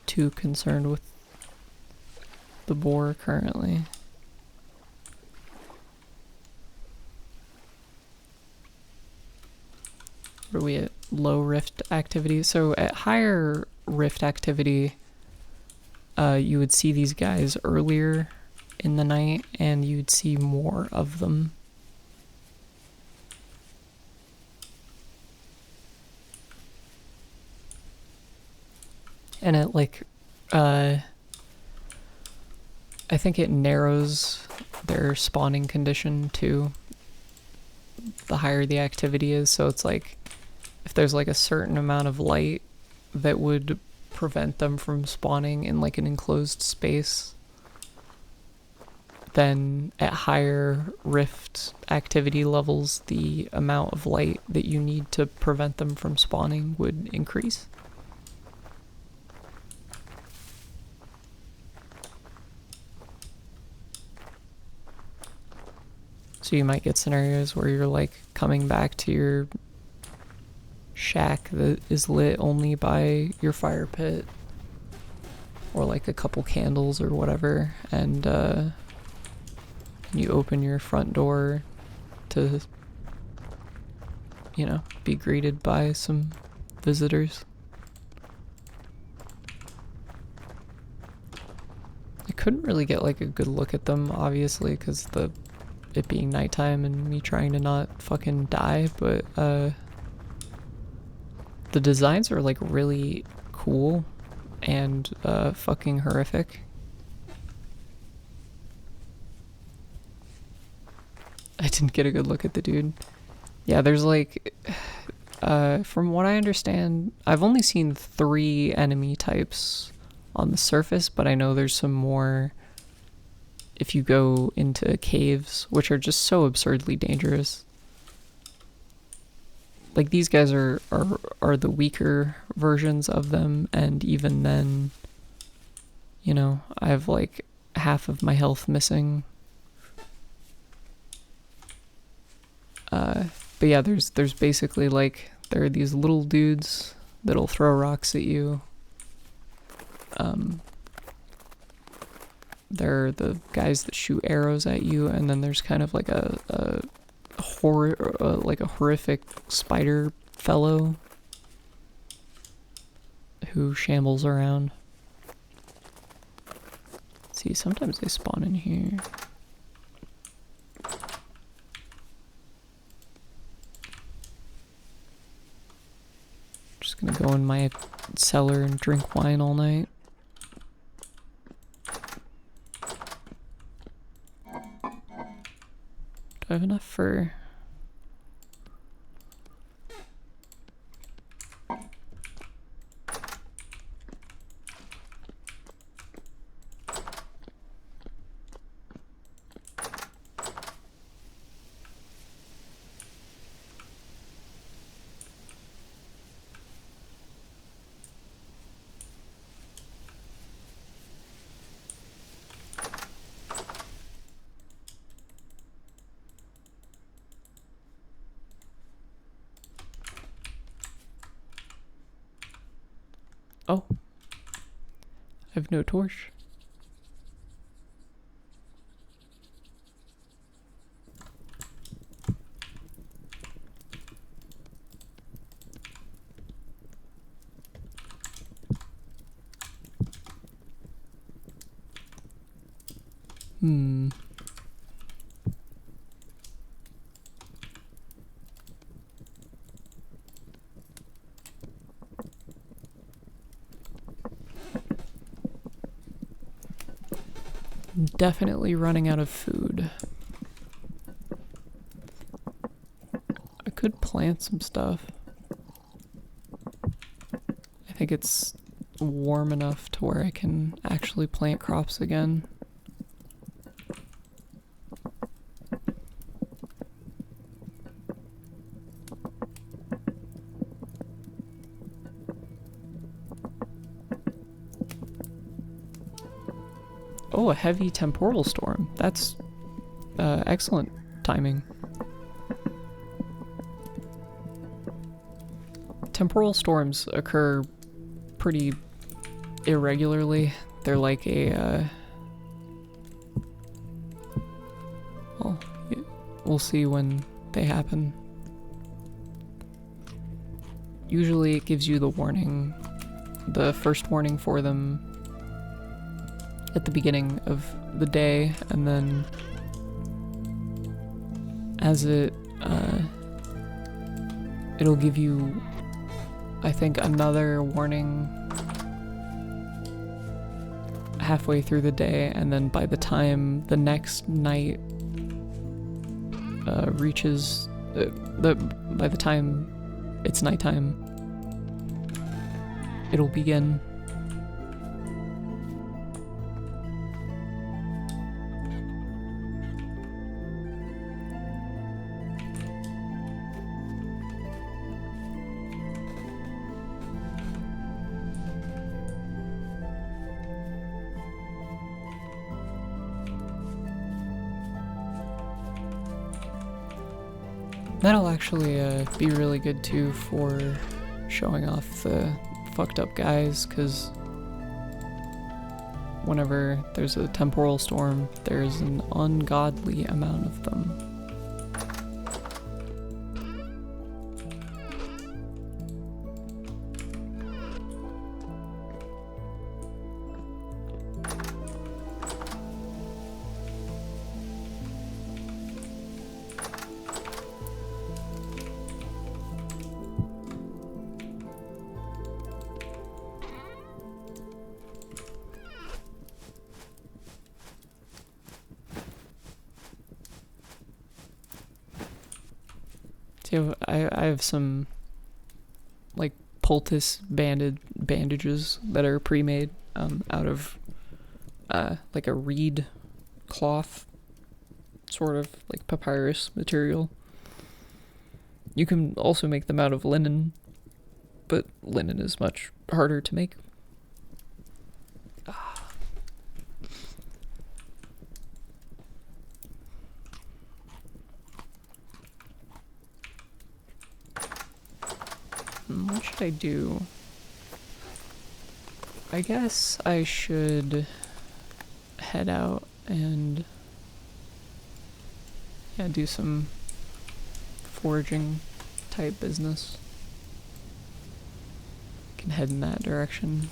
too concerned with the boar currently. What are we at? Low rift activity. So at higher rift activity, you would see these guys earlier in the night, and you'd see more of them. And it I think it narrows their spawning condition too, the higher the activity is. So it's like, if there's like a certain amount of light that would prevent them from spawning in like an enclosed space, then at higher rift activity levels, the amount of light that you need to prevent them from spawning would increase. So you might get scenarios where you're like coming back to your shack that is lit only by your fire pit or like a couple candles or whatever, and you open your front door to, you know, be greeted by some visitors. I couldn't really get like a good look at them, obviously, because it being nighttime and me trying to not fucking die, but the designs are like really cool and fucking horrific. I didn't get a good look at the dude. Yeah, there's like, from what I understand, I've only seen 3 enemy types on the surface, but I know there's some more if you go into caves, which are just so absurdly dangerous. Like, these guys are the weaker versions of them, and even then, you know, I have like half of my health missing. But yeah, there's basically like, there are these little dudes that'll throw rocks at you. They're the guys that shoot arrows at you, and then there's kind of like a horrific spider fellow who shambles around. See, sometimes they spawn in here. Just gonna go in my cellar and drink wine all night. Do I have enough for... Oh, I have no torch. Definitely running out of food. I could plant some stuff. I think it's warm enough to where I can actually plant crops again. Oh, a heavy temporal storm. That's excellent timing. Temporal storms occur pretty irregularly. They're like a, well, we'll see when they happen. Usually it gives you the warning, the first warning for them at the beginning of the day, and then as it'll give you, I think, another warning halfway through the day, and then by the time the next night reaches, by the time it's nighttime, it'll begin. That'll actually be really good too for showing off the fucked up guys, because whenever there's a temporal storm, there's an ungodly amount of them. So I have some like poultice bandages that are pre-made out of like a reed cloth, sort of like papyrus material. You can also make them out of linen, but linen is much harder to make. What should I do? I guess I should head out and do some foraging type business. Can head in that direction.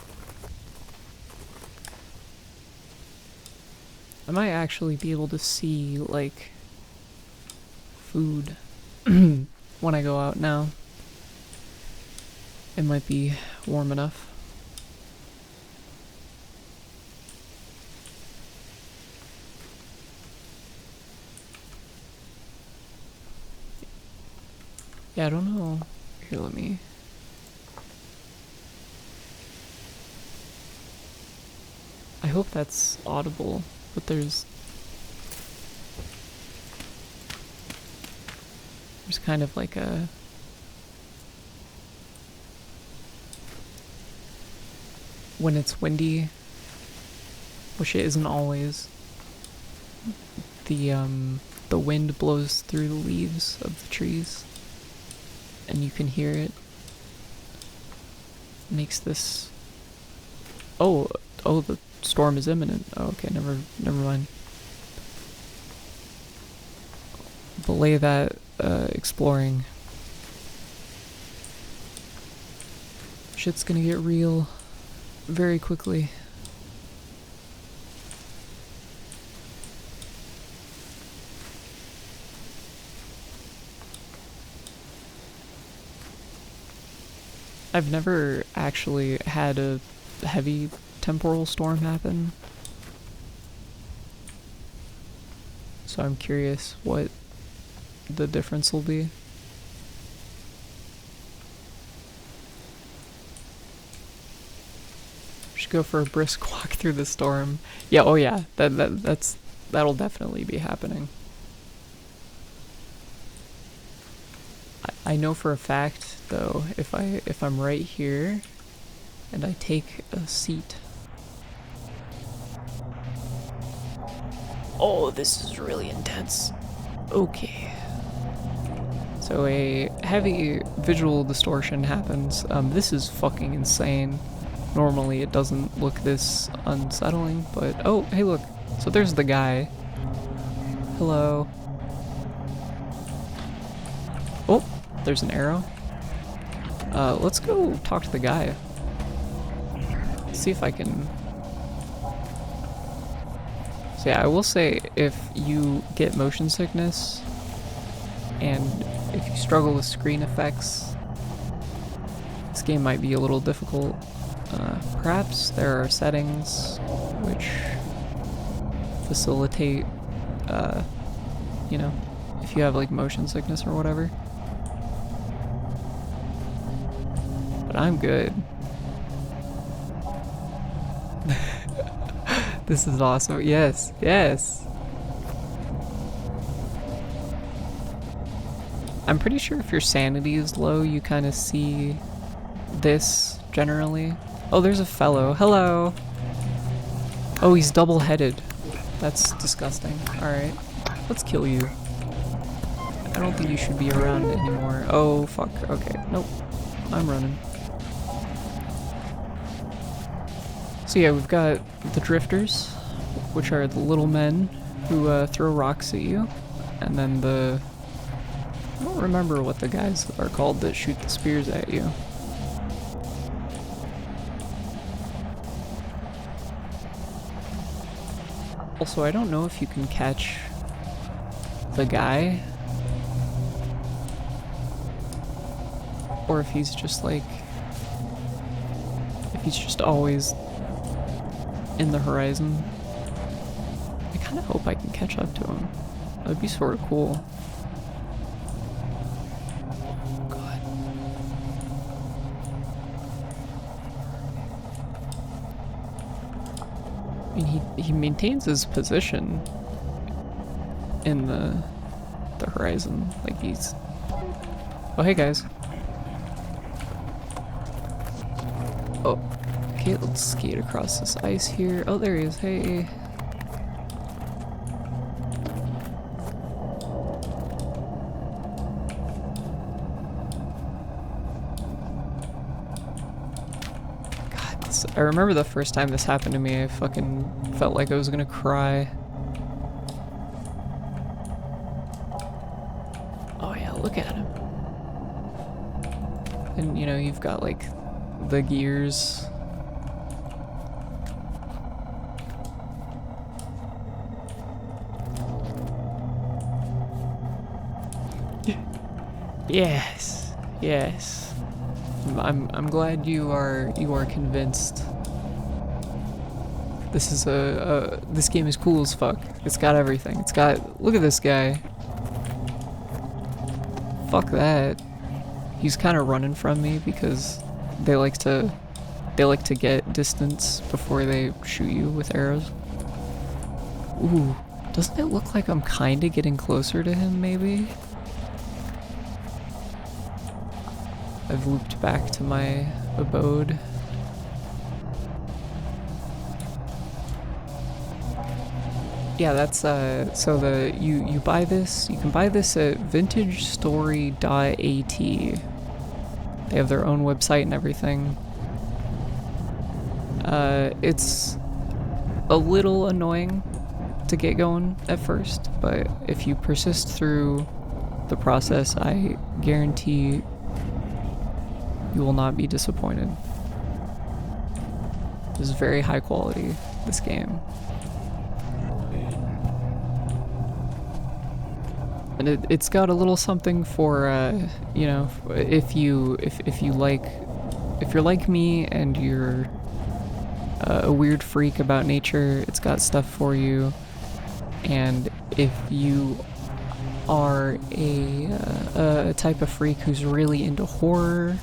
I might actually be able to see like food when I go out now. It might be warm enough. Yeah, I don't know. Here, let me... I hope that's audible, but there's kind of like a... when it's windy, which it isn't always, the wind blows through the leaves of the trees, and you can hear it. Makes this... Oh, the storm is imminent. Oh, okay, never mind. Belay that exploring. Shit's gonna get real very quickly. I've never actually had a heavy temporal storm happen, so I'm curious what the difference will be. Should go for a brisk walk through the storm. Yeah, oh yeah, that'll definitely be happening. I know for a fact though, if I'm right here and I take a seat Oh, this is really intense. Okay. So a heavy visual distortion happens. This is fucking insane. Normally it doesn't look this unsettling, but oh, hey look. So there's the guy. Hello. Oh, there's an arrow. Let's go talk to the guy. See if I can... So yeah, I will say if you get motion sickness and if you struggle with screen effects, this game might be a little difficult. Perhaps there are settings which facilitate, you know, if you have like motion sickness or whatever. But I'm good. This is awesome. Yes, yes. I'm pretty sure if your sanity is low, you kind of see this generally. Oh, there's a fellow. Hello. Oh, he's double-headed. That's disgusting. Alright. Let's kill you. I don't think you should be around anymore. Oh, fuck. Okay. Nope. I'm running. So yeah, we've got the drifters, which are the little men who throw rocks at you. And then the... I don't remember what the guys are called that shoot the spears at you. Also, I don't know if you can catch the guy, or if he's just like, if he's just always in the horizon. I kind of hope I can catch up to him. That'd be sort of cool. Oh, God. I mean, he maintains his position in the horizon, like he's... Oh, hey guys. Oh, okay, let's skate across this ice here. Oh, there he is. Hey. God, I remember the first time this happened to me, I fucking felt like I was gonna cry. Oh yeah, look at him. And you know, you've got like the gears. Yes, yes. I'm glad you are convinced. This is this game is cool as fuck. It's got everything. It's got, look at this guy. Fuck that. He's kind of running from me because they like to get distance before they shoot you with arrows. Ooh, doesn't it look like I'm kind of getting closer to him, maybe? I've looped back to my abode. Yeah, that's so you buy this, you can buy this at vintagestory.at. They have their own website and everything. It's a little annoying to get going at first, but if you persist through the process, I guarantee you will not be disappointed. This is very high quality, this game. And it's got a little something for, you know, if you're like me and you're a weird freak about nature, it's got stuff for you. And if you are a type of freak who's really into horror,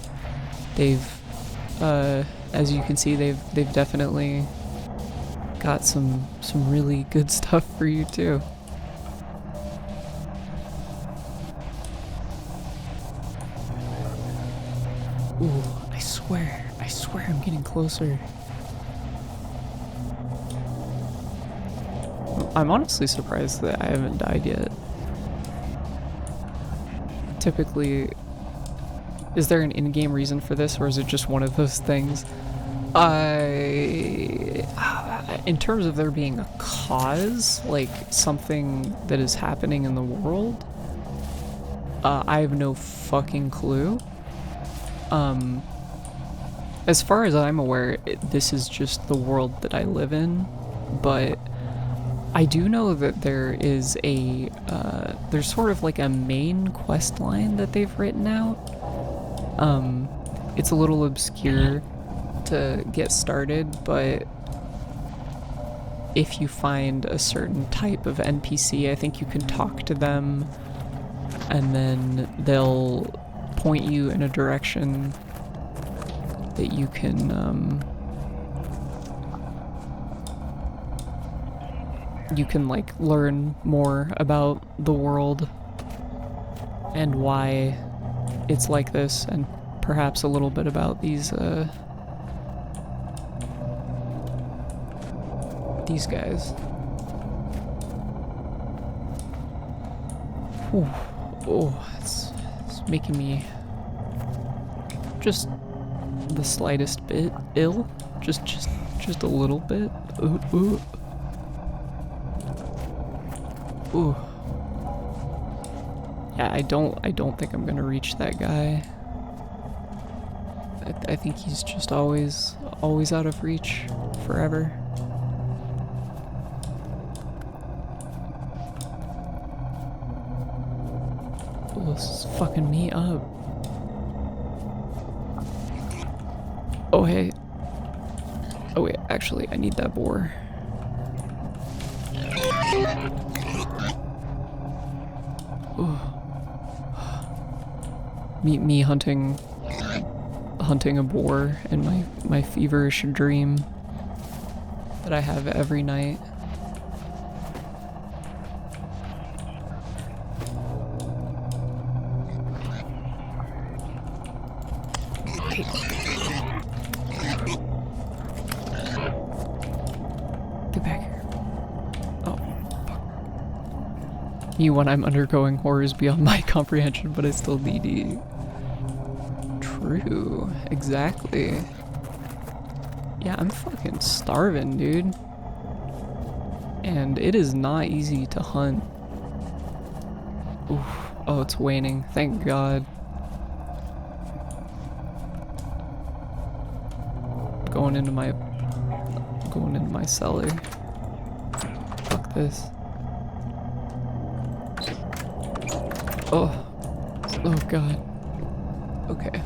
they've, as you can see, they've definitely got some really good stuff for you too. Ooh, I swear I'm getting closer. I'm honestly surprised that I haven't died yet. Typically, is there an in-game reason for this, or is it just one of those things? In terms of there being a cause, like something that is happening in the world, I have no fucking clue. As far as I'm aware, this is just the world that I live in, but I do know that there is a, there's sort of like a main quest line that they've written out. It's a little obscure to get started, but if you find a certain type of NPC, I think you can talk to them, and then they'll point you in a direction that you can, like learn more about the world and why it's like this, and perhaps a little bit about these guys. Whew. Oh, it's making me just the slightest bit ill. Just a little bit. Ooh, ooh. Ooh. Yeah, I don't think I'm gonna reach that guy. I think he's just always out of reach forever. Oh, this is fucking me up. Oh, hey. Oh, wait, actually, I need that boar. Ooh. Me hunting a boar in my feverish dream that I have every night. Get back here. Oh, fuck. Me when I'm undergoing horrors beyond my comprehension, but I still need you. True. Exactly. Yeah, I'm fucking starving, dude. And it is not easy to hunt. Oof. Oh, it's waning. Thank God. Going into my cellar. Fuck this. Oh. Oh God. Okay.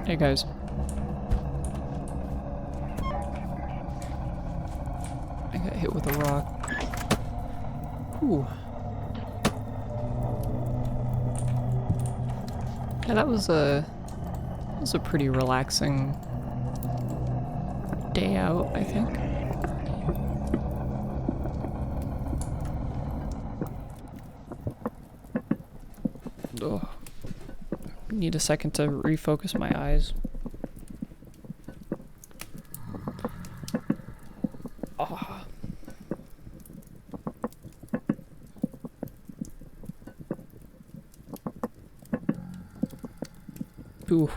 Hey guys. I got hit with a rock. Ooh. Yeah, that was a pretty relaxing day out, I think. Oh. Need a second to refocus my eyes. Oh. Ooh.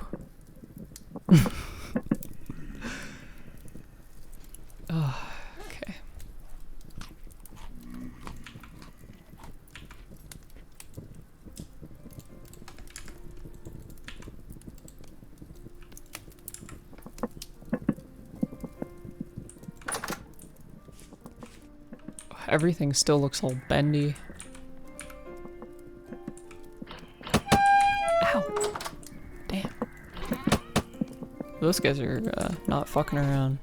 Oh, okay. Everything still looks all bendy. Ow! Damn. Those guys are not fucking around.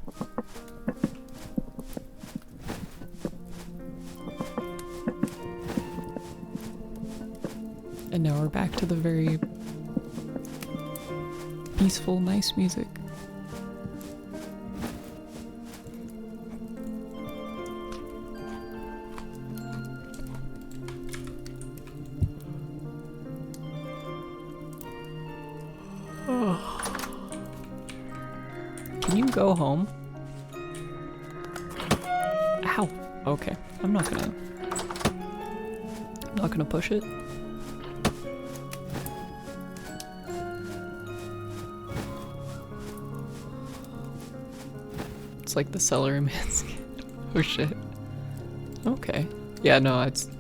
And now we're back to the very peaceful, nice music. go home? Ow. Okay, I'm not gonna push it. It's like the celery man skin. Oh shit. Okay. Yeah, no, it's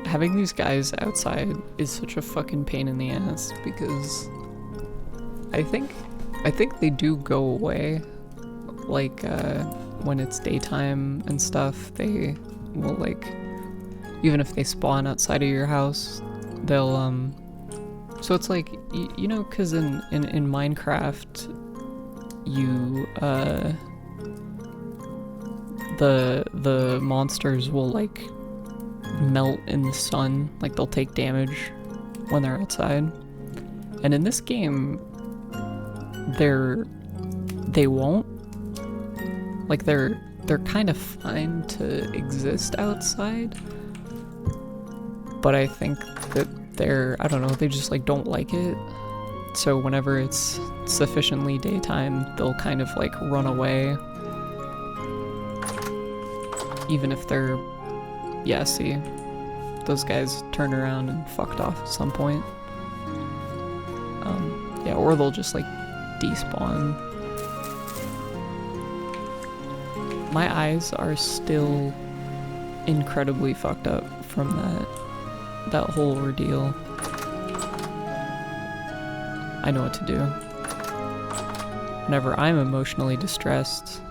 having these guys outside is such a fucking pain in the ass because I think they do go away. Like when it's daytime and stuff, they will, like, even if they spawn outside of your house, they'll so it's like you know, because in Minecraft you the monsters will like melt in the sun, like they'll take damage when they're outside. And in this game they won't. Like they're kind of fine to exist outside. But I think that I don't know, they just like don't like it. So whenever it's sufficiently daytime, they'll kind of like run away. Even if they're, yeah, see, those guys turned around and fucked off at some point. Yeah, or they'll just like despawn. My eyes are still incredibly fucked up from that whole ordeal. I know what to do. Whenever I'm emotionally distressed,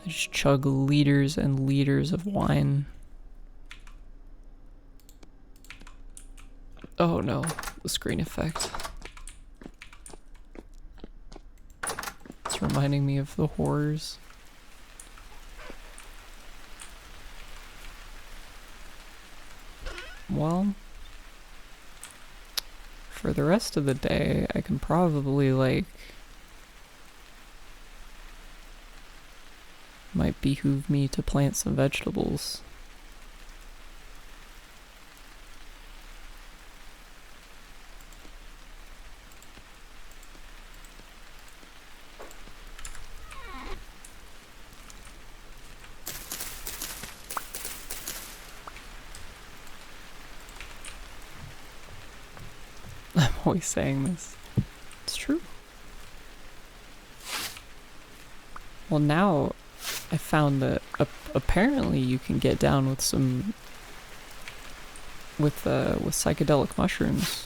I just chug liters and liters of wine. Oh no, the screen effect. It's reminding me of the horrors. Well, for the rest of the day, I can probably, like, might behoove me to plant some vegetables. I'm always saying this. It's true. Well, now I found that apparently you can get down with some with psychedelic mushrooms,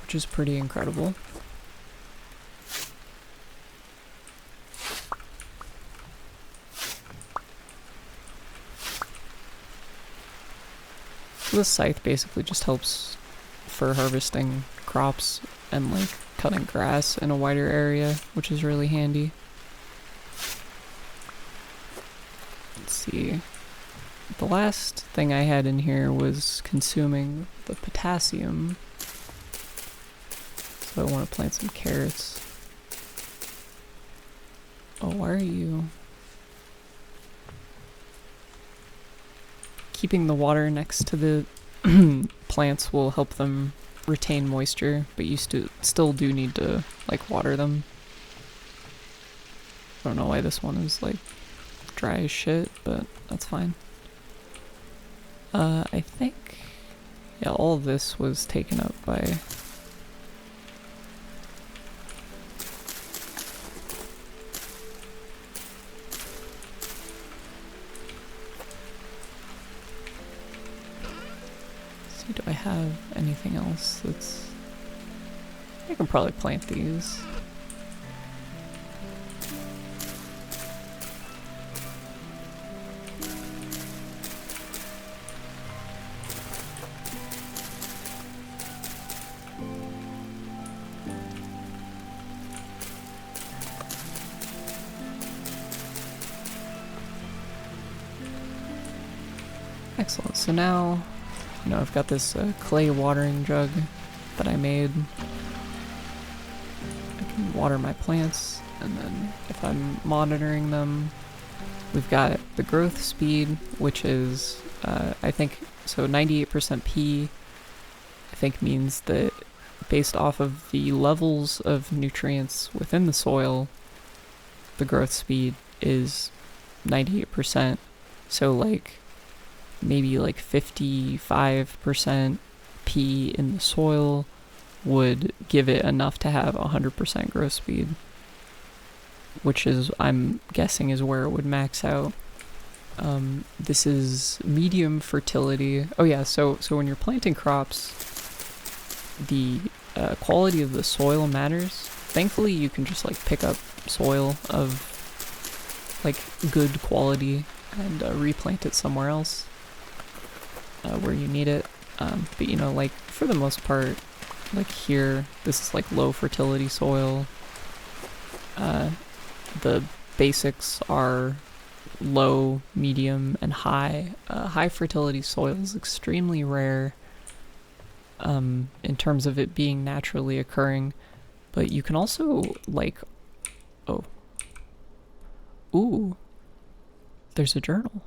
which is pretty incredible. So this scythe basically just helps for harvesting crops and like cutting grass in a wider area, which is really handy. Let's see. The last thing I had in here was consuming the potassium. So I want to plant some carrots. Oh, why are you? Keeping the water next to the plants will help them retain moisture, but you still do need to like water them. I don't know why this one is like dry as shit, but that's fine. I think, yeah, all of this was taken up by do I have anything else that's... I can probably plant these. Excellent, so now you know, I've got this clay watering jug that I made. I can water my plants, and then if I'm monitoring them, we've got the growth speed, which is, I think, So 98% P, I think, means that based off of the levels of nutrients within the soil, the growth speed is 98%. So like maybe like 55% P in the soil would give it enough to have 100% growth speed, which is, I'm guessing, is where it would max out. This is medium fertility. Oh yeah, so when you're planting crops, the quality of the soil matters. Thankfully, you can just like pick up soil of like good quality and replant it somewhere else where you need it. But you know, like for the most part, like here, this is like low fertility soil. The basics are low, medium, and high. High fertility soil is extremely rare in terms of it being naturally occurring, but you can also like, oh, ooh, there's a journal.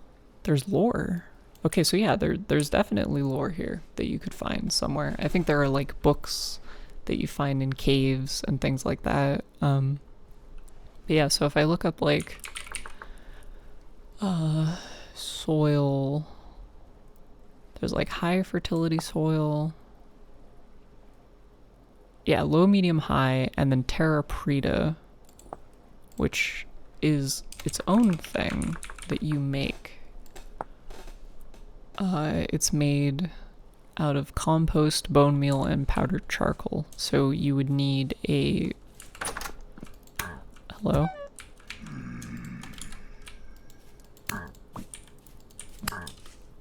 There's lore. Okay, so yeah, there's definitely lore here that you could find somewhere. I think there are like books that you find in caves and things like that. But yeah, so if I look up like soil, there's like high fertility soil. Yeah, low, medium, high, and then terra preta, which is its own thing that you make. It's made out of compost, bone meal, and powdered charcoal. So you would need a... Hello?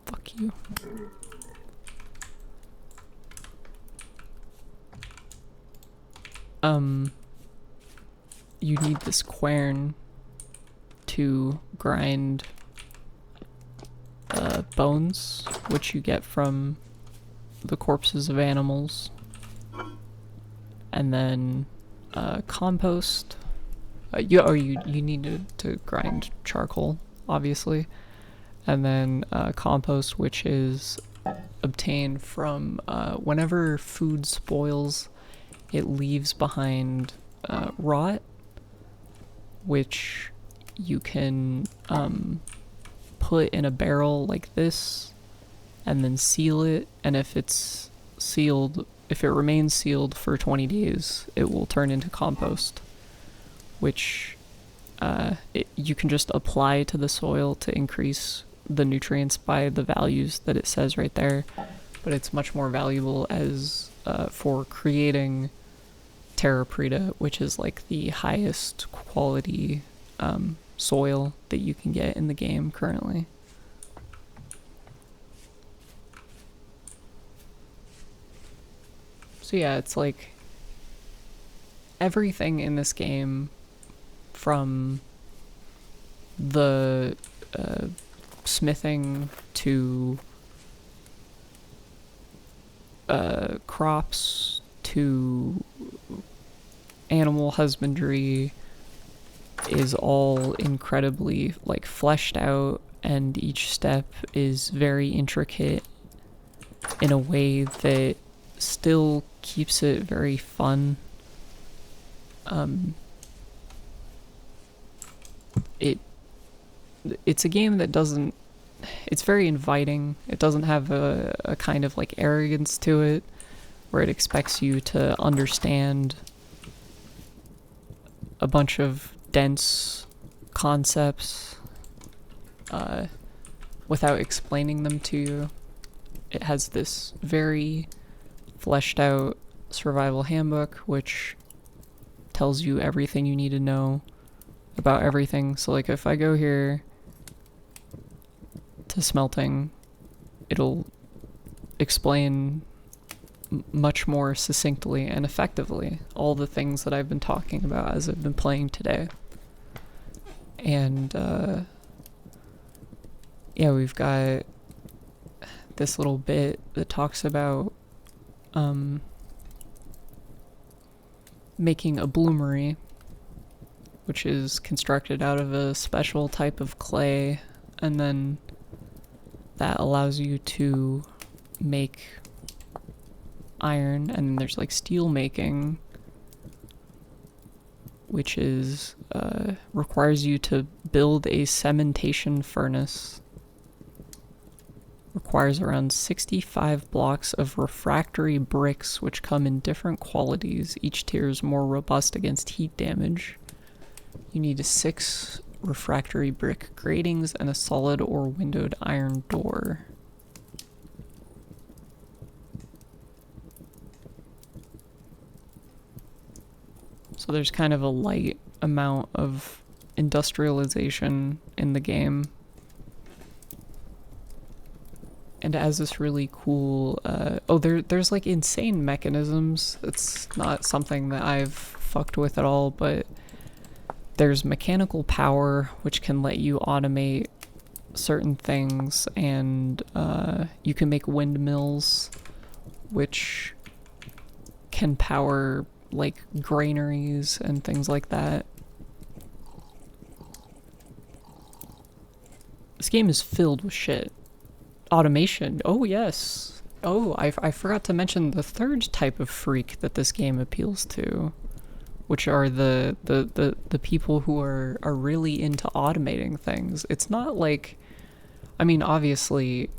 Fuck you. You need this quern to grind bones, which you get from the corpses of animals, and then compost. You need to grind charcoal, obviously, and then compost, which is obtained from whenever food spoils, it leaves behind rot, which you can put in a barrel like this and then seal it, and if it's sealed, if it remains sealed for 20 days, it will turn into compost, which you can just apply to the soil to increase the nutrients by the values that it says right there, but it's much more valuable as for creating terra preta, which is like the highest quality soil that you can get in the game currently. So yeah, it's like everything in this game, from the smithing to crops to animal husbandry, is all incredibly like fleshed out, and each step is very intricate in a way that still keeps it very fun. It's a game that doesn't, it's very inviting. It doesn't have a kind of like arrogance to it where it expects you to understand a bunch of dense concepts without explaining them to you. It has this very fleshed out survival handbook which tells you everything you need to know about everything. So like if I go here to smelting, it'll explain much more succinctly and effectively all the things that I've been talking about as I've been playing today. And yeah, we've got this little bit that talks about making a bloomery, which is constructed out of a special type of clay, and then that allows you to make iron, and then there's like steel making, which is requires you to build a cementation furnace. Requires around 65 blocks of refractory bricks, which come in different qualities. Each tier is more robust against heat damage. You need 6 refractory brick gratings and a solid or windowed iron door. So there's kind of a light amount of industrialization in the game. And it has this really cool, there's like insane mechanisms. It's not something that I've fucked with at all, but there's mechanical power, which can let you automate certain things, and you can make windmills, which can power like granaries and things like that. This game is filled with shit. Automation. Oh yes. Oh, I forgot to mention the third type of freak that this game appeals to, which are the people who are really into automating things. It's not like, I mean, obviously,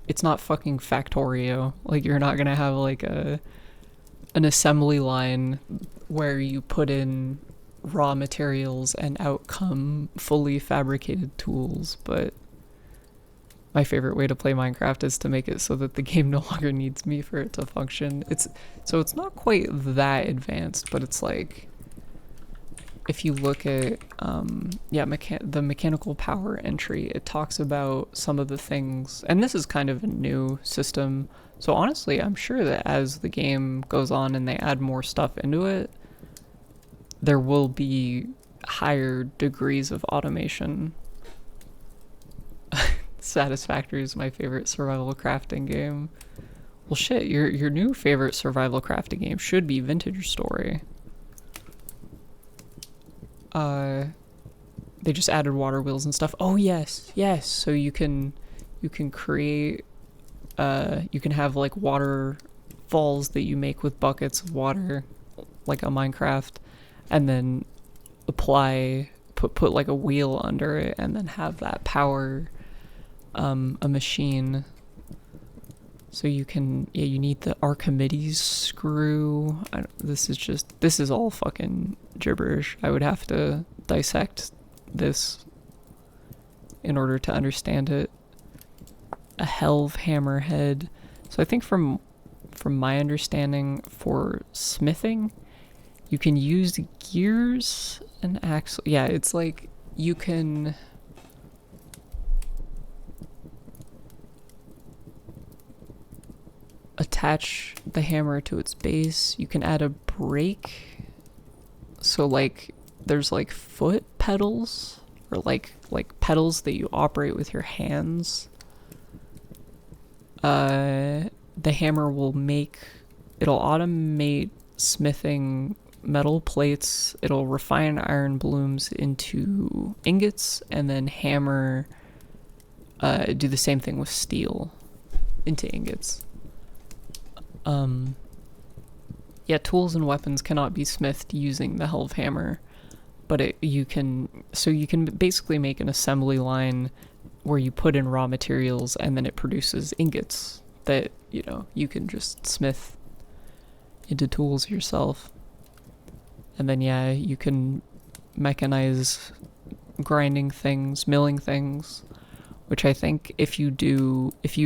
it's not fucking Factorio. Like, you're not gonna have like an assembly line where you put in raw materials and out come fully fabricated tools, but my favorite way to play Minecraft is to make it so that the game no longer needs me for it to function. It's not quite that advanced, but it's like, if you look at the mechanical power entry, it talks about some of the things, and this is kind of a new system. So honestly, I'm sure that as the game goes on and they add more stuff into it, there will be higher degrees of automation. Satisfactory is my favorite survival crafting game. Well shit, your new favorite survival crafting game should be Vintage Story. They just added water wheels and stuff. Oh yes, so you can create you can have like waterfalls that you make with buckets of water, like a Minecraft, and then put like a wheel under it and then have that power a machine. So you can, you need the Archimedes screw. This is all fucking gibberish. I would have to dissect this in order to understand it. A helve hammerhead. So I think from my understanding, for smithing, you can use gears and axle. Yeah, it's like you can attach the hammer to its base. You can add a brake. So like there's like foot pedals, or like pedals that you operate with your hands. The hammer will it'll automate smithing metal plates. It'll refine iron blooms into ingots, and then hammer do the same thing with steel into ingots. Yeah, tools and weapons cannot be smithed using the helve hammer, but you can basically make an assembly line where you put in raw materials and then it produces ingots that, you can just smith into tools yourself. And then you can mechanize grinding things, milling things, which I think if you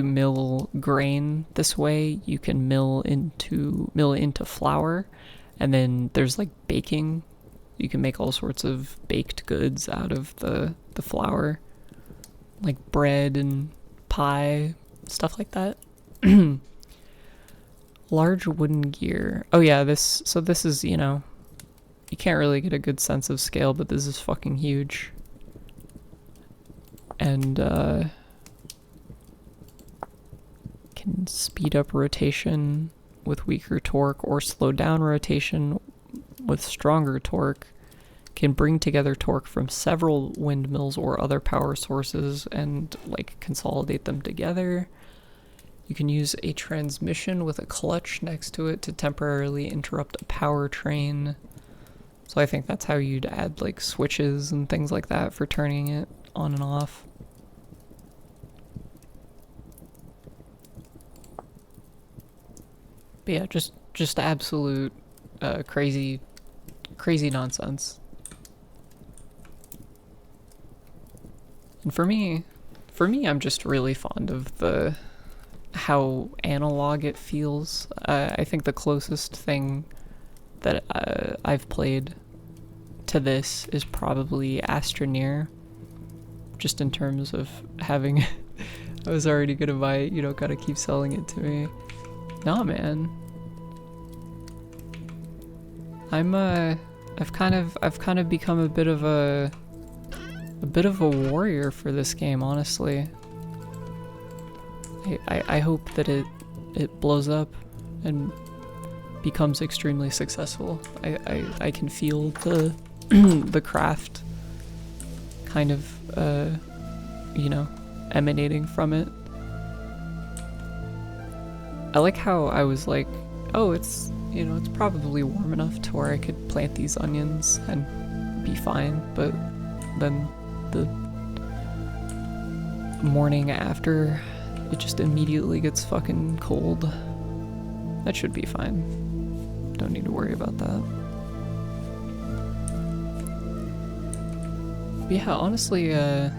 mill grain this way, you can mill into flour, and then there's like baking. You can make all sorts of baked goods out of the flour, like bread and pie, stuff like that. Large wooden gear. Oh yeah, this is, you can't really get a good sense of scale, but this is fucking huge. And can speed up rotation with weaker torque, or slow down rotation with stronger torque. can bring together torque from several windmills or other power sources and like consolidate them together. You can use a transmission with a clutch next to it to temporarily interrupt a power train. So I think that's how you'd add like switches and things like that for turning it on and off. But yeah, just absolute crazy nonsense. And for me, I'm just really fond of how analog it feels. I think the closest thing that I've played to this is probably Astroneer, just in terms of having I was already gonna buy it, you don't gotta keep selling it to me. Nah, man. I've kind of become a bit of a warrior for this game, honestly. I hope that it blows up and becomes extremely successful. I can feel the the craft kind of you know, emanating from it. I like how I was like, oh, it's, you know, it's probably warm enough to where I could plant these onions and be fine, but then the morning after, it just immediately gets fucking cold. That should be fine. Don't need to worry about that. But yeah, honestly, there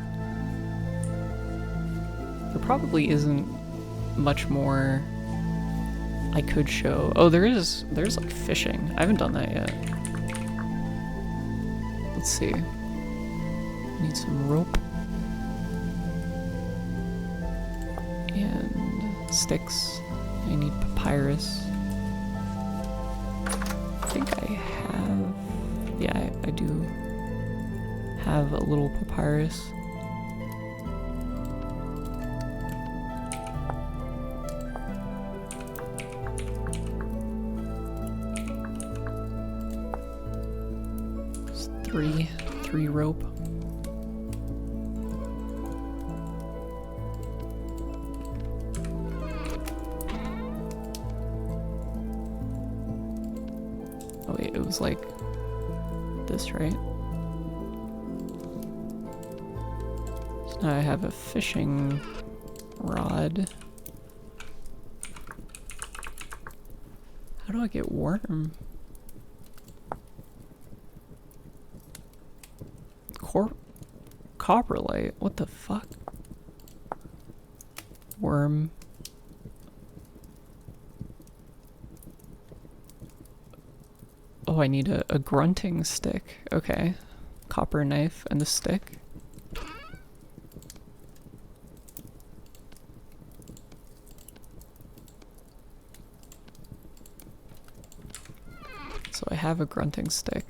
probably isn't much more I could show. Oh, there's like fishing. I haven't done that yet. Let's see. Need some rope. And sticks. I need papyrus. I think I have... Yeah, I do have a little papyrus. Three rope. Oh wait, it was like this, right? So now I have a fishing rod. How do I get worm? Coprolite? What the fuck? Worm. Oh, I need a grunting stick. Okay. Copper knife and the stick. So I have a grunting stick.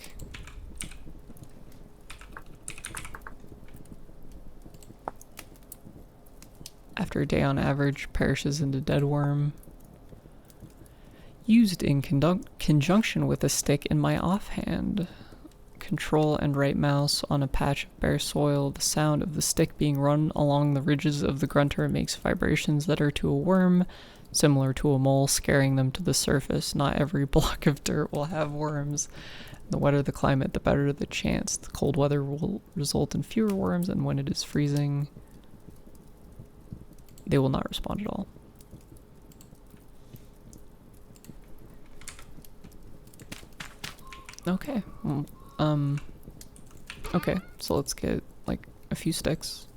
After a day on average, perishes into dead worm. Used in conjunction with a stick in my offhand. Control and right mouse on a patch of bare soil. The sound of the stick being run along the ridges of the grunter makes vibrations that are to a worm, similar to a mole, scaring them to the surface. Not every block of dirt will have worms. The wetter the climate, the better the chance. The cold weather will result in fewer worms, and when it is freezing, they will not respond at all. Okay. Okay, so let's get like a few sticks.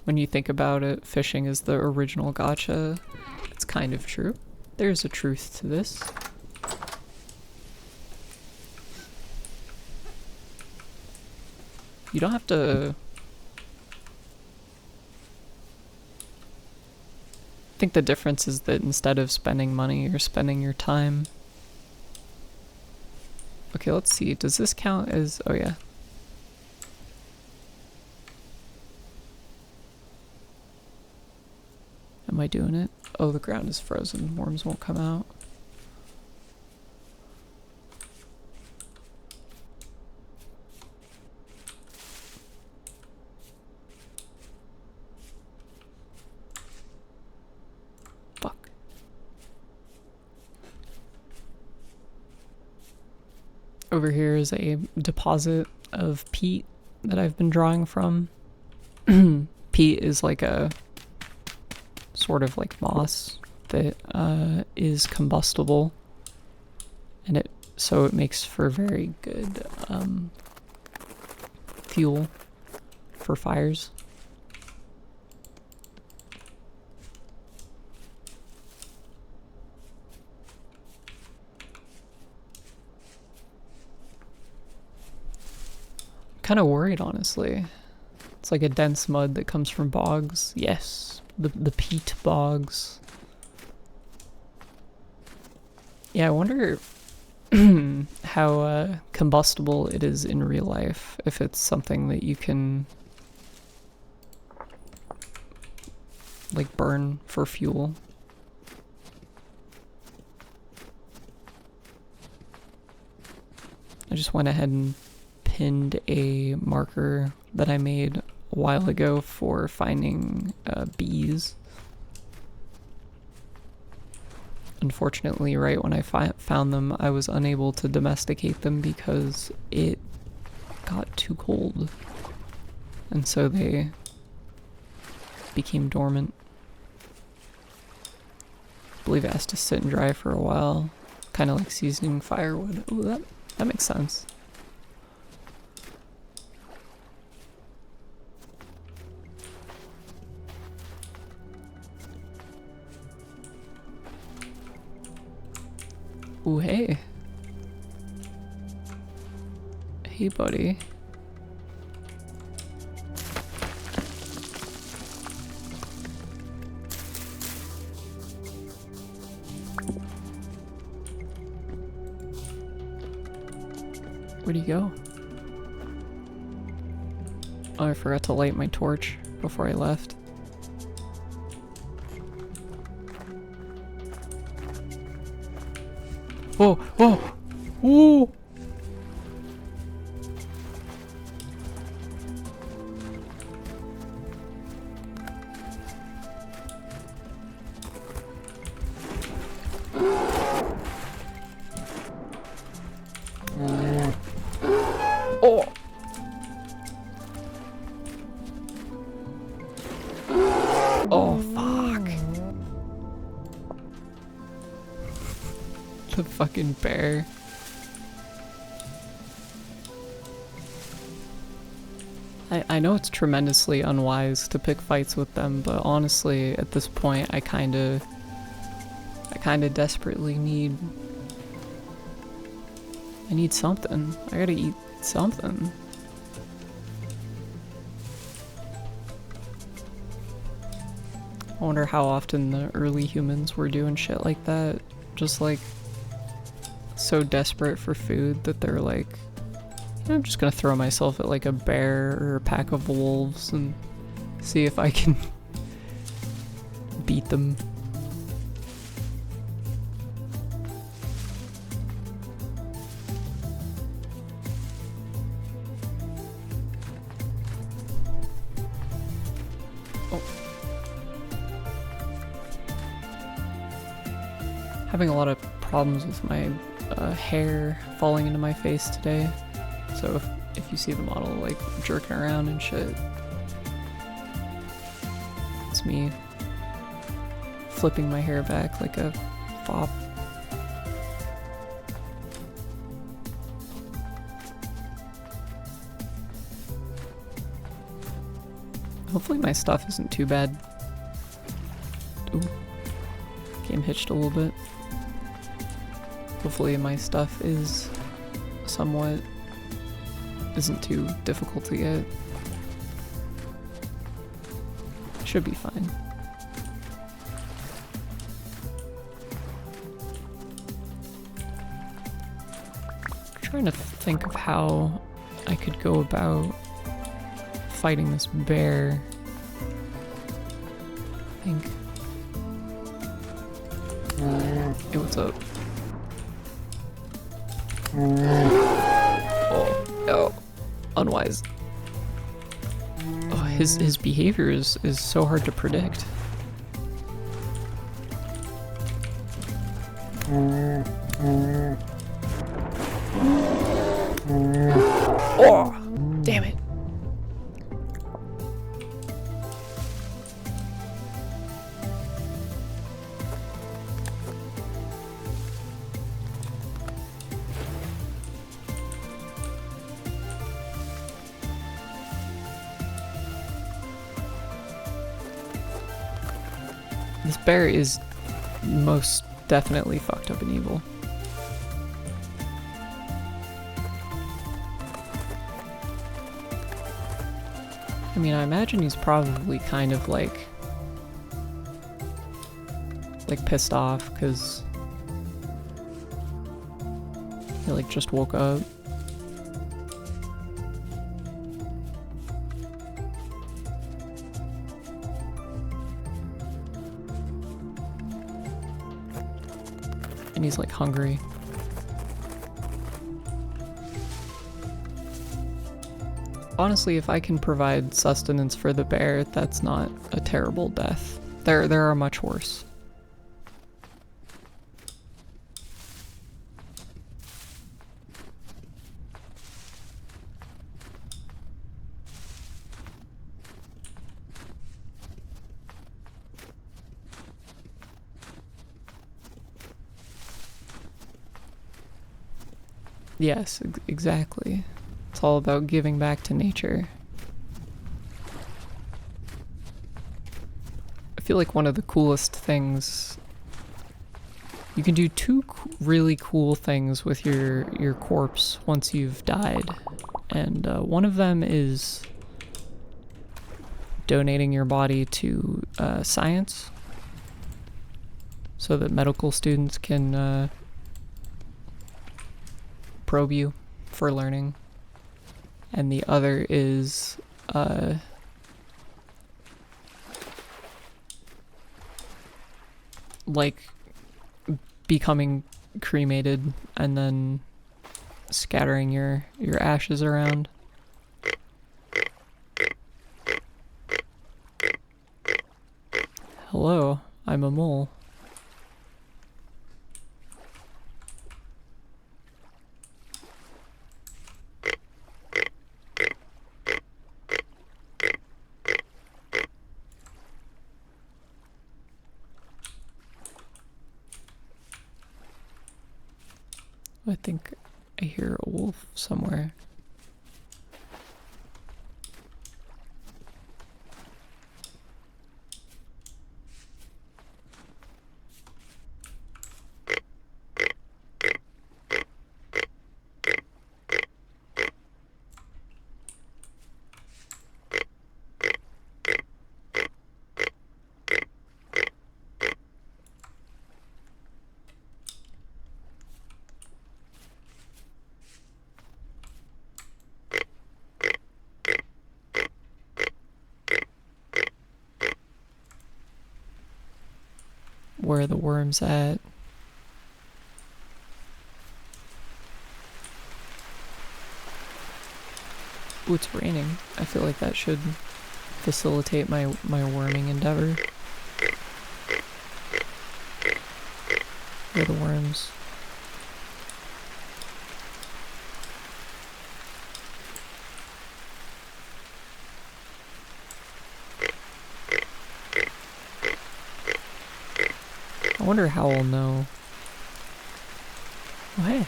When you think about it, fishing is the original gacha. It's kind of true. There's a truth to this. You don't have to... I think the difference is that instead of spending money, you're spending your time. Okay, let's see. Does this count as... Oh, yeah. Am I doing it? Oh, the ground is frozen. Worms won't come out. Over here is a deposit of peat that I've been drawing from. Peat is like a sort of like moss that is combustible, and so it makes for very good fuel for fires. Kind of worried, honestly. It's like a dense mud that comes from bogs. Yes, the peat bogs. Yeah, I wonder how combustible it is in real life. If it's something that you can like burn for fuel. I just went ahead and pinned a marker that I made a while ago for finding bees. Unfortunately, right when I found them, I was unable to domesticate them because it got too cold. And so they became dormant. I believe it has to sit and dry for a while. Kind of like seasoning firewood. Ooh, that makes sense. Ooh, hey. Hey, buddy. Where'd he go? Oh, I forgot to light my torch before I left. Whoa, whoa, whoa! Oh! Oh, fuck. The fucking bear. I know it's tremendously unwise to pick fights with them, but honestly, at this point, I kinda desperately need something. I gotta eat something. I wonder how often the early humans were doing shit like that. Just like so desperate for food that they're like, I'm just gonna throw myself at like a bear or a pack of wolves and see if I can beat them. Having a lot of problems with my hair falling into my face today, so if you see the model like jerking around and shit, it's me flipping my hair back like a fop. Hopefully my stuff isn't too bad. Ooh, game hitched a little bit. Hopefully my stuff is isn't too difficult to get. Should be fine. I'm trying to think of how I could go about fighting this bear. I think. Hey, what's up? Oh, unwise. Oh, his behavior is so hard to predict. Oh, damn it. This bear is most definitely fucked up and evil. I mean, I imagine he's probably kind of like pissed off because he like just woke up. And he's like hungry. Honestly, if I can provide sustenance for the bear, that's not a terrible death. There are much worse. Yes, exactly. It's all about giving back to nature. I feel like one of the coolest things... You can do two really cool things with your corpse once you've died. And one of them is donating your body to science so that medical students can probe you for learning. And the other is like becoming cremated and then scattering your ashes around. Hello, I'm a mole. I think I hear a wolf somewhere. Where are the worms at? Ooh, it's raining. I feel like that should facilitate my worming endeavor. Where are the worms? I wonder how I'll know. Oh, hey.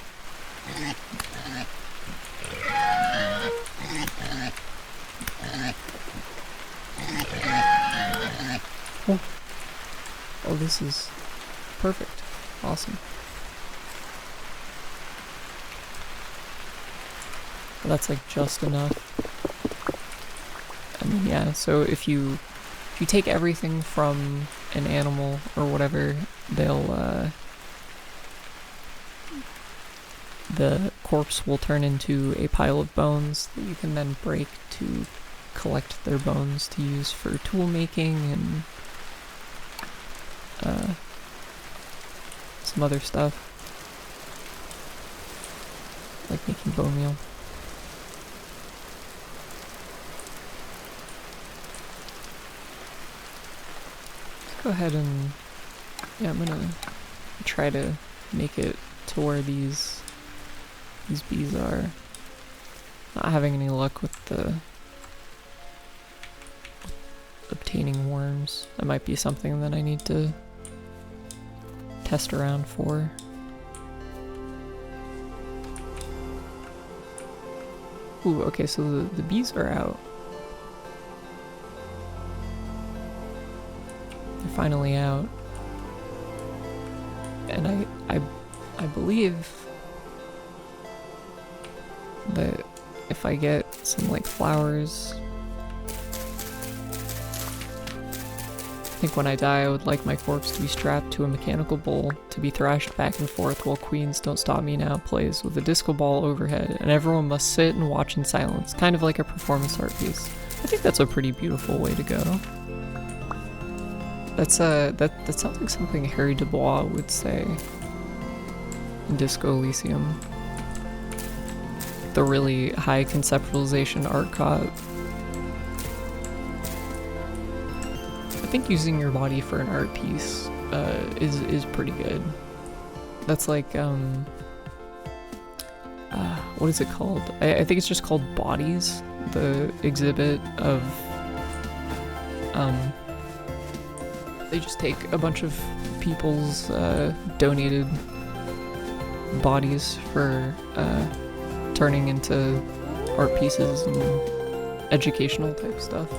Oh. Oh, this is perfect. Awesome. Well, that's like just enough. And then, yeah, so if you take everything from an animal or whatever, they'll the corpse will turn into a pile of bones that you can then break to collect their bones to use for tool making and some other stuff, like making bone meal. Let's go ahead and, yeah, I'm gonna try to make it to where these bees are. Not having any luck with the obtaining worms. That might be something that I need to test around for. Ooh, okay, so the bees are out. They're finally out. And I believe that if I get some like flowers, I think when I die I would like my corpse to be strapped to a mechanical bull to be thrashed back and forth while Queen's Don't Stop Me Now plays with a disco ball overhead, and everyone must sit and watch in silence, kind of like a performance art piece. I think that's a pretty beautiful way to go. That's that sounds like something Harry Dubois would say in Disco Elysium. The really high conceptualization art caught. I think using your body for an art piece is pretty good. That's like what is it called? I think it's just called Bodies, the exhibit of they just take a bunch of people's donated bodies for turning into art pieces and educational type stuff. I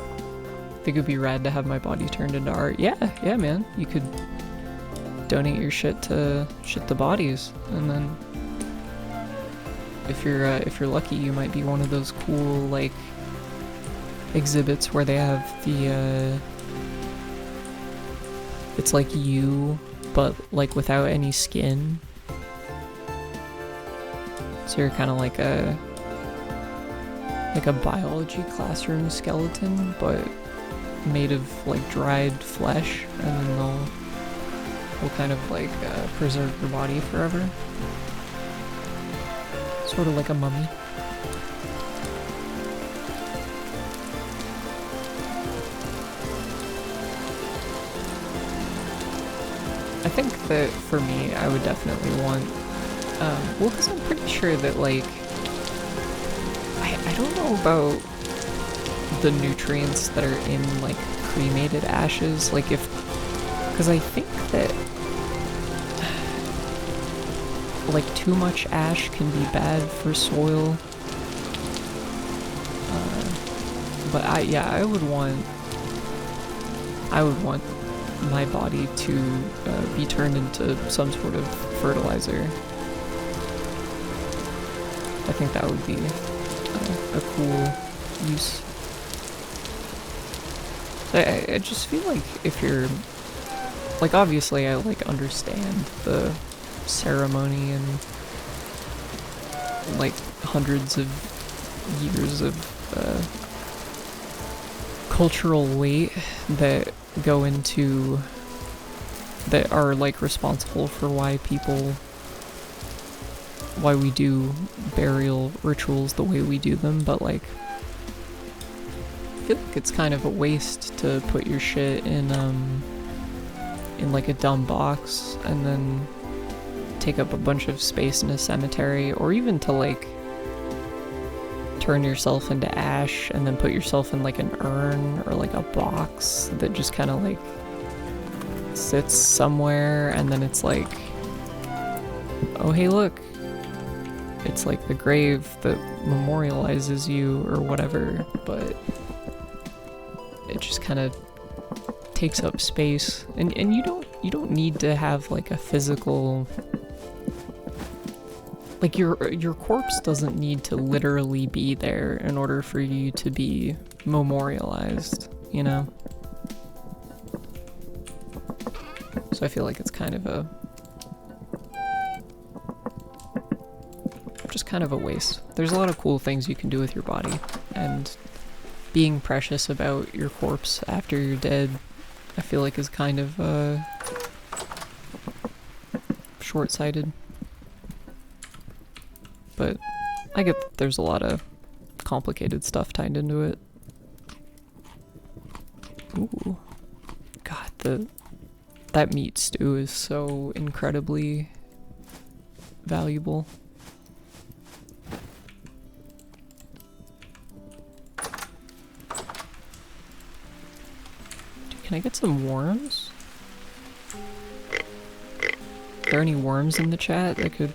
think it'd be rad to have my body turned into art. Yeah, man. You could donate your shit to bodies, and then if you're lucky, you might be one of those cool like exhibits where they have the it's like you, but like without any skin. So you're kind of like a biology classroom skeleton, but made of like dried flesh, and then they'll kind of like preserve your body forever. Sort of like a mummy. I think that for me, I would definitely want, well, because I'm pretty sure that, like, I don't know about the nutrients that are in, like, cremated ashes, like, because I think that, like, too much ash can be bad for soil, but I would want my body to be turned into some sort of fertilizer. I think that would be a cool use. I just feel like if you're, like, obviously I like understand the ceremony and like hundreds of years of cultural weight that go into, that are like responsible for why we do burial rituals the way we do them, but like I feel like it's kind of a waste to put your shit in like a dumb box and then take up a bunch of space in a cemetery, or even to like turn yourself into ash and then put yourself in like an urn or like a box that just kind of like sits somewhere, and then it's like, oh hey look, it's like the grave that memorializes you or whatever, but it just kind of takes up space, and you don't need to have like a physical, like your corpse doesn't need to literally be there in order for you to be memorialized, you know? So I feel like it's kind of just kind of a waste. There's a lot of cool things you can do with your body, and being precious about your corpse after you're dead, I feel like is kind of short-sighted. But I get that there's a lot of complicated stuff tied into it. Ooh. God, that meat stew is so incredibly valuable. Can I get some worms? Are there any worms in the chat that could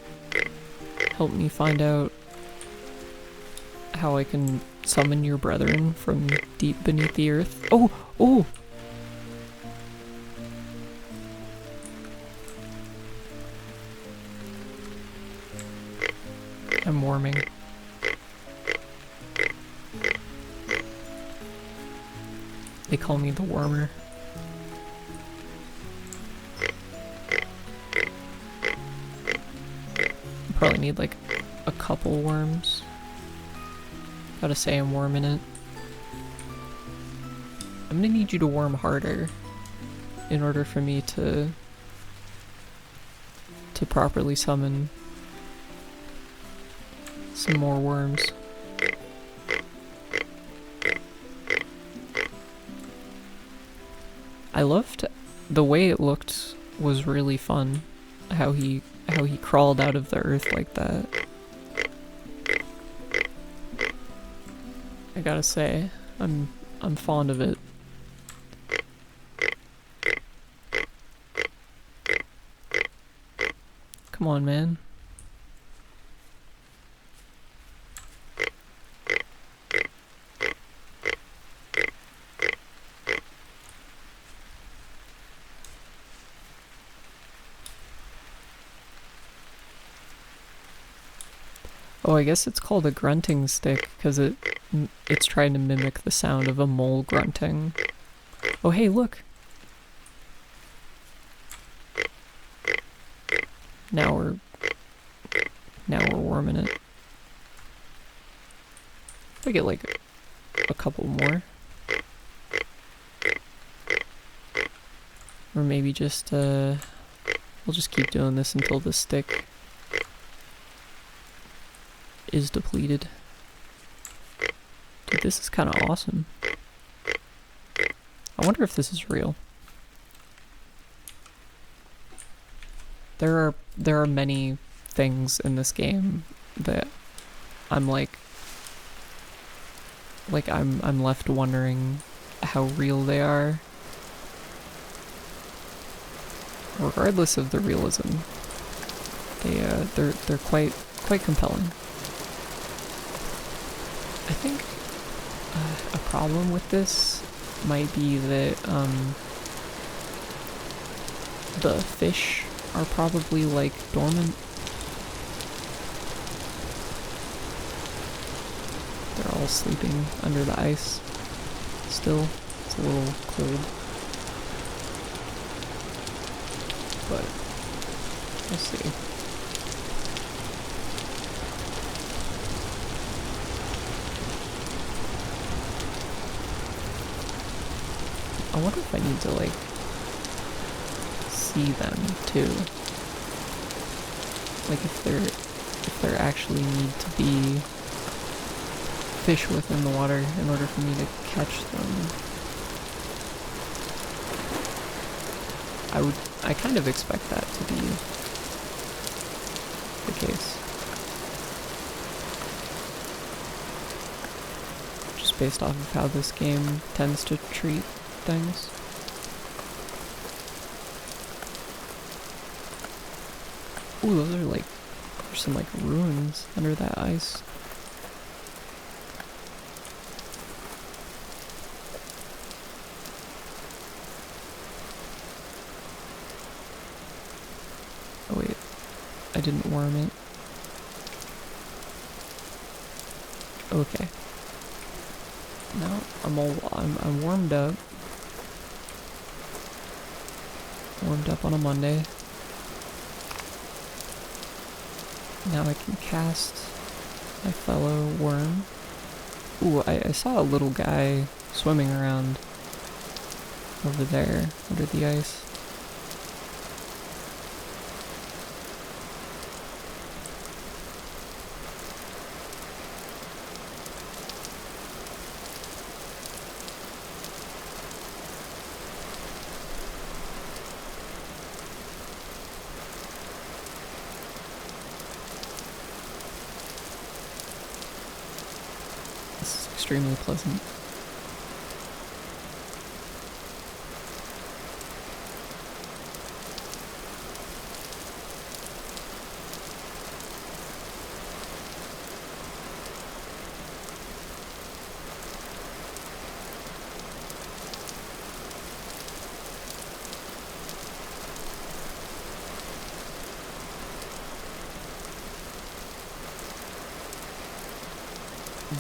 help me find out how I can summon your brethren from deep beneath the earth? Oh! Oh! I'm warming. They call me the warmer. Probably need like a couple worms. Gotta say I'm warming it. I'm gonna need you to warm harder in order for me to properly summon some more worms. I loved the way it looked was really fun. How he crawled out of the earth like that. I gotta say, I'm fond of it. Come on, man. Oh, I guess it's called a grunting stick because it's trying to mimic the sound of a mole grunting. Oh, hey, look. Now we're warming it. If I get like a couple more, or maybe just we'll just keep doing this until the stick is depleted. Dude, this is kind of awesome. I wonder if this is real. There are many things in this game that I'm I'm left wondering how real they are. Regardless of the realism, they're quite compelling. I think a problem with this might be that the fish are probably like dormant. They're all sleeping under the ice still. It's a little cold. But we'll see. I wonder if I need to like see them too. Like if there actually need to be fish within the water in order for me to catch them. I kind of expect that to be the case. Just based off of how this game tends to treat things. Ooh, those are like, there's some like ruins under that ice. Oh wait, I didn't warm it. Okay. Now I'm warmed up. Warmed up on a Monday. Now I can cast my fellow worm. Ooh, I saw a little guy swimming around over there under the ice. Extremely pleasant.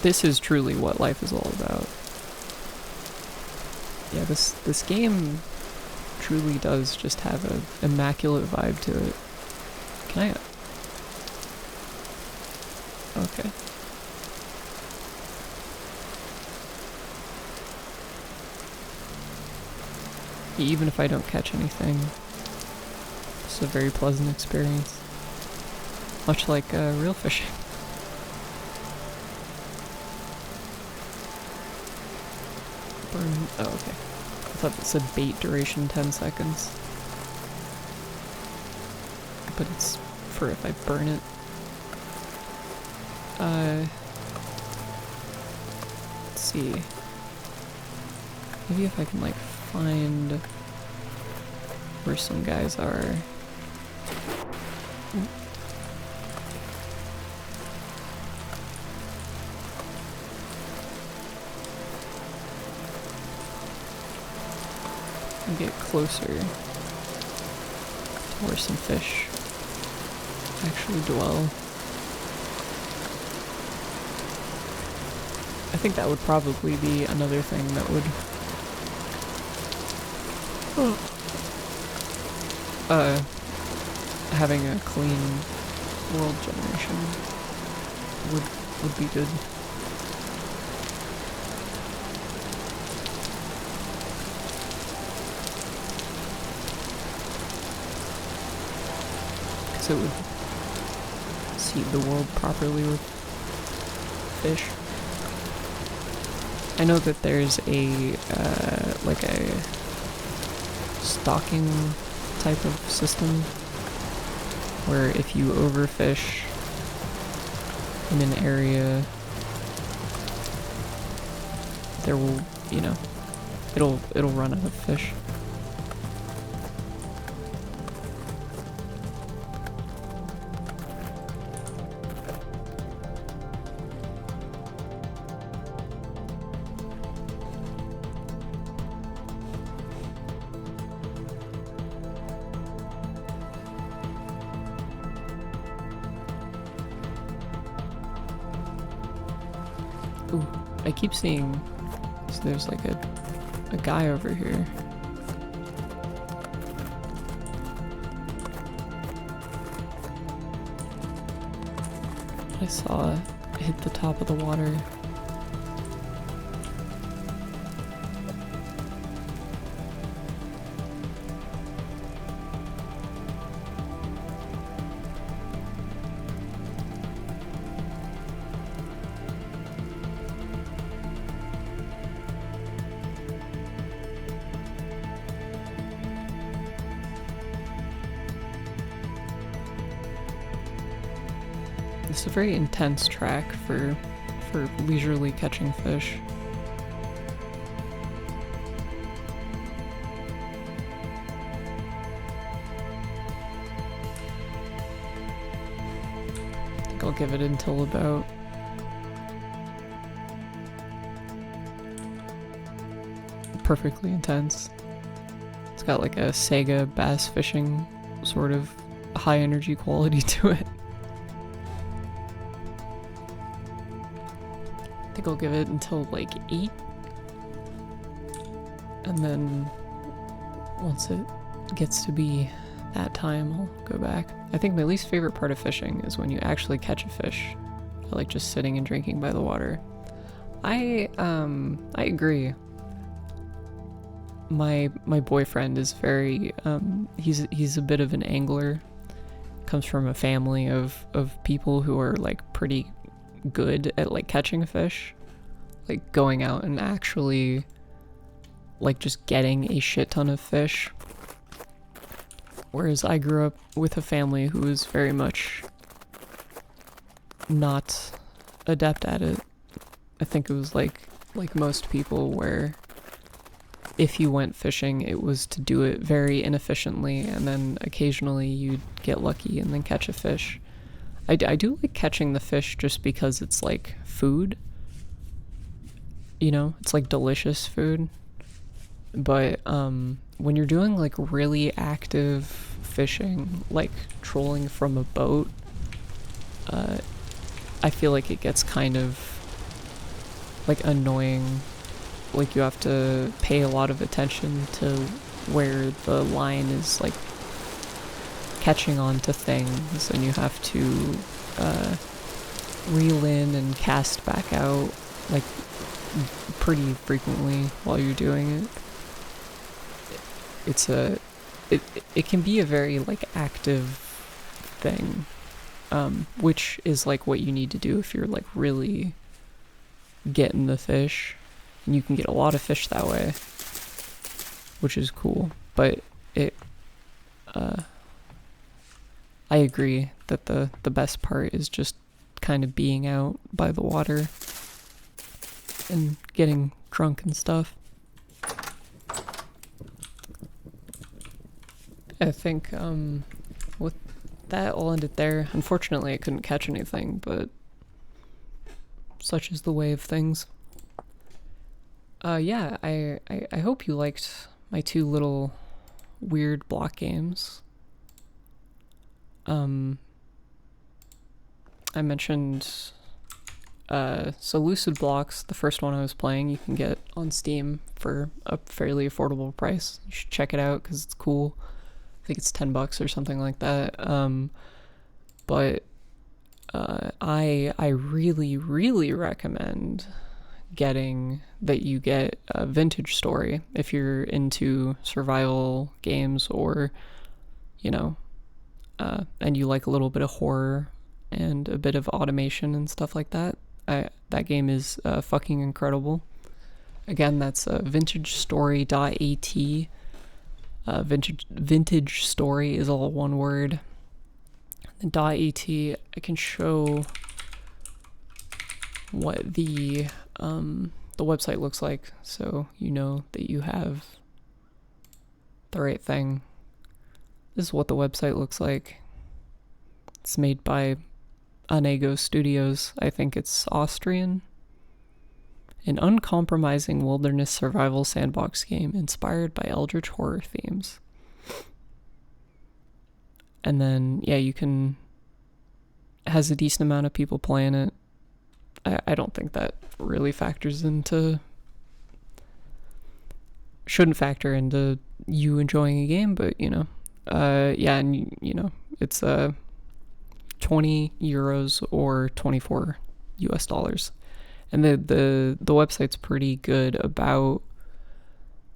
this is truly what life is all about. Yeah, this game truly does just have an immaculate vibe to it. Can I... Okay. Even if I don't catch anything, it's a very pleasant experience. Much like real fishing. Burn. Oh, okay. I thought it said bait duration 10 seconds. But it's for if I burn it. Let's see. Maybe if I can, like, find where some guys are. And get closer to where some fish actually dwell. I think that would probably be another thing that would having a clean world generation would be good. Because it would seed the world properly with fish. I know that there's a like a stocking type of system where if you overfish in an area, there will, you know, it'll run out of fish. Ooh, I keep seeing, so there's like a guy over here. I saw it hit the top of the water. It's a very intense track for leisurely catching fish. I think I'll give it until about perfectly intense. It's got like a Sega bass fishing sort of high energy quality to it. I think I'll give it until like 8, and then once it gets to be that time, I'll go back. I think my least favorite part of fishing is when you actually catch a fish. I like just sitting and drinking by the water. I agree. My boyfriend is very he's a bit of an angler. Comes from a family of people who are like pretty good at like catching fish, like going out and actually like just getting a shit ton of fish, whereas I grew up with a family who was very much not adept at it. I think it was like most people, where if you went fishing, it was to do it very inefficiently, and then occasionally you'd get lucky and then catch a fish. I do like catching the fish just because it's like food. You know, it's like delicious food. But when you're doing like really active fishing, like trolling from a boat, I feel like it gets kind of like annoying. Like you have to pay a lot of attention to where the line is like catching on to things, and you have to reel in and cast back out like pretty frequently while you're doing it. It can be a very like active thing, which is like what you need to do if you're like really getting the fish, and you can get a lot of fish that way, which is cool. But I agree that the best part is just kind of being out by the water and getting drunk and stuff. I think with that, I'll end it there. Unfortunately, I couldn't catch anything, but such is the way of things. Yeah, I hope you liked my 2 little weird block games. I mentioned so Lucid Blocks, the first one I was playing, you can get on Steam for a fairly affordable price. You should check it out because it's cool. I think it's $10 or something like that. But I really recommend getting that you get a Vintage Story if you're into survival games, or you know, and you like a little bit of horror and a bit of automation and stuff like that. That game is fucking incredible. Again, that's vintagestory.at. Vintage Story is all one word. The .at, I can show what the website looks like, so you know that you have the right thing. This is what the website looks like. It's made by Anego Studios. I think it's Austrian. An uncompromising wilderness survival sandbox game inspired by eldritch horror themes. And then, yeah, it has a decent amount of people playing it. I don't think that really shouldn't factor into you enjoying a game, but yeah, and it's 20 euros or $24. And the website's pretty good about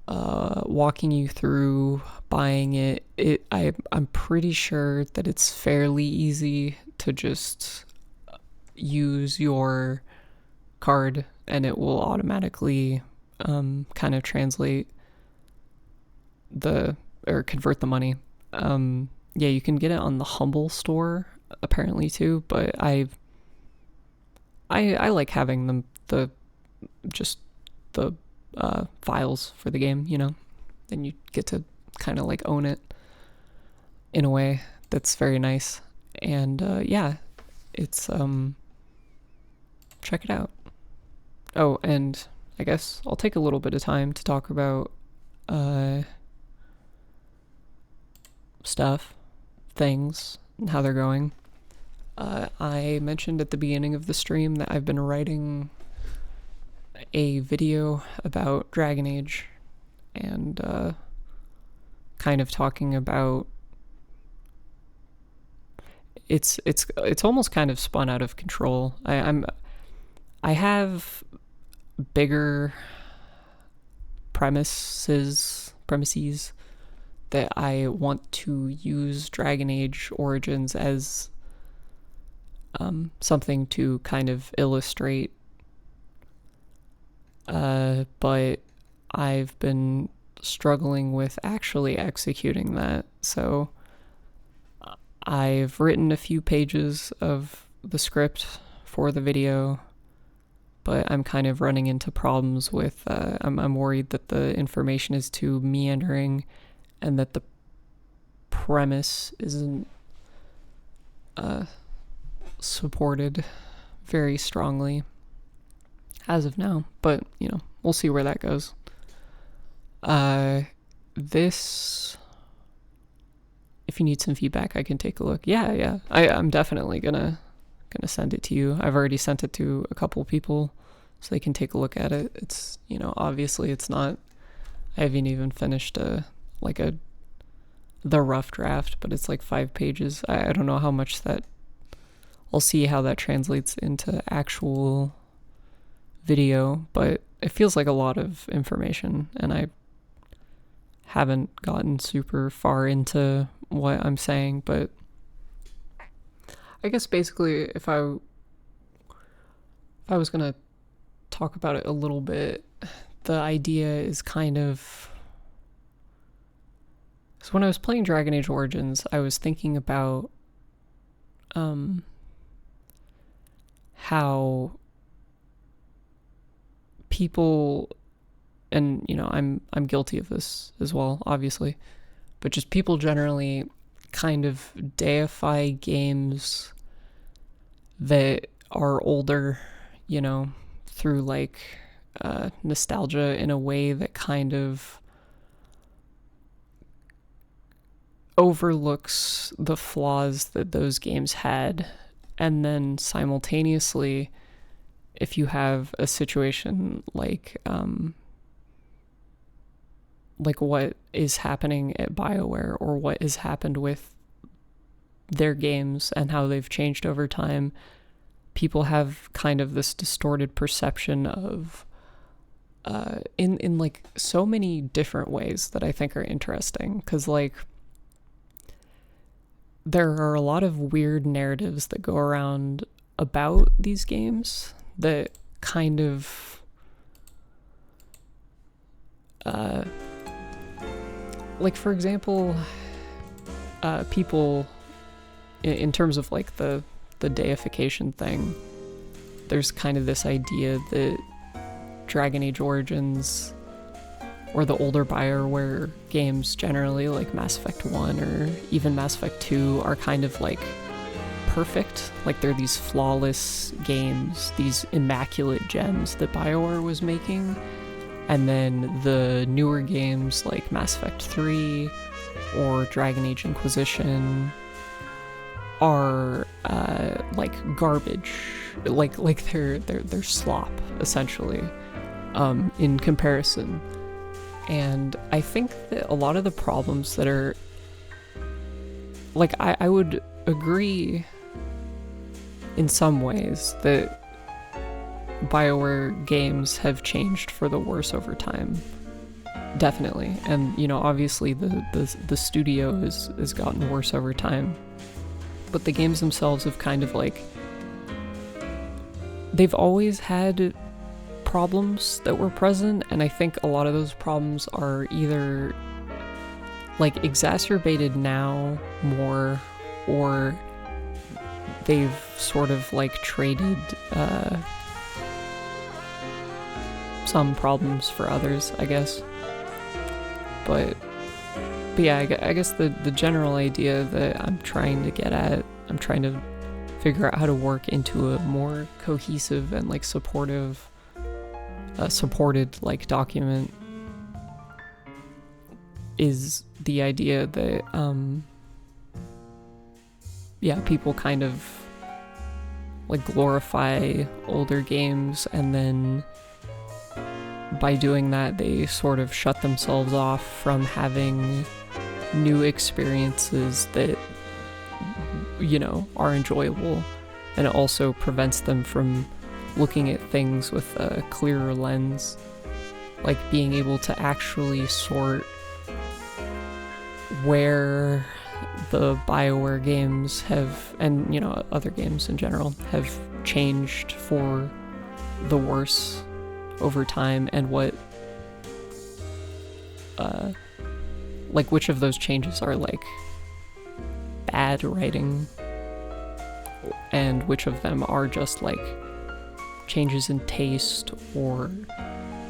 walking you through buying it. I'm pretty sure that it's fairly easy to just use your card and it will automatically kind of translate or convert the money. Yeah, you can get it on the Humble store apparently too, but I like having the files for the game, then you get to kind of like own it in a way that's very nice. And yeah, it's check it out. Oh, and I guess I'll take a little bit of time to talk about things and how they're going. I mentioned at the beginning of the stream that I've been writing a video about Dragon Age and kind of talking about it's almost kind of spun out of control. I have bigger premises that I want to use Dragon Age Origins as something to kind of illustrate, but I've been struggling with actually executing that. So I've written a few pages of the script for the video, but I'm kind of running into problems with I'm worried that the information is too meandering and that the premise isn't supported very strongly as of now, but we'll see where that goes. This, if you need some feedback, I can take a look. Yeah, I'm definitely gonna send it to you. I've already sent it to a couple people so they can take a look at it. It's, obviously it's not, I haven't even finished the rough draft, but it's like 5 pages. I don't know how much that, I'll see how that translates into actual video, but it feels like a lot of information, and I haven't gotten super far into what I'm saying, but I guess basically if I was gonna talk about it a little bit, the idea is kind of, so when I was playing Dragon Age Origins, I was thinking about how people, and I'm guilty of this as well, obviously, but just people generally kind of deify games that are older, through like nostalgia in a way that kind of overlooks the flaws that those games had. And then simultaneously, if you have a situation like what is happening at BioWare, or what has happened with their games and how they've changed over time, people have kind of this distorted perception of in like so many different ways that I think are interesting, because like there are a lot of weird narratives that go around about these games that kind of like, for example, people in terms of like the deification thing, there's kind of this idea that Dragon Age Origins, or the older BioWare games generally, like Mass Effect 1 or even Mass Effect 2, are kind of like perfect. Like they're these flawless games, these immaculate gems that BioWare was making. And then the newer games like Mass Effect 3 or Dragon Age Inquisition are like garbage, like they're slop essentially, in comparison. And I think that a lot of the problems that are, like, I would agree in some ways that BioWare games have changed for the worse over time. Definitely. And, obviously the studio has gotten worse over time. But the games themselves have kind of like, they've always had problems that were present, and I think a lot of those problems are either like exacerbated now more, or they've sort of like traded some problems for others, I guess. But yeah, I guess the general idea that I'm trying to get at, I'm trying to figure out how to work into a more cohesive and like supported like document, is the idea that people kind of like glorify older games, and then by doing that they sort of shut themselves off from having new experiences that are enjoyable, and it also prevents them from looking at things with a clearer lens, like being able to actually sort where the BioWare games have, and other games in general, have changed for the worse over time, and what like which of those changes are like bad writing, and which of them are just like changes in taste, or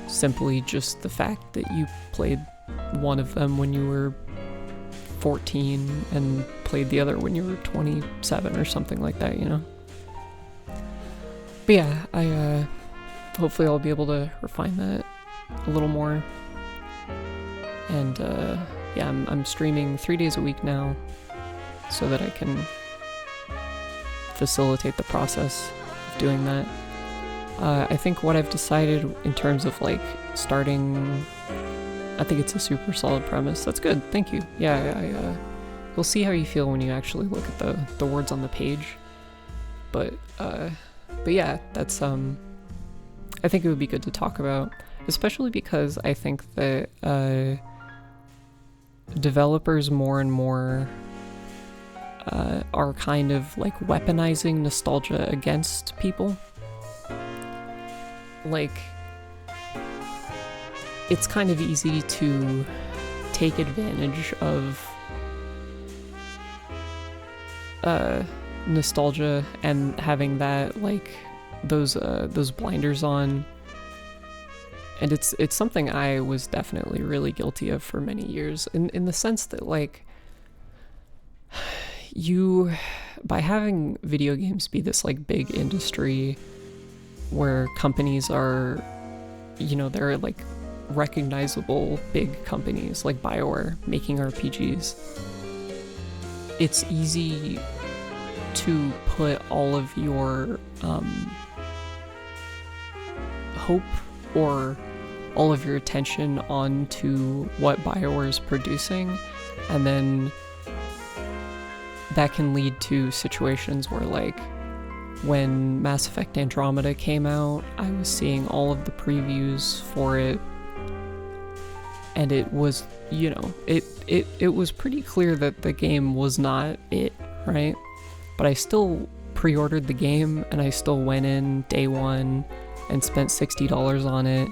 simply just the fact that you played one of them when you were 14 and played the other when you were 27 or something like that, But yeah, I hopefully I'll be able to refine that a little more. And I'm streaming 3 days a week now, so that I can facilitate the process of doing that. I think what I've decided in terms of like starting, I think it's a super solid premise. That's good. Thank you. Yeah, you'll see how you feel when you actually look at the words on the page. But yeah, that's I think it would be good to talk about, especially because I think that developers more and more are kind of like weaponizing nostalgia against people. Like, it's kind of easy to take advantage of nostalgia and having that, like, those blinders on. And it's something I was definitely really guilty of for many years, in the sense that, like, by having video games be this like big industry where companies are, they're like recognizable big companies like BioWare making RPGs, it's easy to put all of your hope or all of your attention onto what BioWare is producing, and then that can lead to situations where, like, when Mass Effect Andromeda came out, I was seeing all of the previews for it, and it was, it was pretty clear that the game was not it, right? But I still pre-ordered the game, and I still went in day one and spent $60 on it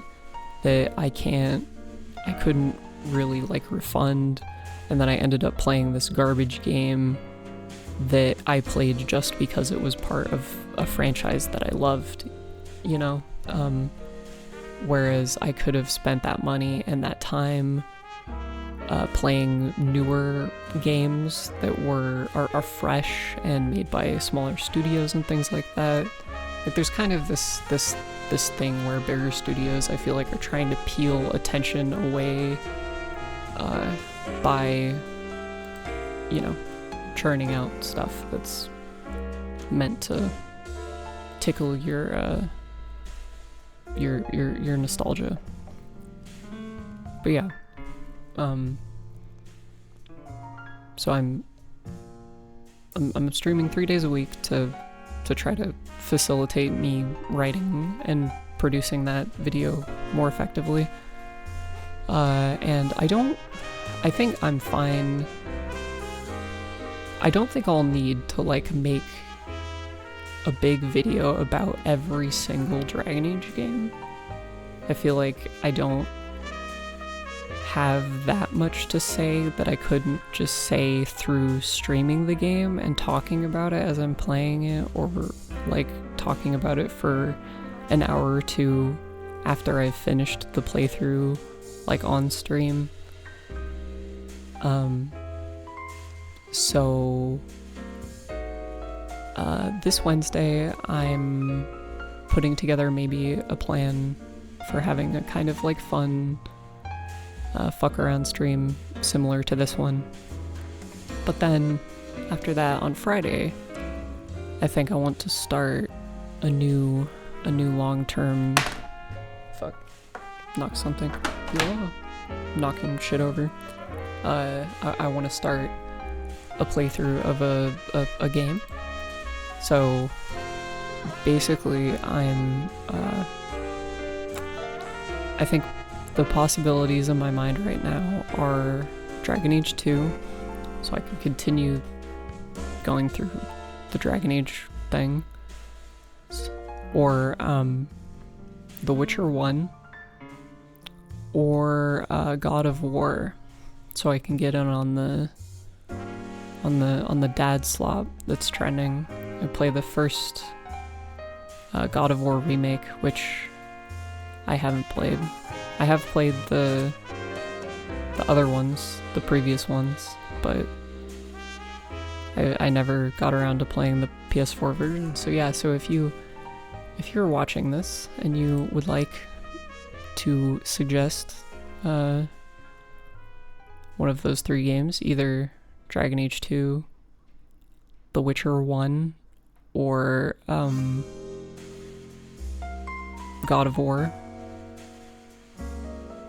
that I couldn't really, like, refund, and then I ended up playing this garbage game that I played just because it was part of a franchise that I loved, whereas I could have spent that money and that time playing newer games that are fresh and made by smaller studios and things like that. Like, there's kind of this thing where bigger studios, I feel like, are trying to peel attention away by, churning out stuff that's meant to tickle your nostalgia. But yeah, so I'm streaming 3 days a week to try to facilitate me writing and producing that video more effectively. And I think I'm fine. I don't think I'll need to, like, make a big video about every single Dragon Age game. I feel like I don't have that much to say that I couldn't just say through streaming the game and talking about it as I'm playing it, or, like, talking about it for an hour or two after I've finished the playthrough, like, on stream. So this Wednesday I'm putting together maybe a plan for having a kind of, like, fun fuck around stream similar to this one. But then after that, on Friday, I think I want to start a new long-term knock something. Yeah. Knocking shit over. I want to start a playthrough of a game. So basically I think the possibilities in my mind right now are Dragon Age 2, so I can continue going through the Dragon Age thing, or The Witcher 1, or God of War, so I can get in on the dad slop that's trending and play the first God of War remake, which I haven't played. I have played the other ones, the previous ones, but I never got around to playing the PS4 version. So yeah, so if you're watching this and you would like to suggest one of those 3 games, either Dragon Age 2, The Witcher 1, or God of War,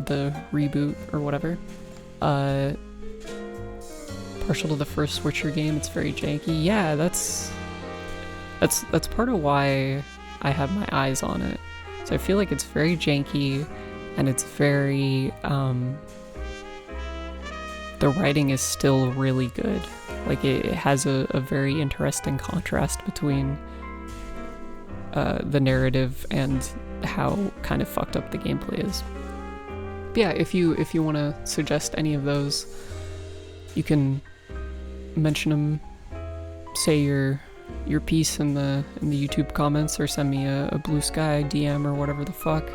the reboot or whatever. Partial to the first Witcher game, it's very janky. Yeah, that's part of why I have my eyes on it. So I feel like it's very janky, and it's very, the writing is still really good. Like, it has a very interesting contrast between the narrative and how kind of fucked up the gameplay is. But yeah, if you want to suggest any of those, you can mention them, say your piece in the YouTube comments, or send me a Blue Sky DM or whatever the fuck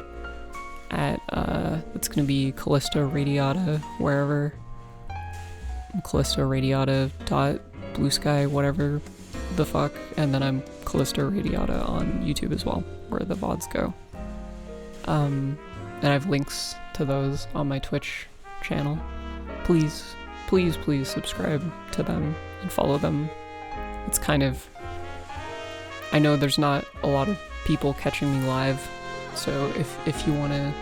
at it's gonna be Callisto Radiata wherever, Callisto Radiata .Blue Sky whatever the fuck, and then I'm Callisto Radiata on YouTube as well, where the VODs go. And I have links to those on my Twitch channel. Please subscribe to them and follow them. It's kind of, I know there's not a lot of people catching me live, so if you want to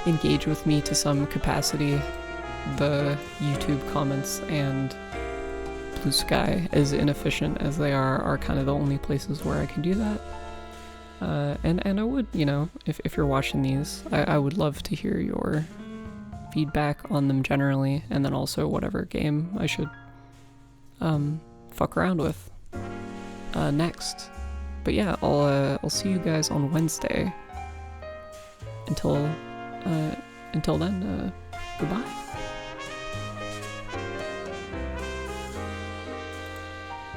engage with me to some capacity, the YouTube comments and Blue Sky, as inefficient as they are kind of the only places where I can do that. And I would, you know, if you're watching these, I would love to hear your feedback on them generally, and then also whatever game I should fuck around with next. But yeah, I'll see you guys on Wednesday. Until then, goodbye.